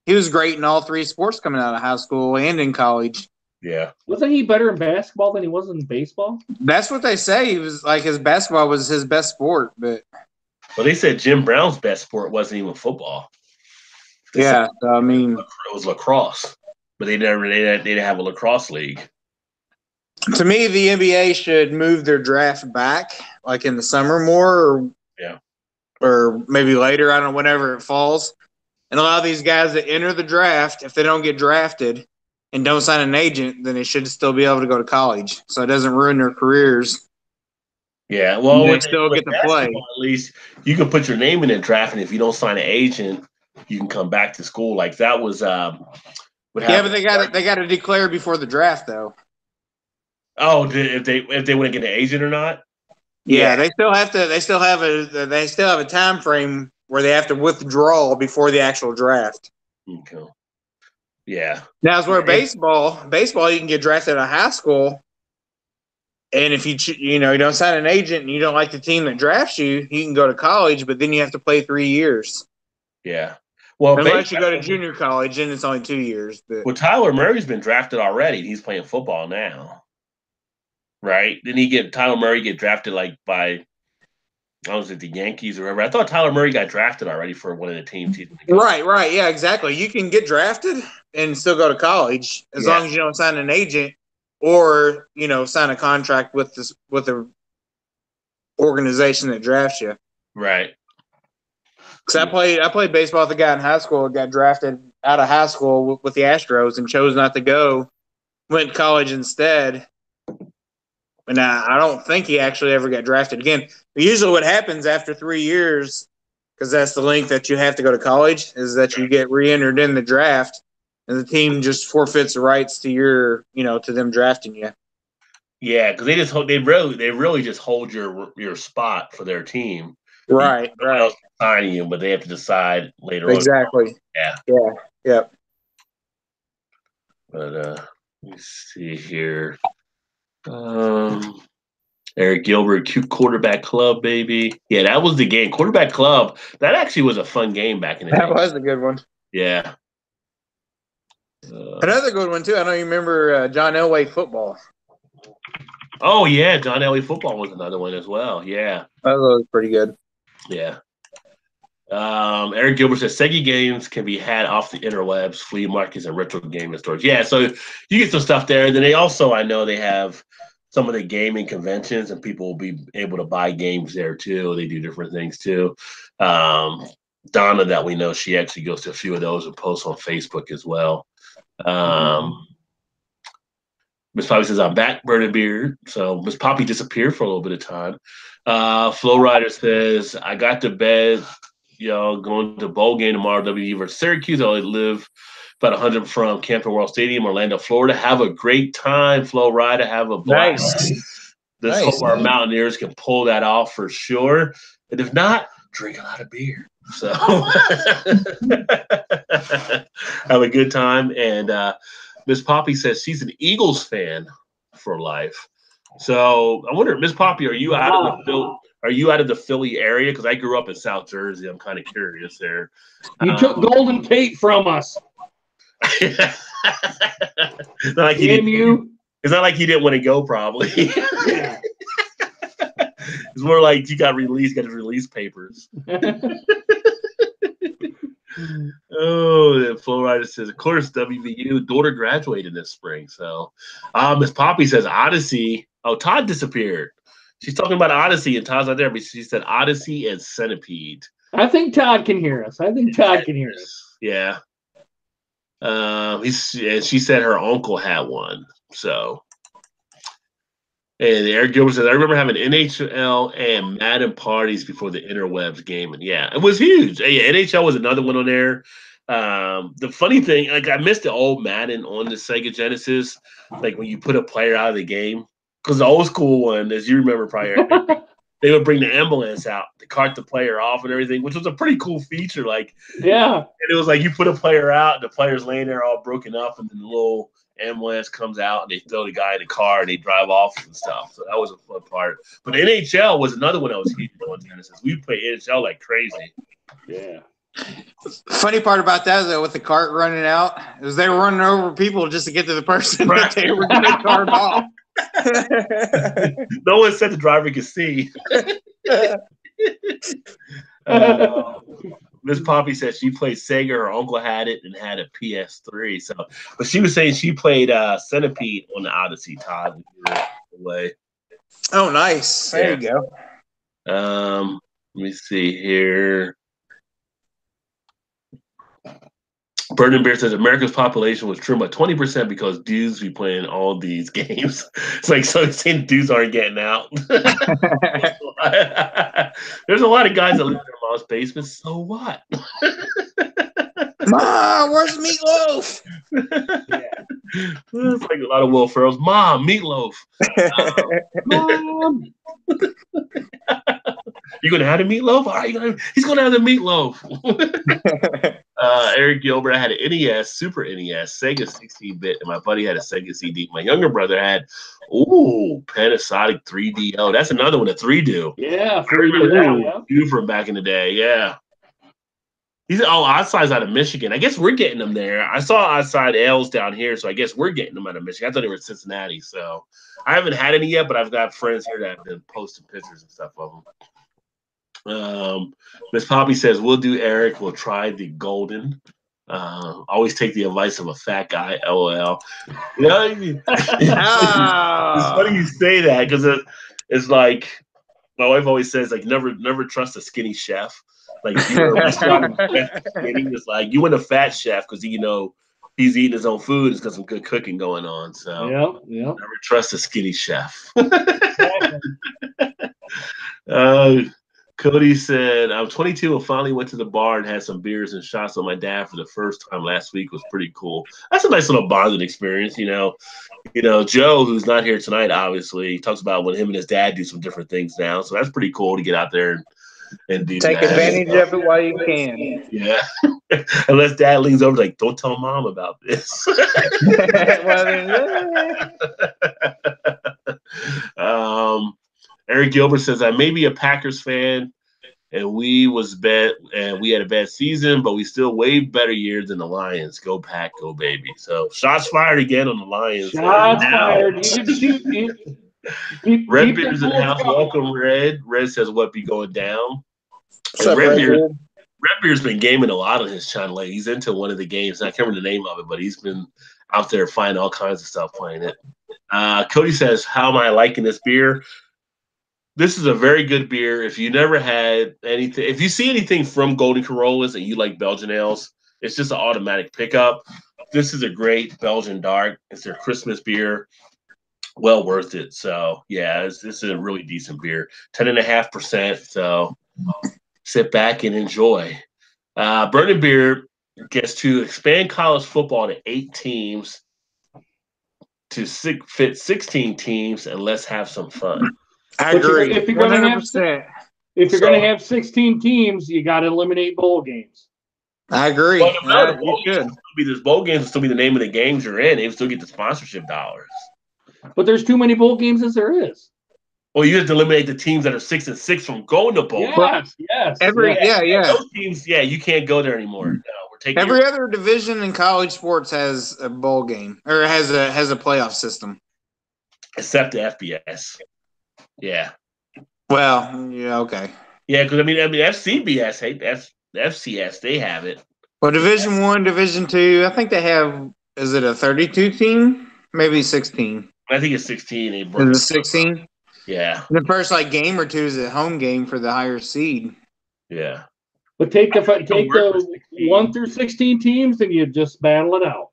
he was great in all three sports coming out of high school and in college. Yeah, wasn't he better in basketball than he was in baseball? That's what they say. He was like his basketball was his best sport, but they said Jim Brown's best sport wasn't even football. I mean, it was lacrosse, but they didn't have a lacrosse league. To me, the NBA should move their draft back, like in the summer more, or maybe later. I don't know, whenever it falls, and allow these guys that enter the draft. If they don't get drafted and don't sign an agent, then they should still be able to go to college, so it doesn't ruin their careers. Yeah, well, they still get to play. At least you can put your name in the draft, and if you don't sign an agent, you can come back to school. Like that was but they got to declare before the draft, though. Oh, if they want to get an agent or not? Yeah, they still have a time frame where they have to withdraw before the actual draft. Okay. Yeah. Now it's where baseball you can get drafted out of high school, and if you don't sign an agent and you don't like the team that drafts you, you can go to college, but then you have to play 3 years. Yeah. Well, unless you go to junior college, then it's only 2 years. But. Well, Tyler Murray's been drafted already. He's playing football now. Right? Didn't Tyler Murray get drafted by, I was at the Yankees or whatever? I thought Tyler Murray got drafted already for one of the teams. Right. Yeah, exactly. You can get drafted and still go to college as long as you don't sign an agent or, sign a contract with the organization that drafts you. Right. Because I played baseball with a guy in high school who got drafted out of high school with the Astros and chose not to go, went to college instead. And I don't think he actually ever got drafted again. But usually what happens after 3 years, because that's the length that you have to go to college, is that you get re-entered in the draft, and the team just forfeits the rights to to them drafting you. Yeah, because they really just hold your spot for their team. Right. Else sign you, but they have to decide later on. Exactly. Yeah. But let me see here. Eric Gilbert, cute quarterback club, baby. Yeah, that was the game. Quarterback club. That actually was a fun game back in the day. That was a good one. Yeah. Another good one too. I know you remember John Elway football. Oh yeah, John Elway football was another one as well. Yeah, that was pretty good. Yeah. Eric Gilbert says Sega games can be had off the interwebs, flea markets, and retro gaming stores. Yeah, so you get some stuff there. Then they also, I know they have some of the gaming conventions, and people will be able to buy games there too. They do different things too. Donna, that we know, she actually goes to a few of those and posts on Facebook as well. Miss Poppy says, I'm back, Burning Beard. So Miss Poppy disappeared for a little bit of time. Flow Rider says, I got to bed, going to bowl game tomorrow, WU versus Syracuse. I live about 100 from Camping World Stadium, Orlando, Florida. Have a great time, Flow Rider. Have a blast. Let's hope our Mountaineers can pull that off for sure. And if not, drink a lot of beer. So have a good time. And Miss Poppy says she's an Eagles fan for life. So I wonder, Miss Poppy, are you out of the Philly area? Because I grew up in South Jersey. I'm kind of curious there. You took Golden Tate from us. It's not like it's not like he didn't want to go, probably. Yeah. It's more like he got his release papers. Oh, the Flow Rider says, of course, WVU daughter graduated this spring. So, Miss Poppy says Odyssey. Oh, Todd disappeared. She's talking about Odyssey, and Todd's not there, but she said Odyssey and Centipede. I think Todd can hear us. Yeah. And she said her uncle had one. So, and Eric Gilbert says, I remember having NHL and Madden parties before the interwebs game. And yeah, it was huge. Yeah, NHL was another one on there. The funny thing, like I missed the old Madden on the Sega Genesis, like when you put a player out of the game. Because the old school one, as you remember prior, they would bring the ambulance out to cart the player off and everything, which was a pretty cool feature. Like, yeah. And it was like you put a player out, and the player's laying there all broken up, and then the little ambulance comes out, and they throw the guy in the car, and they drive off and stuff. So that was a fun part. But NHL was another one that was huge on Genesis. We played NHL like crazy. Yeah. Funny part about that, though, with the cart running out, is they were running over people just to get to the person that they were going to cart off. No one said the driver could see. Miss Poppy said she played Sega. Her uncle had it and had a PS3. So, but she was saying she played Centipede on the Odyssey. Todd, away. Oh, nice. There you go. Let me see here. Burning Bear says America's population was trimmed by 20% because dudes be playing all these games. It's like, so it's saying dudes aren't getting out. There's a lot of guys that live in their mom's basement. So what? Mom, where's the meatloaf? It's like a lot of Will Ferrell's. Mom, meatloaf. Mom. You gonna have the meatloaf? All right, he's gonna have the meatloaf. Eric Gilbert had an NES, Super NES, Sega 16-bit, and my buddy had a Sega CD. My younger brother had, Panasonic 3DO. That's another one, a 3DO. Yeah, 3DO. You from back in the day, yeah. He's Outside's out of Michigan. I guess we're getting them there. I saw Outside L's down here, so I guess we're getting them out of Michigan. I thought they were in Cincinnati, so I haven't had any yet, but I've got friends here that have been posting pictures and stuff of them. Miss Poppy says, we'll do Eric. We'll try the golden. Always take the advice of a fat guy. LOL. You know, it's funny you say that because it's like my wife always says, like, never trust a skinny chef. Like, if you're a restaurant skinny, it's like you want a fat chef because he's eating his own food. It's got some good cooking going on. So never trust a skinny chef. Cody said, I'm 22 and finally went to the bar and had some beers and shots with my dad for the first time last week. It was pretty cool. That's a nice little bonding experience, Joe, who's not here tonight, obviously, talks about when him and his dad do some different things now. So that's pretty cool to get out there and do Take advantage of it while you can. Yeah. Unless dad leans over like, don't tell mom about this. Eric Gilbert says, I may be a Packers fan, and we had a bad season, but we still way better years than the Lions. Go Pack, go baby. So shots fired again on the Lions. Shots fired. Red Beard's in the house. Welcome, Red. Red says, what be going down? What's up, Red Beard's been gaming a lot on his channel. Like, he's into one of the games. I can't remember the name of it, but he's been out there finding all kinds of stuff playing it. Cody says, "How am I liking this beer?" This is a very good beer. If you never had anything, if you see anything from Golden Corollas and you like Belgian ales, it's just an automatic pickup. This is a great Belgian dark. It's their Christmas beer. Well worth it. So yeah, this is a really decent beer. 10.5%. So sit back and enjoy. Burning Beer gets to expand college football to 8 teams to fit 16 teams, and let's have some fun. I agree. If you're going to have 16 teams, you got to eliminate bowl games. I agree. Well, you should. Bowl games will still be the name of the games you're in. They still get the sponsorship dollars. But there's too many bowl games as there is. Well, you have to eliminate the teams that are 6-6 from going to bowl. Yes. Those teams, you can't go there anymore. No, we're taking every other division in college sports has a bowl game or has a playoff system, except the FBS. Yeah. Well, yeah, okay. Yeah, because I mean, FCBS, FCS, they have it. Well, Division I, Division II, I think they have. Is it a 32 team? Maybe 16. I think it's 16. Is it 16? Yeah. The first game or two is a home game for the higher seed. Yeah. But take the 1 through 16 teams and you just battle it out.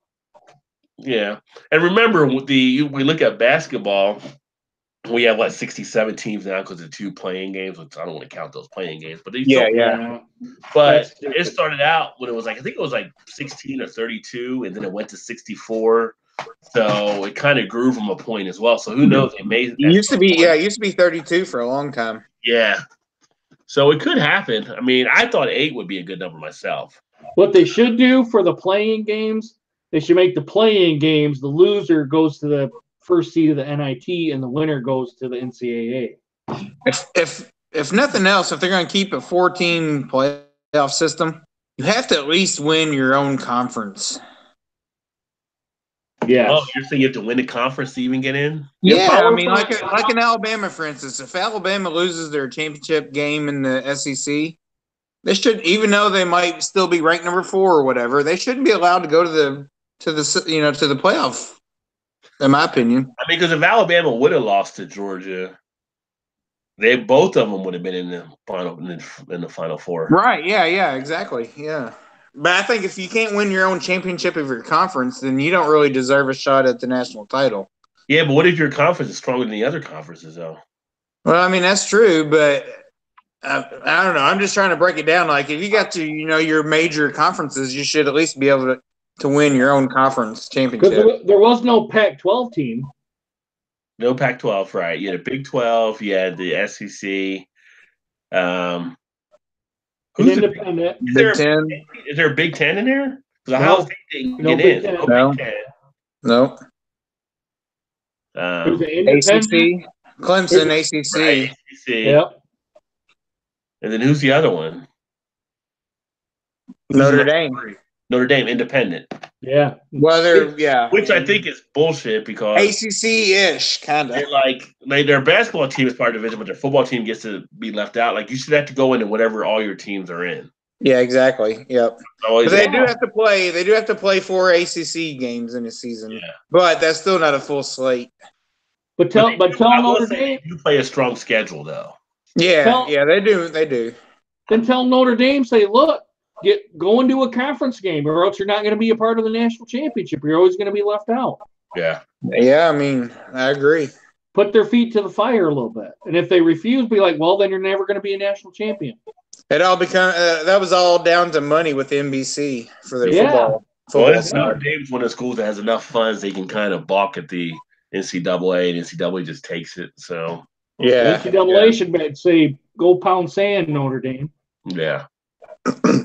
Yeah. And remember, we look at basketball, we have 67 teams now because of 2 playing games, which I don't want to count those playing games, but But it started out when it was I think it was 16 or 32, and then it went to 64. So it kind of grew from a point as well. So who knows? It used to be 32 for a long time. Yeah. So it could happen. I mean, I thought 8 would be a good number myself. What they should do for the playing games, they should make the playing games, the loser goes to the first seed of the NIT and the winner goes to the NCAA. If nothing else, if they're going to keep a 14 playoff system, you have to at least win your own conference. Yeah. Oh, you're saying you have to win the conference to even get in? Yeah, I mean, like in Alabama, for instance, if Alabama loses their championship game in the SEC, they should, even though they might still be ranked number 4 or whatever, they shouldn't be allowed to go to the playoff. In my opinion, I mean, because if Alabama would have lost to Georgia, both of them would have been in the final 4. Right? Yeah, exactly. Yeah. But I think if you can't win your own championship of your conference, then you don't really deserve a shot at the national title. Yeah, but what if your conference is stronger than the other conferences, though? Well, I mean, that's true, but I don't know. I'm just trying to break it down. Like, if you got to, your major conferences, you should at least be able to win your own conference championship. Because there was no Pac-12 team. No Pac-12, right. You had a Big 12. You had the SEC. Who's independent? Big 10. Is there a Big 10 in there? Because No. Ohio State didn't No get Big in. 10. No Big 10. No. ACC. Clemson, ACC. Right, ACC. Yep. And then who's the other one? Notre Dame. Notre Dame, independent. Yeah. Well, Which I think is bullshit because ACC-ish, kind of. Their basketball team is part of the division, but their football team gets to be left out. Like, you should have to go into whatever all your teams are in. Yeah, exactly. Yep. But they do have to play. They do have to play 4 ACC games in a season. Yeah. But that's still not a full slate. But tell Notre Dame you play a strong schedule though. Yeah, they do. They do. Then tell Notre Dame, say, look, go into a conference game, or else you're not going to be a part of the national championship. You're always going to be left out. Yeah. Yeah, I mean, I agree. Put their feet to the fire a little bit, and if they refuse, be like, well, then you're never going to be a national champion. It all that was all down to money with NBC for their football. Well, Notre Dame's one of the schools that has enough funds they can kind of balk at the NCAA, and NCAA just takes it. So NCAA should say, go pound sand, Notre Dame. Yeah.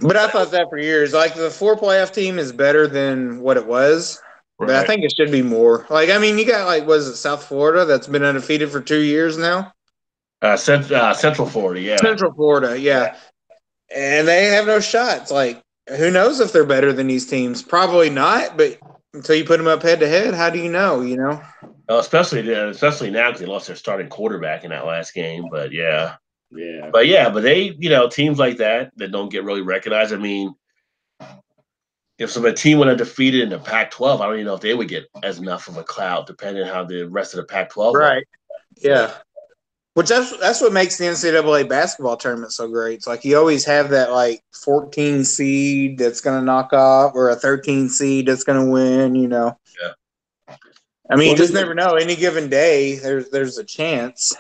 But I thought that for years. Like, the 4 playoff team is better than what it was. Right. But I think it should be more. Like, I mean, you got, was it South Florida that's been undefeated for 2 years now? Central Florida, yeah. Central Florida, yeah. And they have no shots. Like, who knows if they're better than these teams? Probably not, but until you put them up head-to-head, how do you know, Especially now because they lost their starting quarterback in that last game, but yeah. Yeah. But they, teams like that don't get really recognized. I mean, if a team went undefeated in the Pac-12, I don't even know if they would get as enough of a clout, depending on how the rest of the Pac-12 Right. was. Yeah. Which that's what makes the NCAA basketball tournament so great. It's like you always have that like 14 seed that's going to knock off, or a 13 seed that's going to win. Yeah. I mean, you just never know. Any given day, there's a chance.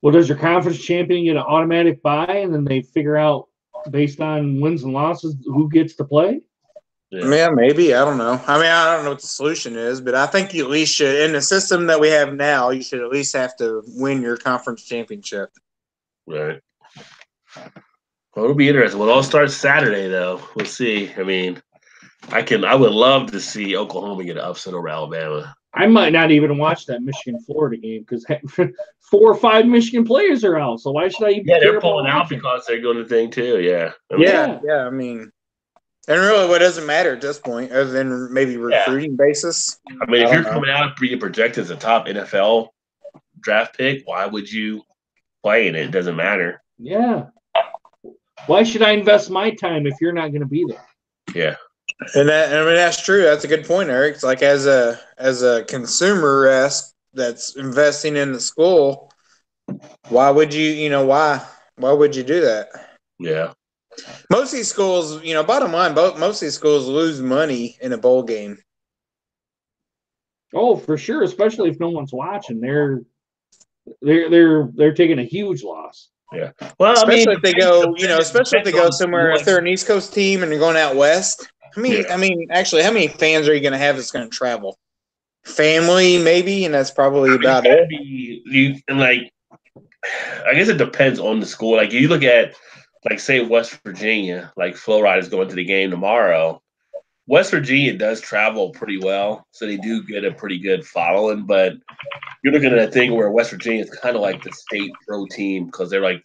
Well, does your conference champion get an automatic bye, and then they figure out based on wins and losses who gets to play? Yeah, maybe. I don't know. I mean, I don't know what the solution is, but I think you at least should, in the system that we have now, you should at least have to win your conference championship. Right. Well, it'll be interesting. Well, it all starts Saturday, though. We'll see. I mean, I would love to see Oklahoma get an upset over Alabama. I might not even watch that Michigan-Florida game because 4 or 5 Michigan players are out. So why should I even? Yeah, they're pulling out because they're going to the thing too. Yeah. I mean, and really, what doesn't matter at this point, other than maybe recruiting basis. I mean, if you're coming out being projected as a top NFL draft pick, why would you play in it? It doesn't matter. Yeah. Why should I invest my time if you're not going to be there? Yeah. And that's true. That's a good point, Eric. It's like as a consumer that's investing in the school, why would why would you do that? Yeah. Most of these schools, bottom line, most of these schools lose money in a bowl game. Oh, for sure, especially if no one's watching. They're taking a huge loss. Yeah. Well, especially if they go, especially if they go somewhere, if they're an East Coast team and they're going out west. I mean, actually, how many fans are you going to have that's going to travel? Family, maybe, and that's probably about it. I guess it depends on the school. Like, you look at, like, say, West Virginia, like, Flo Rida is going to the game tomorrow. West Virginia does travel pretty well, so they do get a pretty good following, but you're looking at a thing where West Virginia is kind of like the state pro team because they're like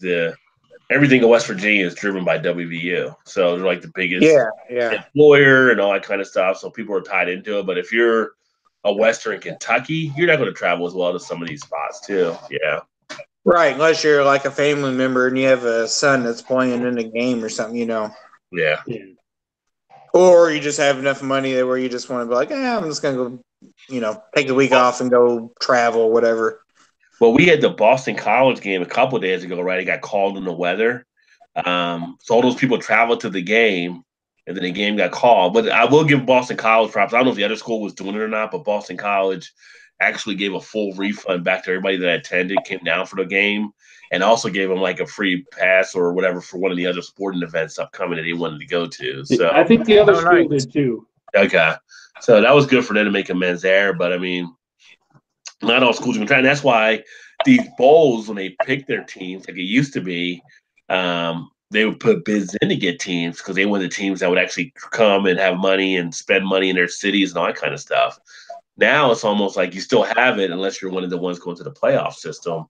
everything in West Virginia is driven by WVU. So they're like the biggest employer and all that kind of stuff. So people are tied into it. But if you're a Western Kentucky, you're not going to travel as well to some of these spots too. Yeah. Right. Unless you're like a family member and you have a son that's playing in a game or something, Yeah. Or you just have enough money where you just want to be like, I'm just going to go, take the week off and go travel, whatever. Well, we had the Boston College game a couple of days ago, right? It got called in the weather. So all those people traveled to the game, and then the game got called. But I will give Boston College props. I don't know if the other school was doing it or not, but Boston College actually gave a full refund back to everybody that attended, came down for the game, and also gave them like a free pass or whatever for one of the other sporting events upcoming that they wanted to go to. So I think the other school did too. Okay. So that was good for them to make amends there. But I mean, not all schools are going to try. And that's why these bowls, when they pick their teams, like it used to be, they would put bids in to get teams because they wanted teams that would actually come and have money and spend money in their cities and all that kind of stuff. Now it's almost like you still have it unless you're one of the ones going to the playoff system,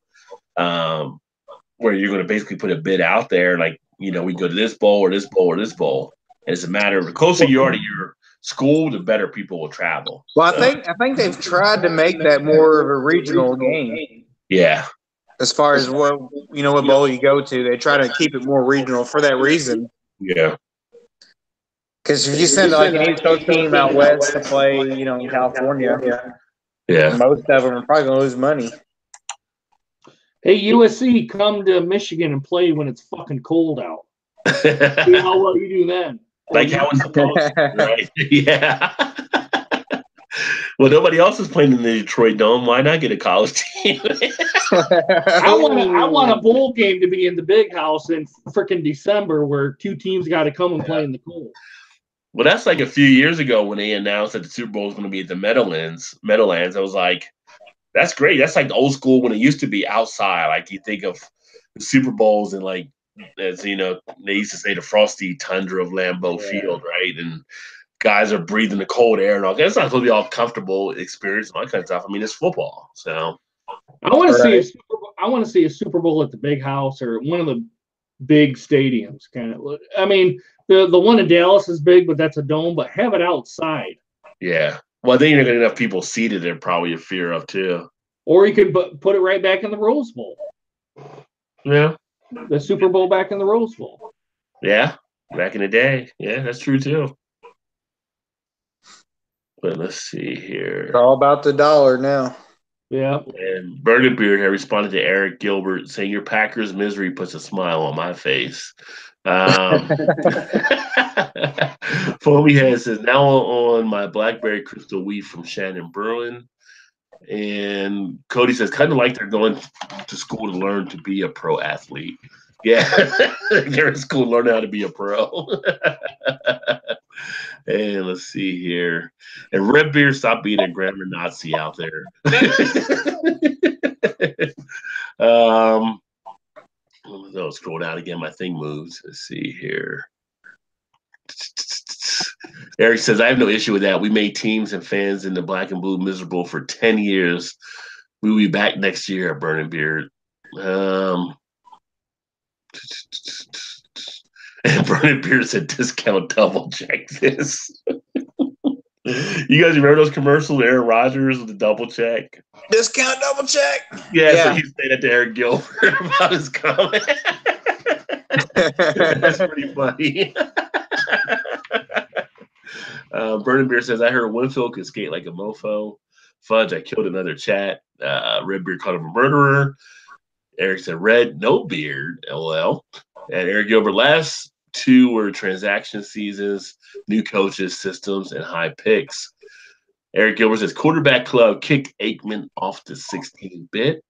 where you're going to basically put a bid out there like, we go to this bowl or this bowl or this bowl. And it's a matter of the closer you are to your school, the better people will travel. Well, I think they've tried to make that more of a regional game. Yeah. As far as what bowl you go to, they try to keep it more regional for that reason. Yeah. Because if you send like an East Coast team out west to play, in California, most of them are probably going to lose money. Hey, USC, come to Michigan and play when it's fucking cold out. See how well you do then. Like how it's supposed to, right? Yeah. Well, nobody else is playing in the Detroit Dome. Why not get a college team? I want a bowl game to be in the big house in freaking December where 2 teams got to come and play in the cold. Well, that's like a few years ago when they announced that the Super Bowl was going to be at the Meadowlands. I was like, that's great. That's like the old school when it used to be outside. Like you think of the Super Bowls and like, as they used to say, the frosty tundra of Lambeau Field, right? And guys are breathing the cold air and all. It's not supposed to be all comfortable experience and all that kind of stuff. I mean, it's football, so I want to see a Super Bowl at the big house or one of the big stadiums. Kind of. I mean, the one in Dallas is big, but that's a dome. But have it outside. Yeah. Well, then you're going to have people seated there, probably a fear of too. Or you could put it right back in the Rose Bowl. Yeah. The Super Bowl back in the Rose Bowl. Yeah. Back in the day. Yeah, that's true too. But let's see here. It's all about the dollar now. Yeah. And Burning Beard had responded to Eric Gilbert saying, "Your Packers misery puts a smile on my face." Foamy Head says, "Now on my Blackberry Crystal Wheat from Shannon Bruin." And Cody says, "Kind of like they're going to school to learn to be a pro athlete." Yeah, they're in school to learn how to be a pro. And let's see here. And Red Beard, stop being a grammar Nazi out there. I'll scroll down again. My thing moves. Let's see here. Eric says, "I have no issue with that. We made teams and fans in the black and blue miserable for 10 years. We will be back next year at Burning Beard." And Burning Beard said, "Discount double check this." You guys remember those commercials, Aaron Rodgers with the double check? Discount double check. Yeah. So he said that to Eric Gilbert about his comment. That's pretty funny. Burning Beer says, "I heard Winfield could skate like a mofo. Fudge, I killed another chat. Red Beard called him a murderer." Eric said, "Red, no beard, LOL." And Eric Gilbert, last two were transaction seasons, new coaches, systems, and high picks. Eric Gilbert says, "Quarterback club kicked Aikman off the 16-bit.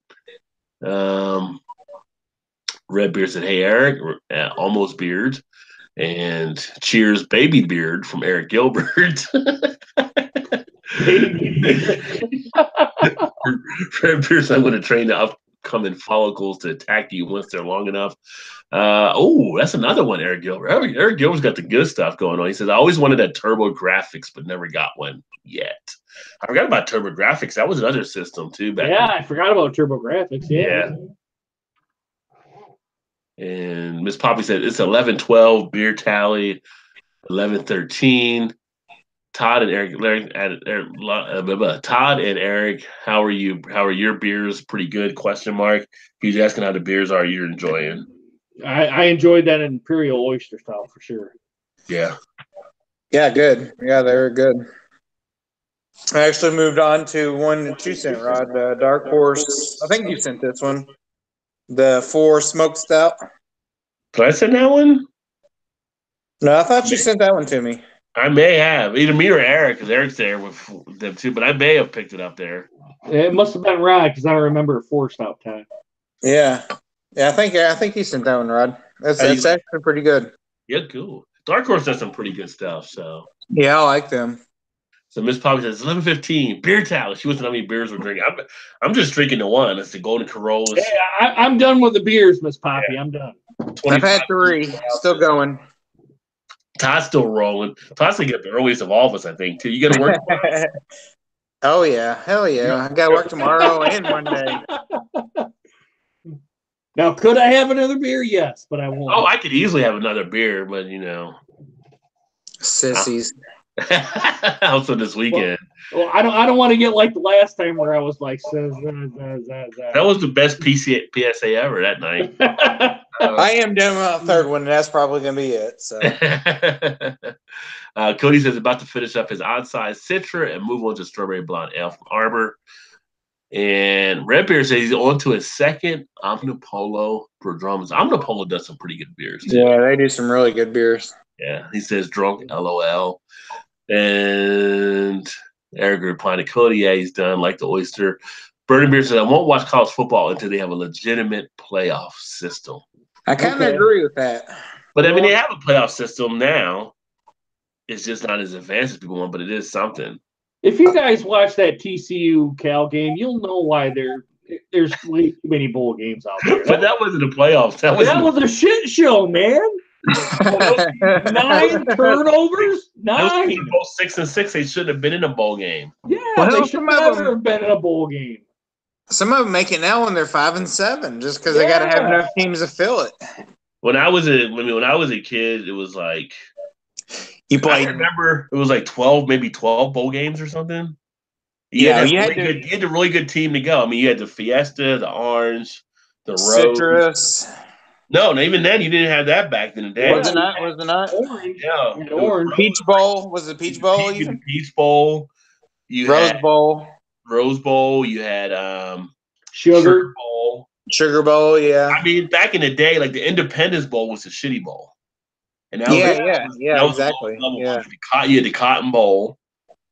Red Beard said, "Hey, Eric, almost beard." And cheers, baby beard from Eric Gilbert. Red Beard said, "I'm going to train the upcoming follicles to attack you once they're long enough." That's another one, Eric Gilbert. Eric Gilbert's got the good stuff going on. He says, "I always wanted that Turbo Graphics, but never got one yet." I forgot about Turbo Graphics. That was another system, too. I forgot about Turbo Graphics. Yeah. And Miss Poppy said, "It's 11-12, beer tally, 11-13. Todd and Eric, Todd and Eric, how are you? How are your beers? Pretty good, question mark. He's asking how the beers are you're enjoying. I enjoyed that Imperial Oyster Stout for sure. Yeah. Yeah, good. Yeah, they were good. I actually moved on to one that you sent, Rod. Dark Horse. I think you sent this one. The 4 Smoked Stout. Did I send that one? No, I thought you sent that one to me. I may have. Either me or Eric, because Eric's there with them too, but I may have picked it up there. It must have been Rod, because I don't remember a 4 Stout time. Yeah. Yeah, I think you sent that one, Rod. It's actually pretty good. Yeah, cool. Dark Horse does some pretty good stuff, so. Yeah, I like them. So Miss Poppy says 11:15 beer tally. She wants to know how many beers we're drinking. I'm just drinking the one. It's the Golden Corollas. Yeah, I'm done with the beers, Miss Poppy. Yeah. I'm done. I've had 3. Still going. Todd's still rolling. Todd's gonna get the earliest of all of us, I think, too. You got to work tomorrow? Oh yeah, hell yeah! I got to work tomorrow and Monday. Now, could I have another beer? Yes, but I won't. Oh, I could easily have another beer, but sissies. Also this weekend. Well, I don't want to get like the last time where I was like, that was the best PSA ever that night. I am doing my third one, and that's probably gonna be it. So, Cody says about to finish up his odd-size Citra and move on to Strawberry Blonde Ale from Arbor. And Red Beard says he's on to his second Omnipolo Prodromus. Omnipolo does some pretty good beers too. Yeah, they do some really good beers. Yeah, he says drunk, LOL. And Eric replied to Cody, yeah, he's done, like the oyster. Burning Beard says, I won't watch college football until they have a legitimate playoff system. I kind of agree with that. But I mean, they have a playoff system now. It's just not as advanced as people want, but it is something. If you guys watch that TCU Cal game, you'll know why there's way too many bowl games out there. But that wasn't the playoffs. That was a shit show, man. 9 turnovers. 9. Both 6 and 6. They shouldn't have been in a bowl game. Yeah, they should never have been in a bowl game. Some of them make it now when they're 5 and 7, just because they got to have enough teams to fill it. When I was a kid, it was like you played. I remember it was like 12 bowl games or something. You had a really good team to go. I mean, you had the Fiesta, the Orange, the Rose. Citrus. No, even then you didn't have that back in the day. Was it not? Orange. Yeah. Orange. Peach Bowl. Was it Peach Bowl? Peach Bowl. You Rose had Bowl, Rose Bowl. You had Sugar. Bowl. Sugar Bowl, yeah. I mean, back in the day, like the Independence Bowl was a shitty bowl, and that Yeah, was the exactly. lowest level Yeah. one. You had the Cotton Bowl.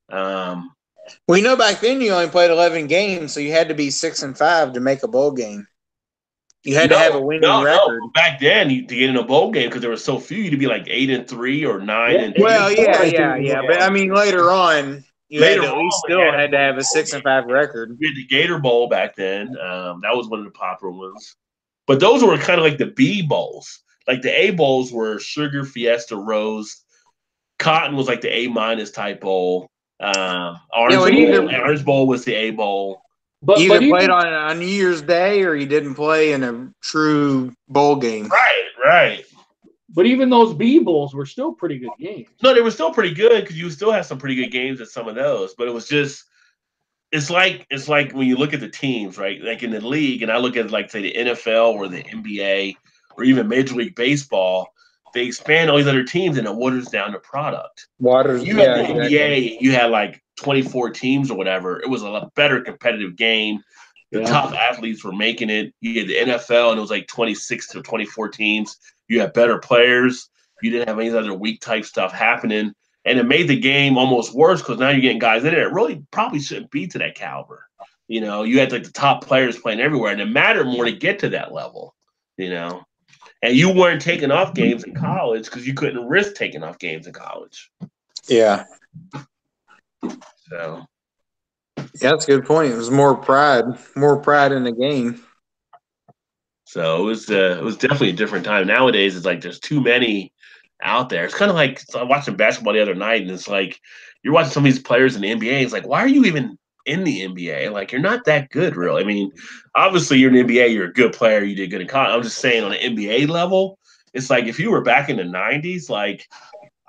Well, back then you only played 11 games, so you had to be 6-5 to make a bowl game. You had to have a winning record. No. Back then, to get in a bowl game, because there were so few, you'd be like 8-3 or 9-2. Well, yeah. But I mean, later on, you had to at least still had to have a 6-5 record. We had the Gator Bowl back then. That was one of the popular ones. But those were kind of like the B bowls. Like the A bowls were Sugar, Fiesta, Rose. Cotton was like the A- type bowl. Orange Bowl was the A bowl. But you either played on New Year's Day or you didn't play in a true bowl game. Right. But even those B bowls were still pretty good games. No, they were still pretty good because you still have some pretty good games at some of those. But it was just, it's like when you look at the teams, right? Like in the league, and I look at like say the NFL or the NBA or even Major League Baseball, they expand all these other teams and it waters down the product. You had the NBA, you had like 24 teams or whatever. It was a lot better competitive game. The top athletes were making it. You had the NFL, and it was like 26 to 24 teams. You had better players. You didn't have any other weak type stuff happening. And it made the game almost worse because now you're getting guys in there that really probably shouldn't be to that caliber. You know, you had like the top players playing everywhere, and it mattered more to get to that level, you know. And you weren't taking off games in college because you couldn't risk taking off games in college. Yeah. So. Yeah, that's a good point. It was more pride in the game. So it was definitely a different time. Nowadays, it's like there's too many out there. It's kind of like I was watching basketball the other night, and it's like you're watching some of these players in the NBA. It's like, why are you even in the NBA? Like, you're not that good, really. I mean, obviously, you're in the NBA. You're a good player. You did good in college. I'm just saying, on an NBA level, it's like if you were back in the '90s, like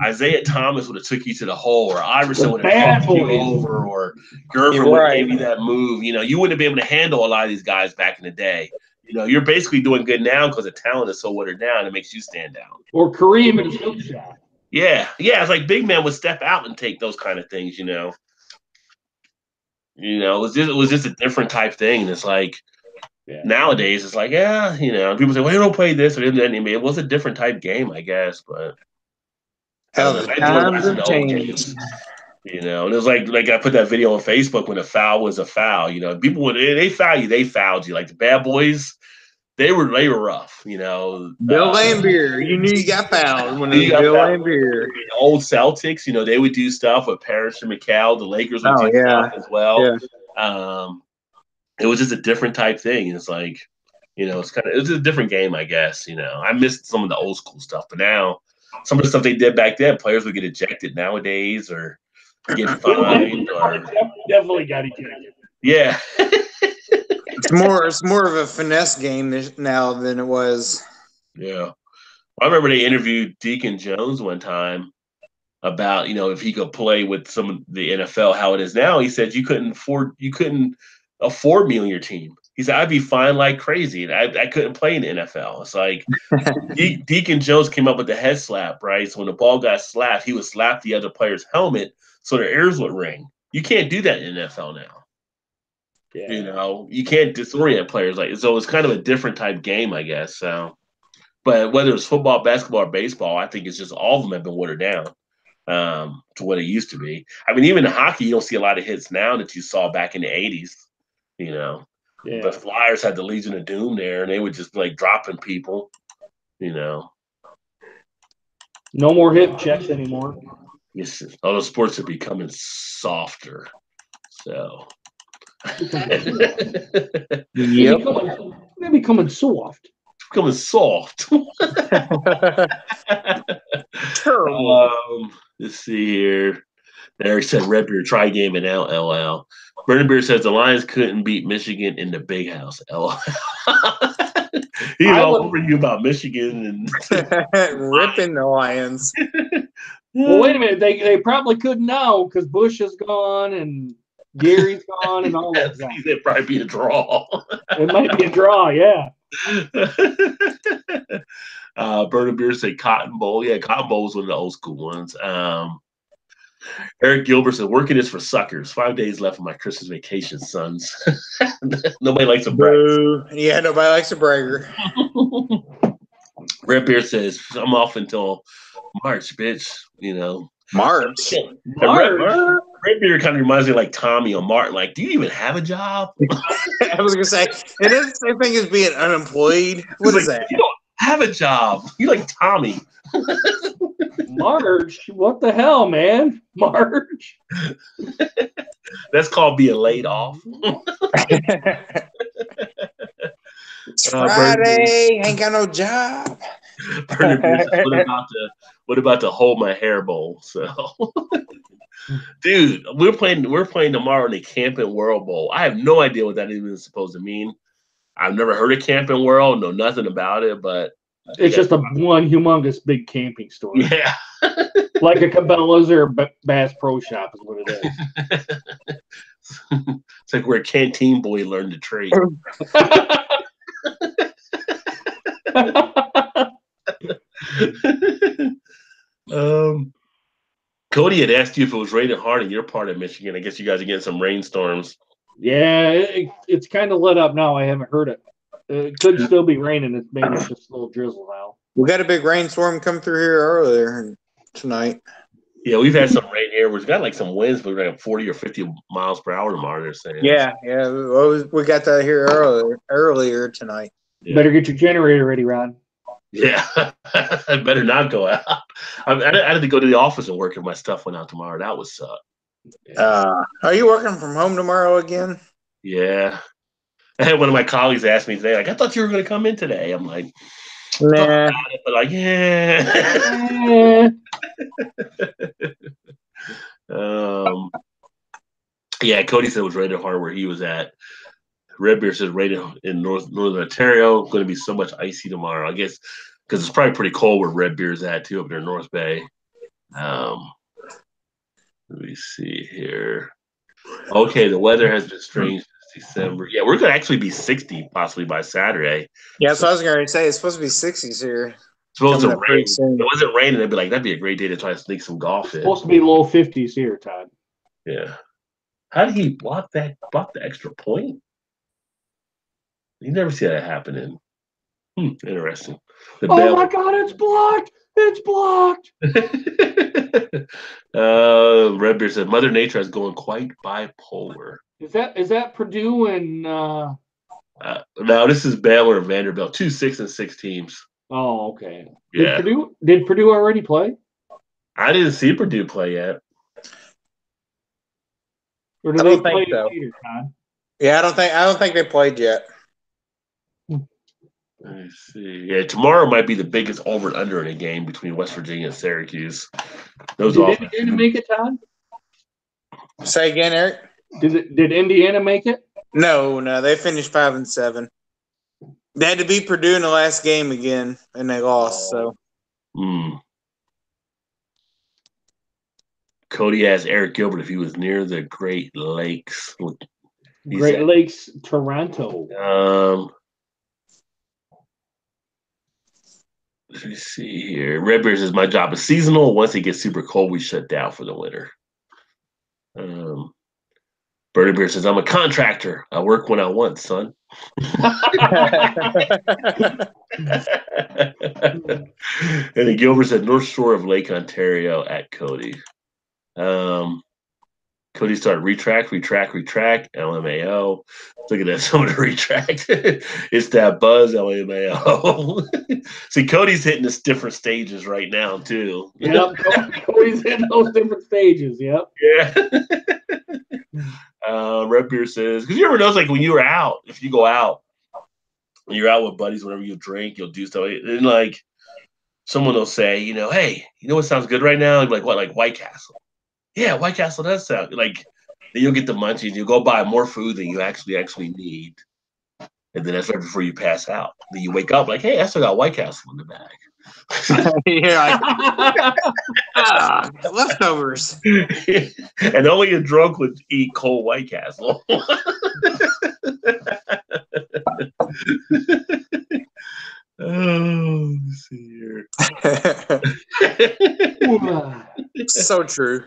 Isaiah Thomas would have took you to the hole, or Iverson would have fucked you over, or Gervin would have gave you that move. You know, you wouldn't be able to handle a lot of these guys back in the day. You know, you're basically doing good now because the talent is so watered down. It makes you stand out. Or Kareem and his hook shot. Yeah. It's like big man would step out and take those kind of things. You know, it was just a different type thing. And it's like nowadays, it's like people say, well, they don't play this or that anymore. It was a different type game, I guess, but. Times have changed. You know, and it was like I put that video on Facebook when a foul was a foul. You know, people when they foul you, they fouled you. Like the bad boys, they were rough. You know, Bill Laimbeer, you knew you got fouled when it was Bill Laimbeer. The old Celtics, you know, they would do stuff with Parrish and McCall. The Lakers would do stuff as well. Yeah. It was just a different type thing. It's like, you know, it was a different game, I guess. You know, I missed some of the old school stuff, but now. Some of the stuff they did back then, players would get ejected nowadays or get fined. Definitely got ejected. Yeah. It's more of a finesse game now than it was. Yeah. Well, I remember they interviewed Deacon Jones one time about, you know, if he could play with some of the NFL, how it is now. He said you couldn't afford me on your team. He said, I'd be fine like crazy. And I couldn't play in the NFL. It's like Deacon Jones came up with the head slap, right? So when the ball got slapped, he would slap the other player's helmet so their ears would ring. You can't do that in the NFL now. Yeah. You know, you can't disorient players like so. It's kind of a different type game, I guess. So, but whether it's football, basketball, or baseball, I think it's just all of them have been watered down to what it used to be. I mean, even in hockey, you don't see a lot of hits now that you saw back in the '80s. You know. Yeah. The Flyers had the Legion of Doom there, and they would just like dropping people, you know. No more hip checks anymore. Yes, all the sports are becoming softer. So, they're becoming soft. Becoming soft. Let's see here. Eric said, Redbeard, try game and LL. Burning Beer says the Lions couldn't beat Michigan in the big house. LL. He's all over you about Michigan and ripping the Lions. Well, wait a minute. They probably couldn't now because Bush is gone and Gary's gone and all that. It'd probably be a draw. It might be a draw, yeah. Burning Beer said Cotton Bowl. Yeah, Cotton Bowl was one of the old school ones. Eric Gilbert said, "Working is for suckers. 5 days left of my Christmas vacation, sons." Nobody likes a brag. Yeah, nobody likes a bragger. Red Beard says, "I'm off until March, bitch." March. And Red Beard kind of reminds me of like Tommy or Martin. Like, do you even have a job? I was gonna say it is the same thing as being unemployed. What is that? You don't have a job. You like Tommy. March? What the hell, man? March? That's called being laid off. It's Friday. Ain't got no job. What about to hold my hair bowl? So, dude, we're playing tomorrow in the Camping World Bowl. I have no idea what that even is supposed to mean. I've never heard of Camping World, know nothing about it, but it's just one humongous big camping store. Yeah. Like a Cabela's or Bass Pro Shop is what it is. It's like where Canteen Boy learned to trade. Cody had asked you if it was raining hard in your part of Michigan. I guess you guys are getting some rainstorms. Yeah, it's kind of lit up now. I haven't heard it. It could still be raining. It's maybe just a little drizzle now. We got a big rainstorm come through here earlier tonight. Yeah, we've had some rain here. We've got like some winds, but we're like 40 or 50 miles per hour tomorrow. They're saying. Yeah. We got that here earlier tonight. Yeah. Better get your generator ready, Ron. Yeah, I better not go out. I had to go to the office and work if my stuff went out tomorrow. That would suck. Are you working from home tomorrow again? Yeah. I had one of my colleagues ask me today, like, I thought you were going to come in today. I'm like, nah. But like, yeah. Yeah, Cody said it was raining hard where he was at. Red Beer says raining in northern Ontario. Going to be so much icy tomorrow. I guess because it's probably pretty cold where Red Beer's at too up there in North Bay. Let me see here. Okay, the weather has been strange this December. Yeah, we're going to actually be 60 possibly by Saturday. Yeah, so I was going to say it's supposed to be 60s here. It's supposed to rain. If it wasn't raining, I'd be like, that'd be a great day to try to sneak some golf in. It's supposed to be low 50s here, Todd. Yeah. How did he block the extra point? You never see that happening. Interesting. My God, it's blocked! It's blocked! Red Beard said, Mother Nature is going quite bipolar. Is that Purdue and no, this is Baylor and Vanderbilt. 2 6-6 teams. Oh, okay. Yeah. Did Purdue already play? I didn't see Purdue play yet. Or did they play later, Todd? Yeah, I don't think they played yet. Let me see. Yeah, tomorrow might be the biggest over and under in a game between West Virginia and Syracuse. Did Indiana make it, Todd? Say again, Eric. Did Indiana make it? No, they finished 5-7. They had to beat Purdue in the last game again, and they lost. So. Cody asked Eric Gilbert if he was near the Great Lakes. Great Lakes, Toronto. Let me see here. Red Bear says, my job is seasonal. Once it gets super cold, we shut down for the winter. Birdie Bear says, I'm a contractor. I work when I want, son. And then Gilbert said, North Shore of Lake Ontario at Cody. Cody started retract, LMAO. Look at that, someone to retract. It's that buzz, LMAO. See, Cody's hitting the different stages right now, too. Yep, Cody's hitting those different stages, yep. Yeah. Red Beer says, because you ever notice, like, when you were out, if you go out, when you're out with buddies, whenever you drink, you'll do stuff, and, like, someone will say, hey, you know what sounds good right now? Like, what, like White Castle? Yeah, White Castle does sound like. Then you'll get the munchies. You'll go buy more food than you actually need, and then that's right before you pass out. Then you wake up like, hey, I still got White Castle in the bag. Leftovers. And only a drunk would eat cold White Castle. Oh, let's see here. So true.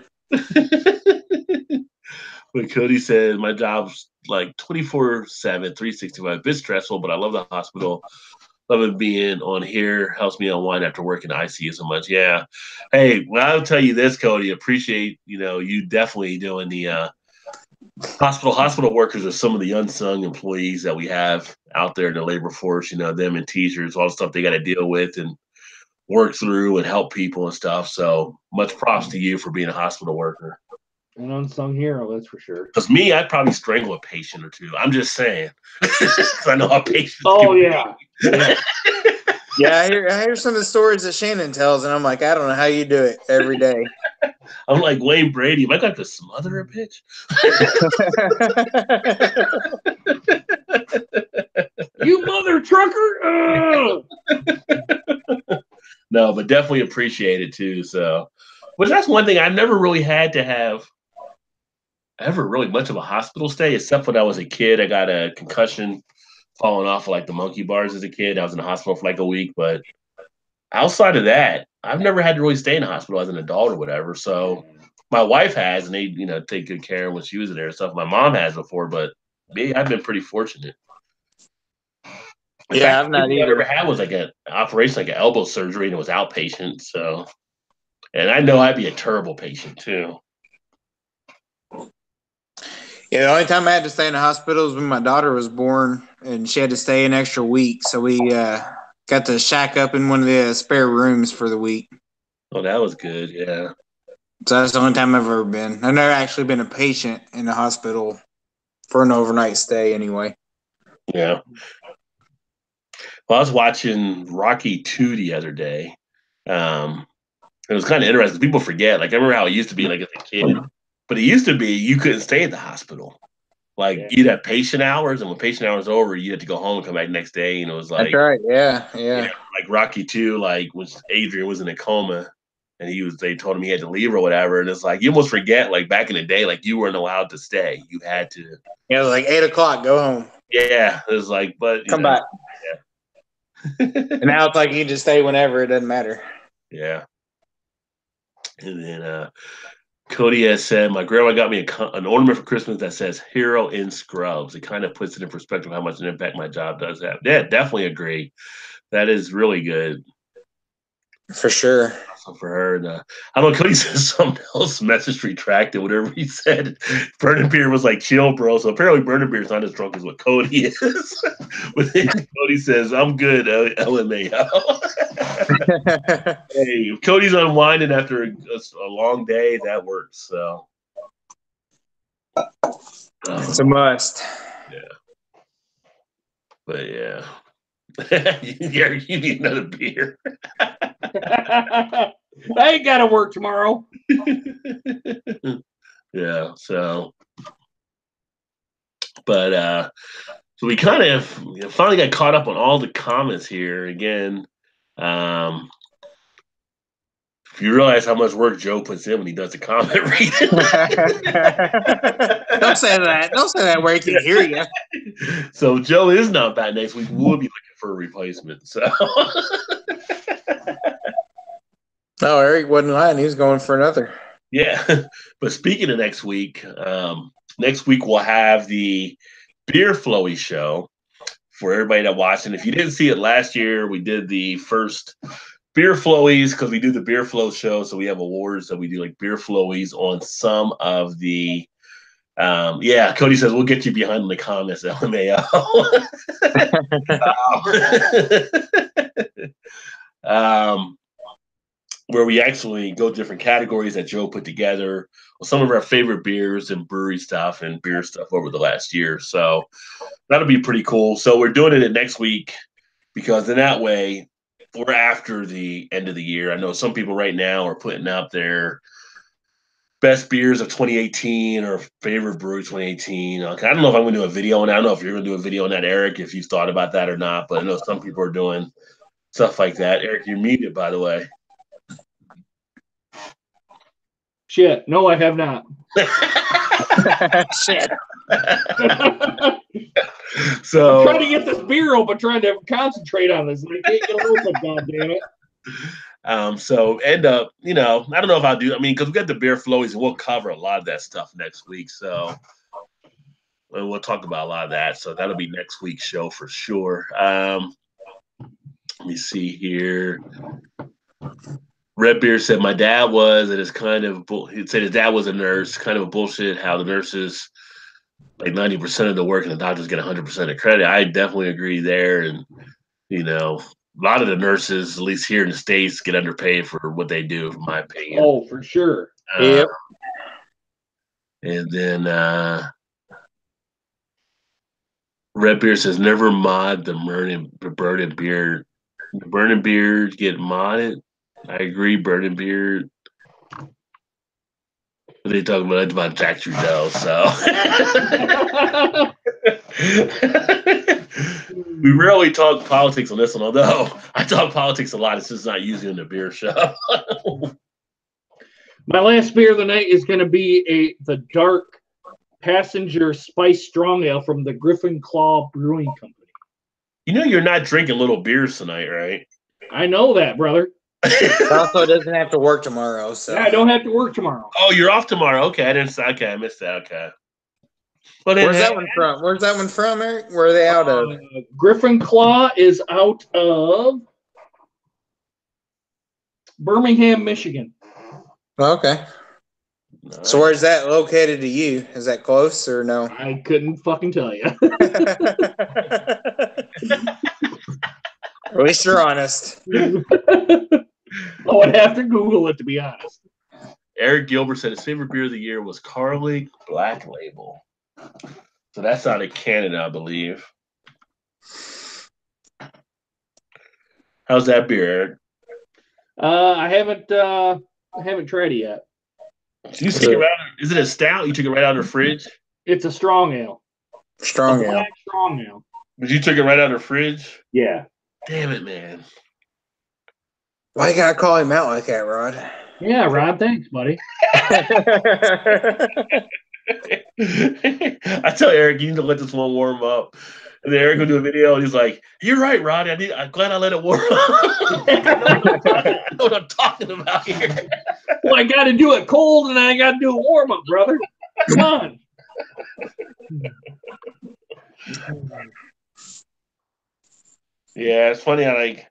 But Cody said, my job's like 24/7, 365. A bit stressful, but I love the hospital. Love it being on here. Helps me unwind after working in ICU so much. Yeah. Hey, well, I'll tell you this, Cody. Appreciate, you definitely doing the hospital workers are some of the unsung employees that we have out there in the labor force. Them and teachers, all the stuff they got to deal with and work through and help people and stuff. So much props to you for being a hospital worker. An unsung hero, that's for sure. Because me, I'd probably strangle a patient or two. I'm just saying. Because I know how patients Oh, yeah. Yeah. Yeah, I hear some of the stories that Shannon tells, and I'm like, I don't know how you do it every day. I'm like Wayne Brady. Am I got to smother a bitch? You mother trucker! Oh! No, but definitely appreciate it too. So, which that's one thing I never really had to have ever really much of a hospital stay, except when I was a kid. I got a concussion falling off of like the monkey bars as a kid. I was in the hospital for like a week, but outside of that, I've never had to really stay in the hospital as an adult or whatever. So my wife has, and they, take good care of when she was in there and stuff. My mom has before, but me, I've been pretty fortunate. In fact, I've not I've either. ever had was like an operation, like an elbow surgery, and it was outpatient. So, and I know I'd be a terrible patient too. Yeah, the only time I had to stay in the hospital was when my daughter was born, and she had to stay an extra week. So we got to shack up in one of the spare rooms for the week. Oh, that was good. Yeah. So that's the only time I've ever been. I've never actually been a patient in the hospital for an overnight stay anyway. Yeah. Well, I was watching Rocky 2 the other day. It was kind of interesting. People forget. Like, I remember how it used to be, like, as a kid. But it used to be you couldn't stay at the hospital. Like, you'd have patient hours, and when patient hours were over, you had to go home and come back next day. And it was like, that's right. Yeah. Like Rocky 2, like, when Adrian was in a coma, and they told him he had to leave or whatever. And it's like, you almost forget, like, back in the day, like, you weren't allowed to stay. You had to. Yeah, it was like 8:00, go home. Yeah. It was like, but. Come back. Yeah. And now it's like you can just stay whenever. It doesn't matter. Yeah. And then Cody has said, my grandma got me an ornament for Christmas that says "Hero in Scrubs." It kind of puts it in perspective how much an impact my job does have. Yeah, definitely agree. That is really good. For sure. Also for her. And, I don't know, Cody says something else, message retracted, whatever he said. Burning Beer was like, chill, bro. So apparently Burning Beer is not as drunk as what Cody is. But then Cody says, I'm good, LMAO. Hey, if Cody's unwinding after a long day, that works. So it's a must. Yeah. But yeah. You need another beer. I ain't got to work tomorrow. Yeah, so but so we kind of finally got caught up on all the comments here again. If you realize how much work Joe puts in when he does the comment reading. Don't say that. Don't say that where he can hear you. So Joe is not back next week. We'll be looking for a replacement. So No, Eric wasn't lying. He was going for another. Yeah. But speaking of next week we'll have the Beer Flowy show for everybody that watched. And if you didn't see it last year, we did the first Beer Flowies because we do the Beer Flow show. So we have awards that we do like Beer Flowies on some of the Cody says we'll get you behind in the comments, LMAO. Where we actually go different categories that Joe put together, some of our favorite beers and brewery stuff and beer stuff over the last year. So that'll be pretty cool. So we're doing it next week because in that way we're after the end of the year. I know some people right now are putting out their best beers of 2018 or favorite brewery 2018. I don't know if I'm going to do a video on that. I don't know if you're going to do a video on that, Eric, if you've thought about that or not, but I know some people are doing stuff like that. Eric, you're muted, by the way. Shit. No, I have not. Shit. So I'm trying to get this beer open, trying to concentrate on this. I can't get it open, God damn it. So end up, I don't know if I'll do. I mean, because we got the beer flowies, and we'll cover a lot of that stuff next week. So we'll talk about a lot of that. So that'll be next week's show for sure. Let me see here. Red Beer said my dad was, and it's kind of. He said his dad was a nurse. Kind of bullshit. How the nurses like 90% of the work, and the doctors get 100% of credit. I definitely agree there, and a lot of the nurses, at least here in the States, get underpaid for what they do, in my opinion. Oh, for sure. Yep. And then Red Beer says, never mod the burning beard. The burning beard get modded. I agree, burning beard. What are they talking about? That's about Jack Trudell, so. We rarely talk politics on this one, although I talk politics a lot. It's just not usually in the beer show. My last beer of the night is going to be the Dark Passenger Spice Strong Ale from the Griffin Claw Brewing Company. You're not drinking little beers tonight, right? I know that, brother. Also doesn't have to work tomorrow, so. Yeah, I don't have to work tomorrow. Oh, you're off tomorrow. Okay, I missed that. Okay. Well, Where's that one from? Where's that one from, Eric? Where are they out of? Griffin Claw is out of Birmingham, Michigan. Okay. Nice. So where's that located to you? Is that close or no? I couldn't fucking tell you. At least you're honest. I would have to Google it, to be honest. Eric Gilbert said his favorite beer of the year was Carling Black Label. So that's out of Canada, I believe. How's that beer, Eric? I haven't tried it yet. So you took it right out. Is it a stout? You took it right out of the fridge? It's a strong ale. Strong ale. Black strong ale. But you took it right out of the fridge? Yeah. Damn it, man. Why you gotta call him out like that, Rod? Yeah, Rod, thanks, buddy. I tell Eric, you need to let this one warm up. And then Eric will do a video, and he's like, "You're right, Roddy. I'm glad I let it warm up. I know what I'm talking about here." Well, I got to do it cold, and I got to do a warm up, brother. Come on. Yeah, it's funny. I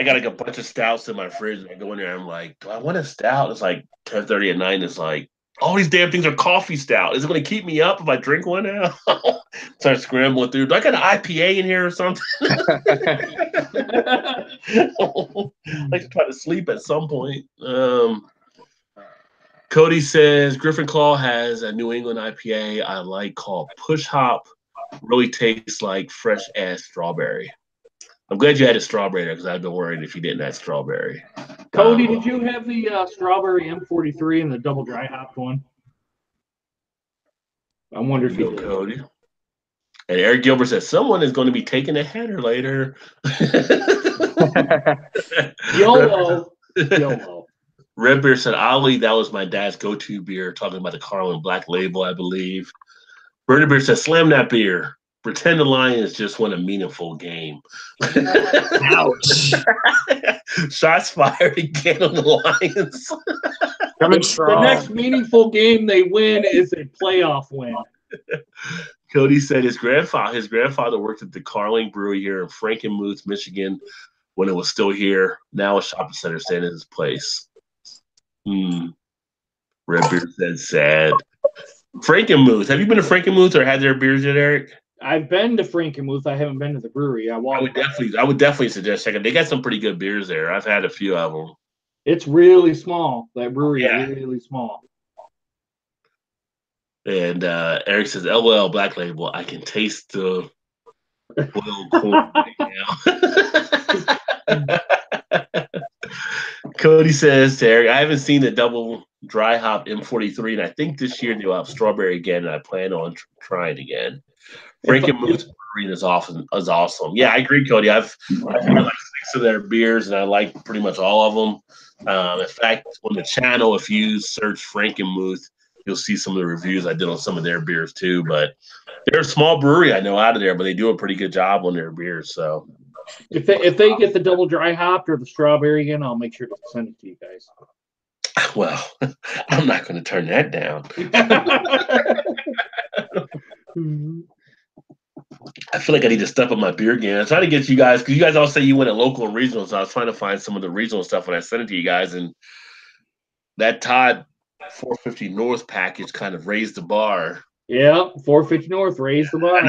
got like a bunch of stouts in my fridge, and I go in there. I'm like, "Do I want a stout?" It's like 10:30 at night. It's like, all these damn things are coffee stout. Is it going to keep me up if I drink one now? Start scrambling through. Do I got an IPA in here or something? I like to try to sleep at some point. Cody says Griffin Claw has a New England IPA I like called Push Hop. Really tastes like fresh ass strawberry. I'm glad you had a strawberry there because I've been worried if you didn't have strawberry. Cody, did you have the strawberry M43 and the double dry hopped one? I wonder if you did. Cody. And Eric Gilbert says someone is going to be taking a header later. YOLO. YOLO. Red Beer said, Ollie, that was my dad's go-to beer, talking about the Carling Black Label, I believe. Burner Beer says, slam that beer. Pretend the Lions just won a meaningful game. Ouch. Shots fired again on the Lions. Coming strong. The next meaningful game they win is a playoff win. Cody said his grandfather worked at the Carling Brewery here in Frankenmuth, Michigan, when it was still here. Now a shopping center staying in his place. Red Beer said sad. Frankenmuth. Have you been to Frankenmuth or had their beers yet, Eric? I've been to Frankenmuth. I haven't been to the brewery. I would definitely suggest checking. They got some pretty good beers there. I've had a few of them. It's really small. That brewery is really small. And Eric says, "LOL Black Label. I can taste the boiled corn right now." Cody says to Eric, "I haven't seen the double dry hop M43, and I think this year they'll have strawberry again, and I plan on trying again." Frankenmuth Brewing is awesome. Yeah, I agree, Cody. I've had like 6 of their beers, and I like pretty much all of them. In fact, on the channel, if you search Frankenmuth, you'll see some of the reviews I did on some of their beers too. But they're a small brewery, I know, out of there, but they do a pretty good job on their beers. So If they get the double dry hopped or the strawberry again, I'll make sure to send it to you guys. Well, I'm not going to turn that down. I feel like I need to step up my beer game. I'm trying to get you guys, because you guys all say you went at local and regional, so I was trying to find some of the regional stuff when I sent it to you guys, and that Todd 450 North package kind of raised the bar. Yeah, 450 North raised the bar.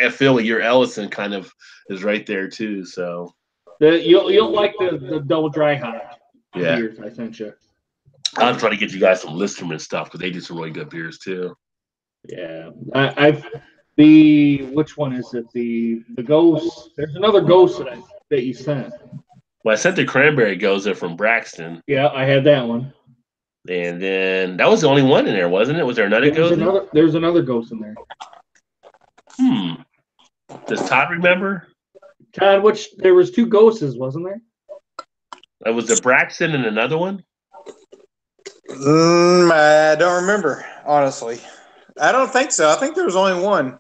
I feel like your Ellison kind of is right there too. So you'll like the double dry hop beers I sent you. I'm trying to get you guys some Listerman stuff because they do some really good beers too. Yeah, which one is it? The Ghost. There's another Ghost that you sent. Well, I sent the Cranberry Goza from Braxton. Yeah, I had that one. And then that was the only one in there, wasn't it? Was there another Goza? There's another Ghost in there. Does Todd remember? Todd, there was 2 Ghosts, wasn't there? That was the Braxton and another one? I don't remember, honestly. I don't think so. I think there was only one.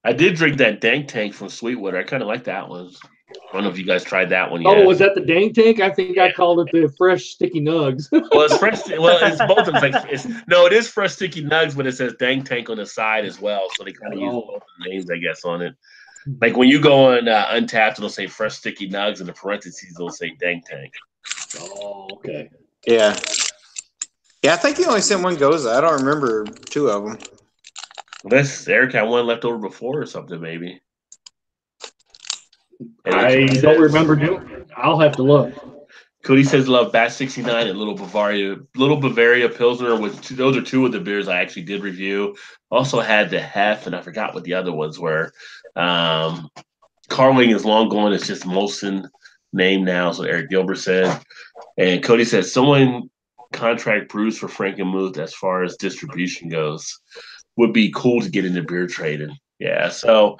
I did drink that Dank Tank from Sweetwater. I kind of like that one. I don't know if you guys tried that one yet. Oh, was that the Dank Tank? I think I called it the Fresh Sticky Nugs. Well, it's fresh. Well, it's both of them. It is Fresh Sticky Nugs, but it says Dank Tank on the side as well. So they kind of use both the names, I guess, on it. Like when you go on Untapped, it'll say Fresh Sticky Nugs, and the parentheses it'll say Dank Tank. Oh, okay. Yeah. Yeah, I think he only sent one Goza. I don't remember 2 of them. Unless Eric had one left over before or something, maybe. I don't remember doing it. I'll have to look. Cody says love Batch 69 and Little Bavaria Pilsner, which those are 2 of the beers I actually did review. Also had the Hef, and I forgot what the other ones were. Carling is long gone. It's just Molson name now, so Eric Gilbert said. And Cody said someone contract brews for Frankenmuth as far as distribution goes. Would be cool to get into beer trading. Yeah, so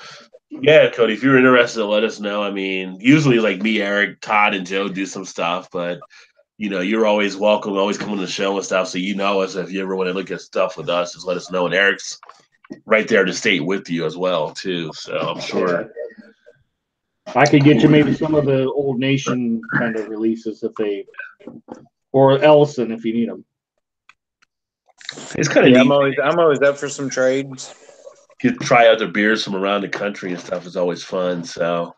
yeah, Cody, if you're interested, let us know. I mean, usually like me, Eric, Todd, and Joe do some stuff, but you're always welcome, always come on the show and stuff. So us. If you ever want to look at stuff with us, just let us know. And Eric's right there to state with you as well, too. So I'm sure I could get you maybe some of the Old Nation kind of releases or Ellison if you need them. It's kind of neat. I'm always up for some trades. You try other beers from around the country and stuff is always fun. So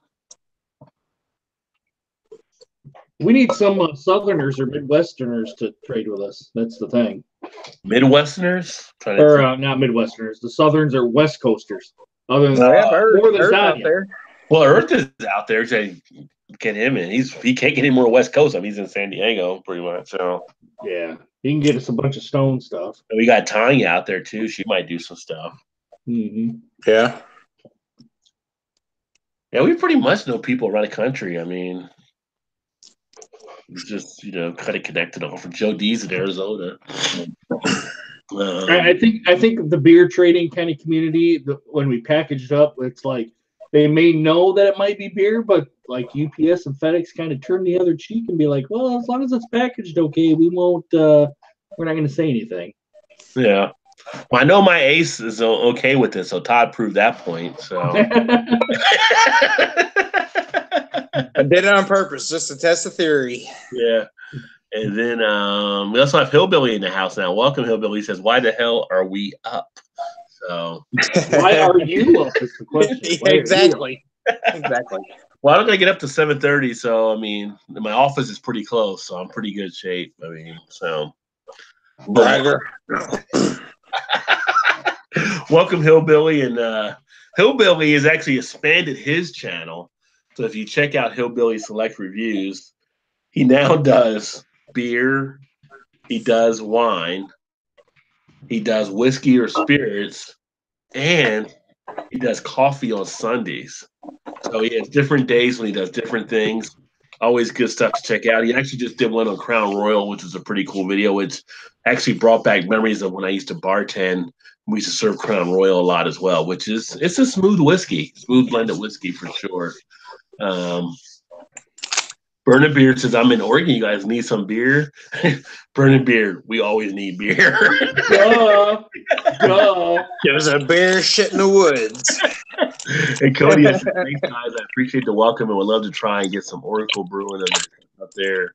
we need some Southerners or Midwesterners to trade with us. That's the thing. Midwesterners? Not Midwesterners. The Southerns are West Coasters. Other than Earth out there. Well, Earth is out there. Get him in. He can't get any more West Coast. I mean, he's in San Diego pretty much. So yeah, he can get us a bunch of Stone stuff. We got Tanya out there too. She might do some stuff. Mm-hmm. Yeah. Yeah, we pretty much know people around the country. I mean, it's just kind of connected all from Joe D's in Arizona. I think the beer trading kind of community, when we package it up, it's like they may know that it might be beer, but like UPS and FedEx kind of turn the other cheek and be like, well, as long as it's packaged okay, we won't. We're not going to say anything. Yeah. Well, I know my ace is okay with this, so Todd proved that point. So I did it on purpose just to test the theory. Yeah. And then we also have Hillbilly in the house now. Welcome, Hillbilly. He says, why the hell are we up? So why are you up is the question. Exactly. Exactly. Well, I'm going to get up to 7:30, so, I mean, my office is pretty close, so I'm pretty good shape. I mean, so. Bragger. Welcome, Hillbilly. And Hillbilly has actually expanded his channel. So if you check out Hillbilly Select Reviews, he now does beer, he does wine, he does whiskey or spirits, and he does coffee on Sundays. So he has different days when he does different things. Always good stuff to check out. He actually just did one on Crown Royal, which was a pretty cool video, which actually brought back memories of when I used to bartend. We used to serve Crown Royal a lot as well, it's a smooth whiskey, smooth blended whiskey for sure. Burning Beard says, I'm in Oregon. You guys need some beer? Burning Beard, we always need beer. There's a bear shit in the woods. And Cody has said, thanks, guys. I appreciate the welcome and would love to try and get some Oracle brewing up there.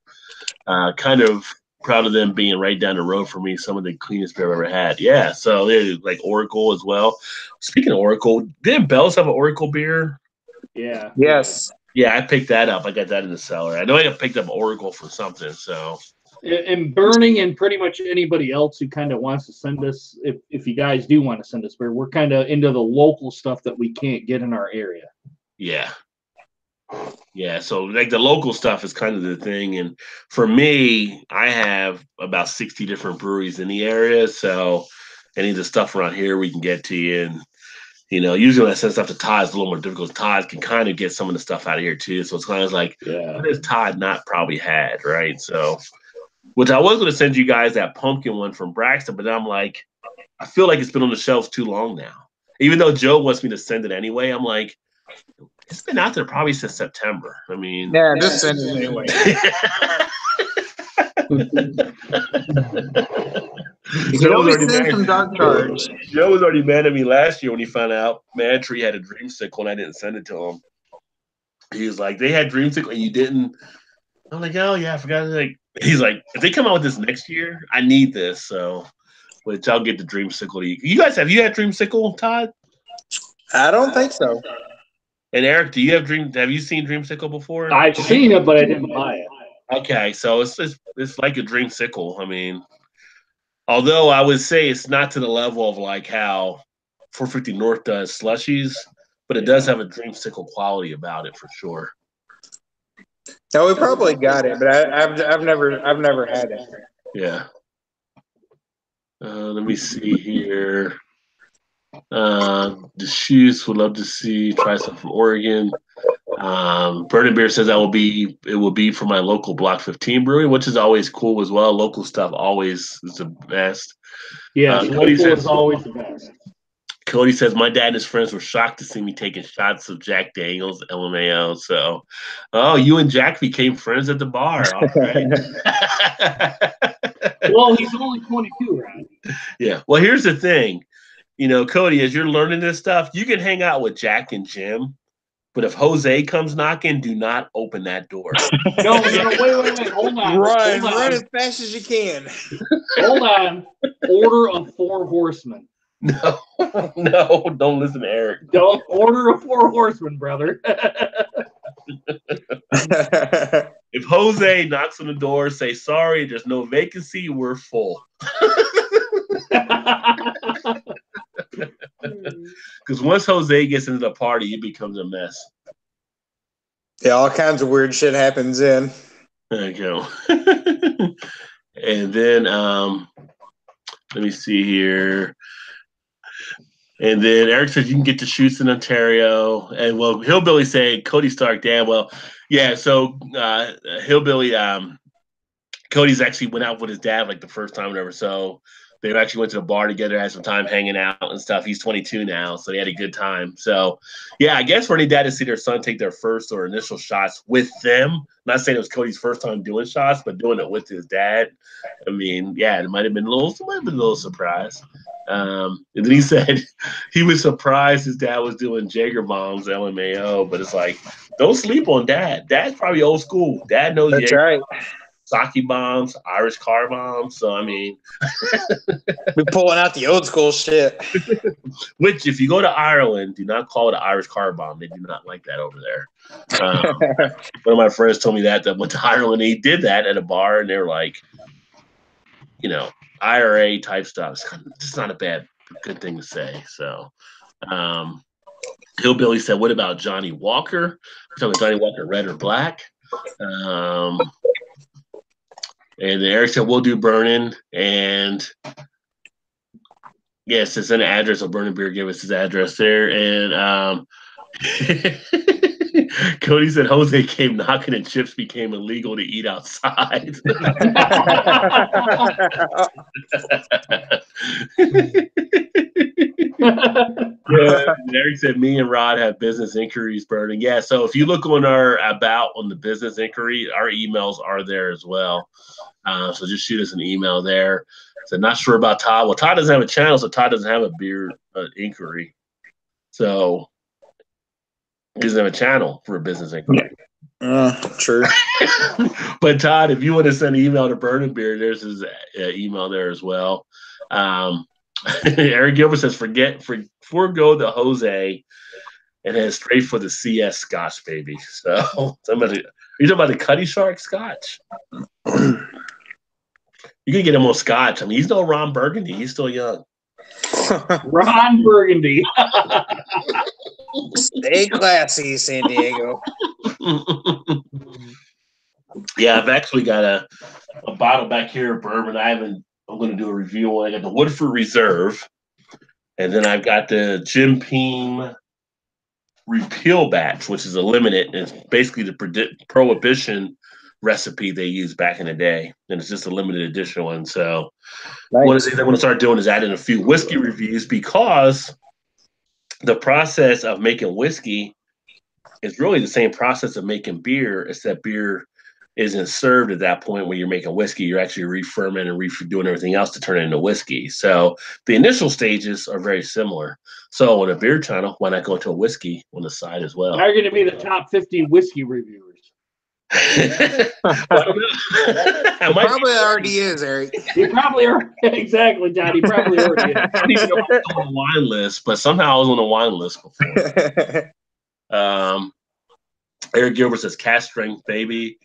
Kind of proud of them being right down the road for me. Some of the cleanest beer I've ever had. Yeah, so they're like Oracle as well. Speaking of Oracle, didn't Bell's have an Oracle beer? Yeah. Yes. Yeah, I picked that up. I got that in the cellar. I know I picked up Oracle for something. So And Burning and pretty much anybody else who kind of wants to send us, if you guys do want to send us beer, we're kind of into the local stuff that we can't get in our area. yeah. Yeah, so like the local stuff is kind of the thing. And for me, I have about 60 different breweries in the area. So any of the stuff around here we can get to you. And, usually when I send stuff to Todd, it's a little more difficult. Todd can kind of get some of the stuff out of here too. So it's kind of like, what has Todd not probably had, right? So, which I was going to send you guys that pumpkin one from Braxton, but I'm like, I feel like it's been on the shelves too long now. Even though Joe wants me to send it anyway, I'm like, it's been out there probably since September. I mean, Yeah, just send it anyway. Joe was already send some dark charge. Joe was already mad at me last year when he found out Mantry had a dreamsicle and I didn't send it to him. He was like, they had dreamsicle and you didn't. I'm like, oh yeah, I forgot. He's like, if they come out with this next year, I need this. So, which I'll get the dreamsicle to you. You guys, have you had dreamsicle, Todd? I don't think so. And Eric, do you have Have you seen dreamsicle before? I've seen it, but I didn't buy it. Okay, so it's like a dreamsicle. I mean, although I would say it's not to the level of like how 450 North does slushies, but it does have a dreamsicle quality about it for sure. No, we probably got it, but I've never had it. Yeah. Let me see here. The shoes would love to try some from Oregon. Burning Beer says it will be for my local Block 15 brewery, which is always cool as well. Local stuff always is the best. Yeah, local is always the best. Cody says my dad and his friends were shocked to see me taking shots of Jack Daniels, LMAO. So, you and Jack became friends at the bar. All right. Well, he's only 22, right? Yeah. Well, here's the thing. Cody, as you're learning this stuff, you can hang out with Jack and Jim, but if Jose comes knocking, do not open that door. No, wait. Hold on. Run as fast as you can. Hold on. Order of 4 horsemen. No, don't listen to Eric. Don't order of 4 horsemen, brother. If Jose knocks on the door, say, sorry, there's no vacancy, we're full. Because once Jose gets into the party, it becomes a mess. Yeah, all kinds of weird shit happens in. There you go. And then, let me see here. And then Eric says you can get to shoots in Ontario. And well, Hillbilly saying Cody Stark, damn well. Yeah, so Hillbilly, Cody's actually went out with his dad like the first time ever. So they actually went to the bar together, had some time hanging out and stuff. He's 22 now, so they had a good time. So, yeah, I guess for any dad to see their son take their first or initial shots with them, not saying it was Cody's first time doing shots, but doing it with his dad. I mean, yeah, it might have been a little surprise. And then he said he was surprised his dad was doing Jaeger bombs, LMAO, but it's like, don't sleep on dad. Dad's probably old school. Dad knows That's Jaeger. right. Sake bombs, Irish car bombs. So, I mean, we're pulling out the old school shit. Which, if you go to Ireland, do not call it an Irish car bomb. They do not like that over there. One of my friends told me that went to Ireland. He did that at a bar, and they're like, IRA type stuff. It's not a good thing to say. So, Hillbilly said, what about Johnny Walker? We're talking Johnny Walker, red or black? And then Eric said, we'll do Burning. And yes, it's an address. So Burning Beer gave us his address there. And Cody said Jose came knocking and chips became illegal to eat outside. Yeah, Eric said me and Rod have business inquiries burning. Yeah, so if you look on our about on the business inquiry, our emails are there as well. So just shoot us an email there. So not sure about Todd. Well, Todd doesn't have a channel, so Todd doesn't have a beer inquiry. So He doesn't have a channel for a business inquiry. True. But Todd, if you want to send an email to Burn and Beer, there's his email there as well. Eric Gilbert says, forego the Jose and head straight for the CS Scotch, baby. So somebody, you talking about the Cutty Shark Scotch? You can get him on Scotch. I mean, he's no Ron Burgundy. He's still young. Ron Burgundy. Stay classy, San Diego. Yeah, I've actually got a bottle back here of bourbon. I'm going to do a review on. I got the Woodford Reserve, and then I've got the Jim Beam Repeal Batch, which is a limited. It's basically the Prohibition recipe they used back in the day, and it's just a limited edition one. So one of the things I want to start doing is adding a few whiskey reviews, because the process of making whiskey is really the same process of making beer, except beer isn't served at that point when you're making whiskey. You're actually re-fermenting and doing everything else to turn it into whiskey. So the initial stages are very similar. So on a beer channel, why not go to a whiskey on the side as well? They're going to be the top 50 whiskey reviewers. I don't know. Probably already is, Eric. He probably are. Exactly, John. He probably already is. I don't even know if I was on the wine list, but somehow I was on the wine list before. Eric Gilbert says, cast strength, baby.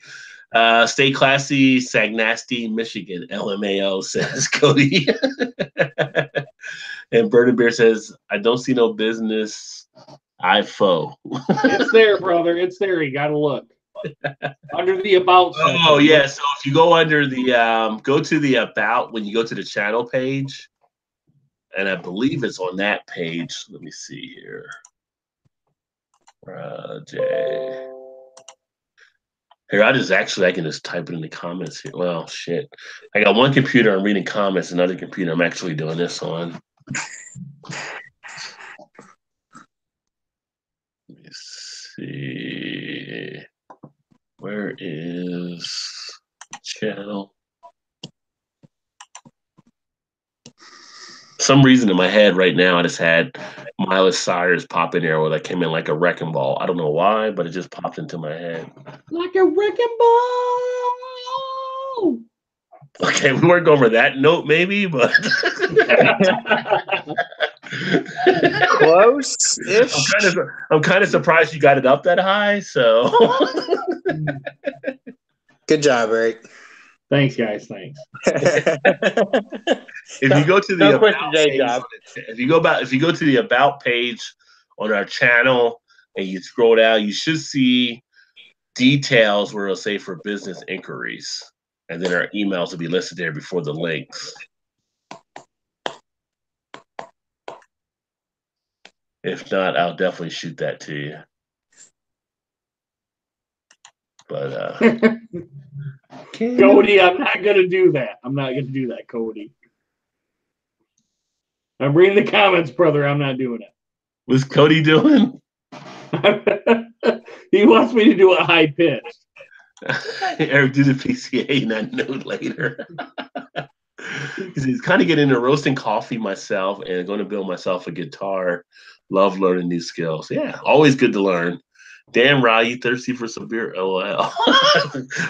Stay classy, Sagnasty, Michigan. LMAO, says Cody. And Bird and Beer says, I don't see no business. IFO. It's there, brother. It's there. You got to look. Under the About section. Oh, yeah. So if you go under the, go to the About when you go to the channel page. And I believe it's on that page. Let me see here. Jay. Here, I can just type it in the comments here. Well, shit. I got one computer I'm reading comments, another computer I'm actually doing this on. Let me see. Where is channel? Some reason in my head right now, I just had Miley Cyrus pop in there where that came in like a wrecking ball. I don't know why, but it just popped into my head. Like a wrecking ball. Okay, we weren't going for that note, maybe, but close-ish. I'm kind of surprised you got it up that high. So, good job, Eric. Thanks, guys. Thanks. If you go to the about page, if you go to the About page on our channel and you scroll down, you should see details where it'll say for business inquiries, and then our emails will be listed there before the links. If not, I'll definitely shoot that to you. But Cody, I'm not going to do that. I'm not going to do that, Cody. I'm reading the comments, brother. I'm not doing it. What's Cody doing? He wants me to do a high pitch. Eric, do the PCA and that note later. He's kind of getting into roasting coffee myself and going to build myself a guitar. Love learning new skills. Yeah, always good to learn. Damn, Rod, you thirsty for some beer? LOL.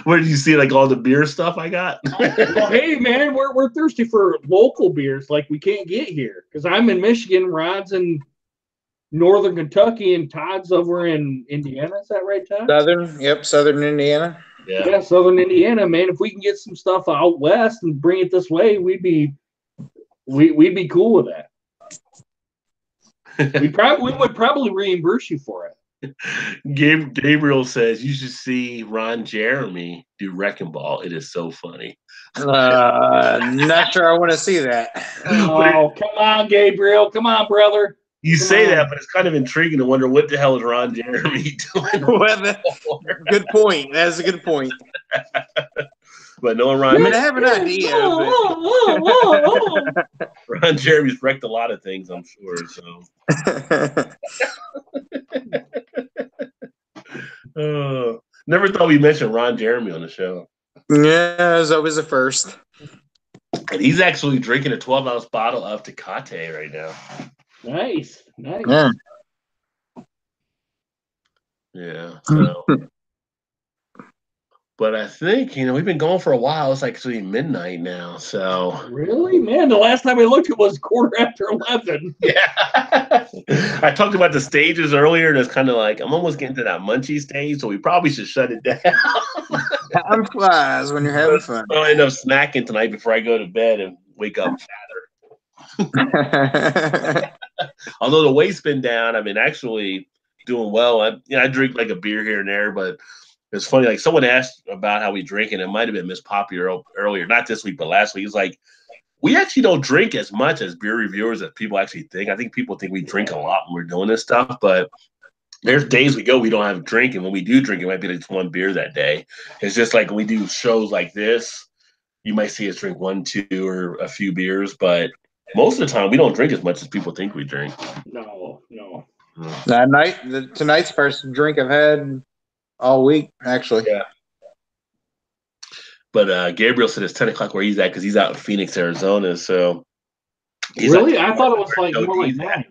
Where did you see like all the beer stuff I got? Well, hey, man, we're thirsty for local beers like we can't get here because I'm in Michigan, Rod's in Northern Kentucky, and Todd's over in Indiana. Is that right, Todd? Southern Indiana. Yeah, Southern Indiana, man. If we can get some stuff out west and bring it this way, we'd be cool with that. we would probably reimburse you for it. Gabriel says you should see Ron Jeremy do Wrecking Ball. It is so funny. Not sure I want to see that. Oh, come on, Gabriel. Come on, brother. You say that, but it's kind of intriguing to wonder what the hell is Ron Jeremy doing. Good point. That's a good point. But no, Ron. I have an idea. Ron Jeremy's wrecked a lot of things, I'm sure. So. Never thought we mentioned Ron Jeremy on the show. Yeah, it was always a first. And he's actually drinking a 12-ounce bottle of Tecate right now. Nice. Yeah. Yeah. So. But I think, we've been going for a while. It's like actually midnight now. So Really? Man, the last time I looked, it was 11:15. yeah. I talked about the stages earlier, and it's kind of like I'm almost getting to that munchy stage, so we probably should shut it down. Time flies when you're having fun. I'll end up snacking tonight before I go to bed and wake up fatter. Although the weight's been down, I've been actually doing well. I drink like a beer here and there, but it's funny, like someone asked about how we drink, and it might have been Miss Poppy earlier, not this week, but last week. It's like, we actually don't drink as much as beer reviewers as people actually think. I think people think we drink a lot when we're doing this stuff, but there's days we don't have a drink, and when we do drink, it might be like just one beer that day. It's just like when we do shows like this, you might see us drink 1, 2, or a few beers, but most of the time we don't drink as much as people think we drink. No. Tonight's first drink I've had all week, actually. Yeah. But Gabriel said it's 10 o'clock where he's at because he's out in Phoenix, Arizona. So really? I thought it was like more like 9.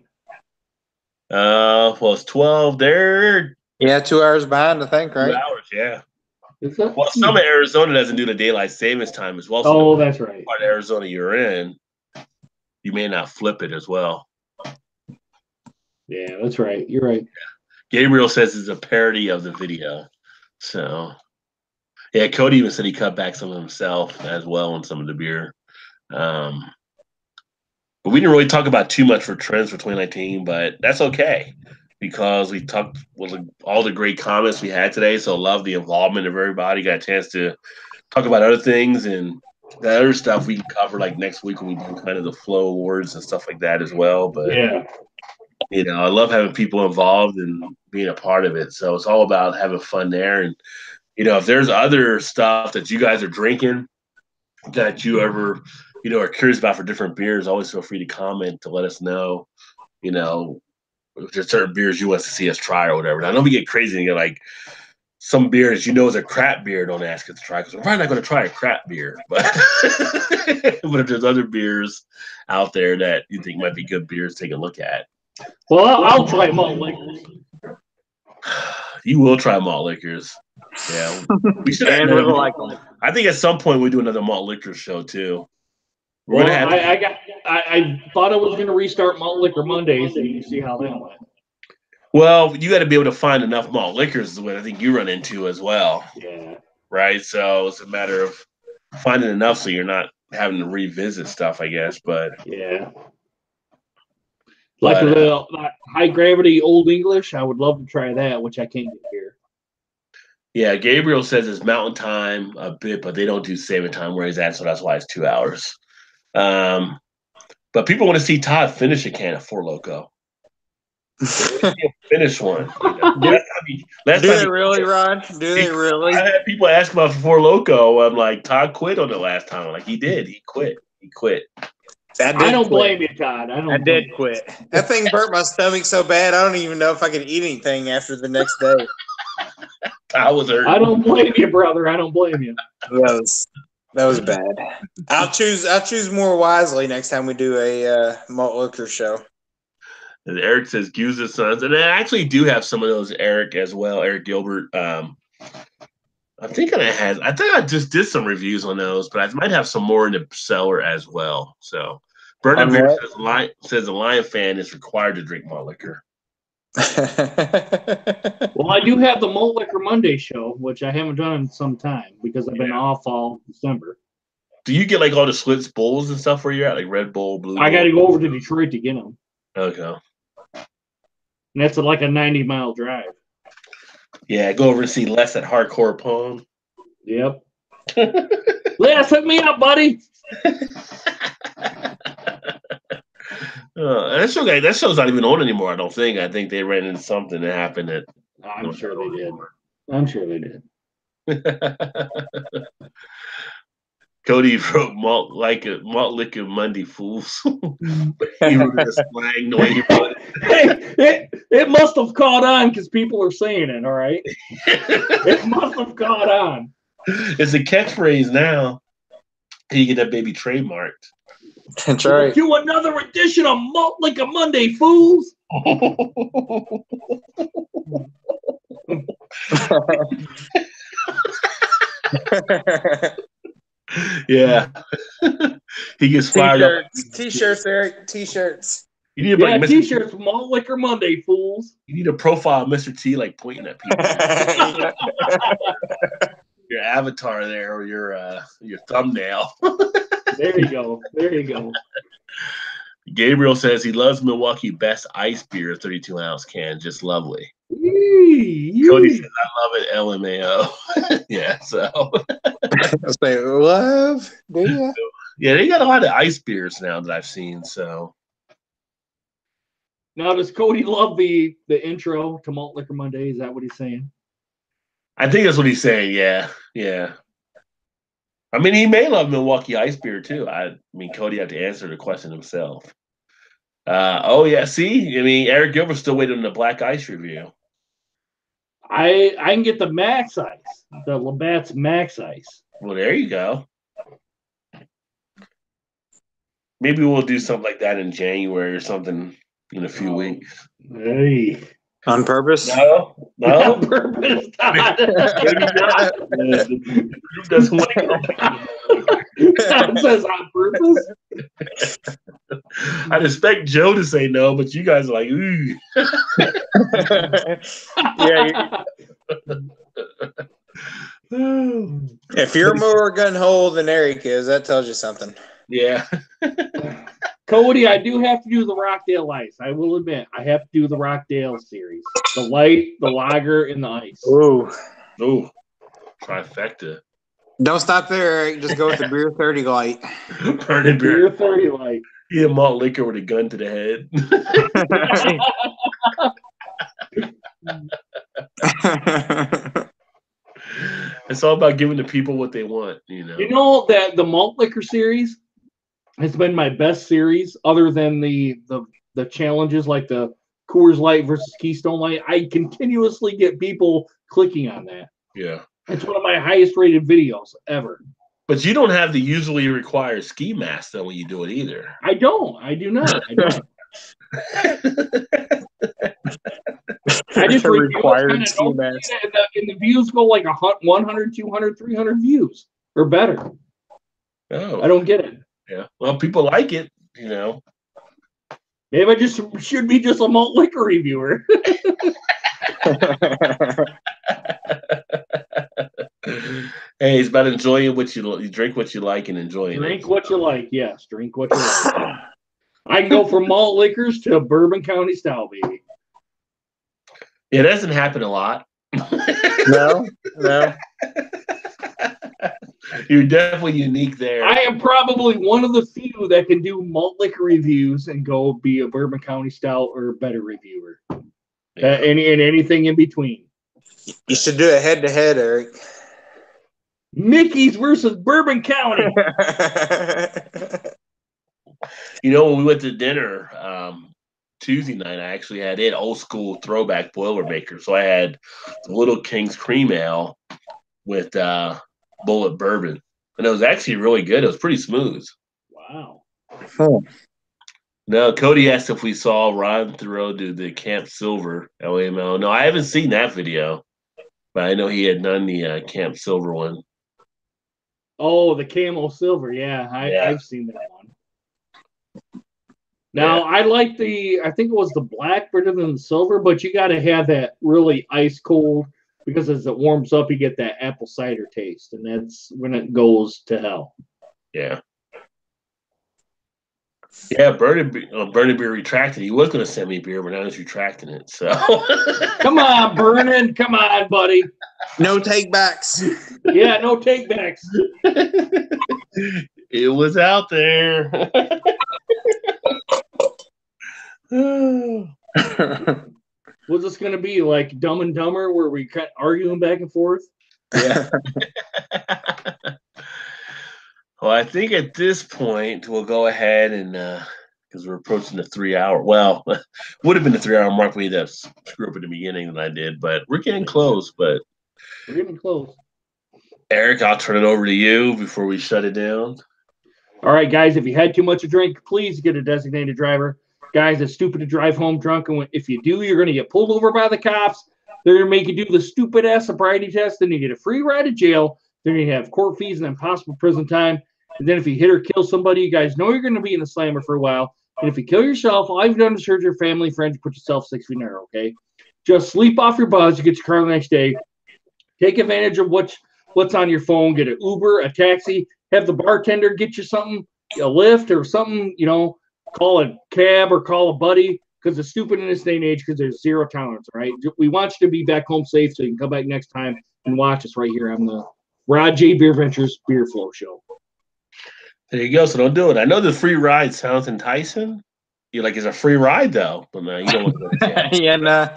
Well, it's 12 there. Yeah, 2 hours behind, I think, right? 2 hours, yeah. Is that? Well, some of Arizona doesn't do the daylight savings time as well. So that's right. Part of Arizona you're in, you may not flip it as well. Yeah, that's right. You're right. Yeah. Gabriel says it's a parody of the video. So, yeah, Cody even said he cut back some of himself as well on some of the beer. But we didn't really talk about too much for trends for 2019, but that's okay because we talked with all the great comments we had today. So love the involvement of everybody. Got a chance to talk about other things, and the other stuff we can cover like next week when we do kind of the Flow Awards and stuff like that as well. But yeah. I love having people involved and being a part of it. So it's all about having fun there. And, if there's other stuff that you guys are drinking that you ever, are curious about for different beers, always feel free to comment to let us know, if there's certain beers you want to see us try or whatever. And I know we get crazy and get like some beers, is a crap beer, don't ask us to try because we're probably not going to try a crap beer. But, but if there's other beers out there that you think might be good beers, take a look at. Well, I'll try malt liquors. You will try malt liquors. Yeah, we should. I think at some point we do another malt liquor show too. I thought I was going to restart Malt Liquor Mondays, and you see how that went. Well, you got to be able to find enough malt liquors is what I think you run into as well. Yeah. Right. So it's a matter of finding enough so you're not having to revisit stuff, I guess. But yeah. Like the high gravity Old English, I would love to try that, which I can't get here. Yeah, Gabriel says it's mountain time a bit, but they don't do saving time where he's at, so that's why it's 2 hours. But people want to see Todd finish a can of Four Loko. Finish one. Do they really, Ron? Do they really? I had people ask about Four Loko. I'm like, Todd quit on it last time. Like, he did. He quit. I don't blame you, Todd. I did quit. That thing burnt my stomach so bad, I don't even know if I could eat anything after the next day. I was hurt. I don't blame you, brother. I don't blame you. That was bad. I'll choose more wisely next time we do a malt liquor show. And Eric says Guza Sons, and I actually do have some of those. Eric as well. Eric Gilbert. I think I just did some reviews on those, but I might have some more in the cellar as well. So, Bernard says the Lion fan is required to drink malt liquor. Well, I do have the Malt Liquor Monday show, which I haven't done in some time because I've been off all December. Do you get like all the Schlitz bowls and stuff where you're at, like Red Bull, Blue? I got to go over to Detroit to get them. Okay. And that's like a 90-mile drive. Yeah, go over and see Les at Hardcore Pong. Yep. Les, hook me up, buddy. That show's not even on anymore, I don't think. I think they ran into something that happened that I'm sure they did. Cody wrote malt liquor Monday fools. He wrote the slang the way he wrote it. Hey, it must have caught on because people are saying it, all right? It must have caught on. It's a catchphrase now. You get that baby trademarked. That's right. Do another edition of Malt Liquor Monday, fools. Yeah. He gets fired up. T-shirts, Eric. T-shirts. You need to Yeah, like T-shirts from Malt Liquor Monday, fools. You need to profile Mr. T like pointing at people. Your avatar there or your thumbnail. There you go. There you go. Gabriel says he loves Milwaukee Best Ice Beer, 32-ounce can, just lovely. Cody says I love it, LMAO. Yeah, so I say love. Do you? Yeah, they got a lot of ice beers now that I've seen. So now, does Cody love the intro to Malt Liquor Monday? Is that what he's saying? I think that's what he's saying. Yeah, yeah. I mean, he may love Milwaukee Ice Beer too. I mean, Cody had to answer the question himself. Oh yeah, see, I mean, Eric Gilbert's still waiting on the Black Ice review. I can get the Max Ice, the Labatt's Max Ice. Well, there you go. Maybe we'll do something like that in January or something in a few weeks. Hey. On purpose? No. On purpose, Todd. The group doesn't want to go back. Todd says on purpose. I'd expect Joe to say no, but you guys are like, ooh. Yeah. If you're more gun hole than Eric is, that tells you something. Yeah. Cody, I do have to do the Rockdale Ice. I will admit, I have to do the Rockdale series. The light, the lager, and the ice. Ooh. Trifecta. Don't stop there, Eric. Just go with the beer 30 light. Burning beer. Beer 30 light. Yeah, malt liquor with a gun to the head. It's all about giving the people what they want, you know. You know that the malt liquor series has been my best series, other than the challenges like the Coors Light versus Keystone Light. I continuously get people clicking on that. Yeah. It's one of my highest rated videos ever. But you don't have the usually required ski mask though when you do it either. I don't. I do not. I don't. I just required ski mask. And the views go like 100, 200, 300 views or better. Oh. I don't get it. Yeah. Well, people like it, you know. Maybe I just should be just a malt liquor reviewer. Hey, it's about enjoying what you drink, what you like, and enjoying Drink it. what you like. Yes, drink what you like. I can go from malt liquors to Bourbon County style, baby. It doesn't happen a lot. No. You're definitely unique there. I am probably one of the few that can do malt liquor reviews and go be a Bourbon County style or better reviewer. Yeah. And anything in between. You should do it head to head, Eric. Mickey's versus Bourbon County. You know, when we went to dinner Tuesday night, I actually had old school throwback Boilermaker. So I had the Little King's Cream Ale with Bullet Bourbon. And it was actually really good. It was pretty smooth. Wow. Oh. No, Cody asked if we saw Ron Thoreau do the Camp Silver LAMO. No, I haven't seen that video. But I know he had done the Camp Silver one. Oh, the Camo Silver. Yeah, I've seen that one. Now, I like I think it was the black better than the silver, but you got to have that really ice cold because as it warms up, you get that apple cider taste, and that's when it goes to hell. Yeah. Yeah, Burning Beer retracted. He was going to send me beer, but now he's retracting it. So come on, Burning. Come on, buddy. No take backs. Yeah, no takebacks. It was out there. Was this going to be like Dumb and Dumber where we kept arguing back and forth? Yeah. Well, I think at this point we'll go ahead and because we're approaching the 3 hour. Well, would have been the 3 hour mark. We had to screw up at the beginning than I did, but we're getting close. But we're getting close. Eric, I'll turn it over to you before we shut it down. All right, guys, if you had too much to drink, please get a designated driver. Guys, it's stupid to drive home drunk, and if you do, you're going to get pulled over by the cops. They're going to make you do the stupid ass sobriety test. Then you get a free ride to jail. Then you have court fees and then possible prison time. And then if you hit or kill somebody, you guys know you're going to be in the slammer for a while. And if you kill yourself, all you've done is hurt your family, friends, put yourself 6 feet under. Okay, just sleep off your buzz. You get your car the next day. Take advantage of what's on your phone. Get an Uber, a taxi. Have the bartender get you something, a Lyft or something. Call a cab or call a buddy, because it's stupid in this day and age because there's zero tolerance, right? We want you to be back home safe so you can come back next time and watch us right here on the Rod J. BeerVentures Beer Flow Show. There you go. So don't do it. I know the free ride sounds enticing. You're like, it's a free ride, though. But man, you don't want to go to jail. Yeah, nah.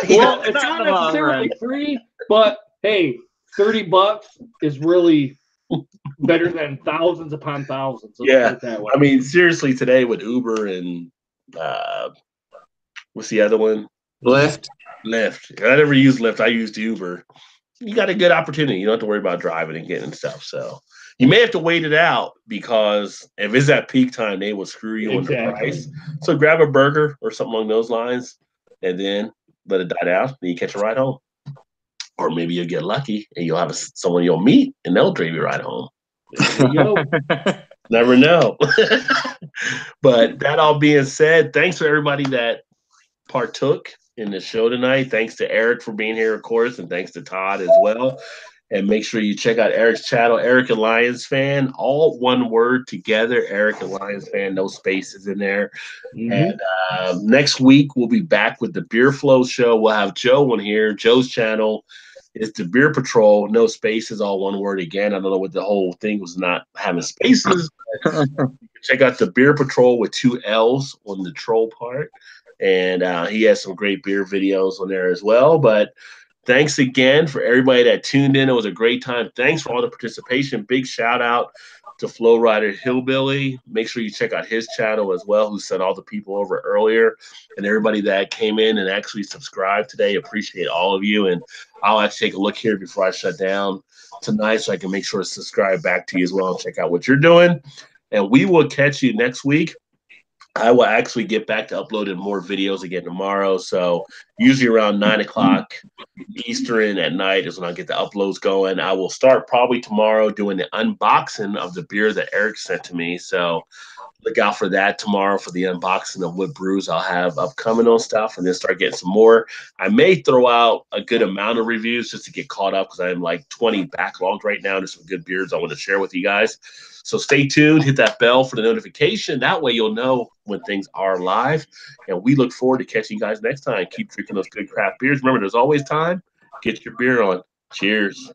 Well, it's not necessarily free, but hey, $30 is really better than thousands upon thousands. Yeah, I mean, seriously, today with Uber and what's the other one? Lyft. I never used Lyft. I used Uber. You got a good opportunity. You don't have to worry about driving and getting stuff. So you may have to wait it out, because if it's at peak time, they will screw you on the price. So grab a burger or something along those lines, and then let it die down, and you catch a ride home. Or maybe you'll get lucky and you'll have someone you'll meet, and they'll drive you right home. There you go. Never know. But that all being said, thanks for everybody that partook in the show tonight. Thanks to Eric for being here, of course, and thanks to Todd as well. And make sure you check out Eric's channel, Eric and Lions Fan, all one word together, Eric and Lions Fan, no spaces in there. Mm-hmm. And next week, we'll be back with the Beer Flow Show. We'll have Joe on here. Joe's channel is the Beer Patrol, no spaces, all one word again. I don't know what the whole thing was, not having spaces. You can check out the Beer Patrol with 2 L's on the troll part. And he has some great beer videos on there as well. But thanks again for everybody that tuned in. It was a great time. Thanks for all the participation. Big shout out to Flow Rider Hillbilly. Make sure you check out his channel as well, who sent all the people over earlier, and everybody that came in and actually subscribed today. Appreciate all of you. And I'll actually take a look here before I shut down tonight so I can make sure to subscribe back to you as well and check out what you're doing. And we will catch you next week. I will actually get back to uploading more videos again tomorrow. So usually around 9 o'clock Eastern at night is when I get the uploads going. I will start probably tomorrow doing the unboxing of the beer that Eric sent to me. So look out for that tomorrow for the unboxing of what brews I'll have upcoming on stuff, and then start getting some more. I may throw out a good amount of reviews just to get caught up, because I'm like 20 backlogged right now. There's some good beers I want to share with you guys. So stay tuned, hit that bell for the notification. That way you'll know when things are live. And we look forward to catching you guys next time. Keep drinking those good craft beers. Remember, there's always time. Get your beer on. Cheers.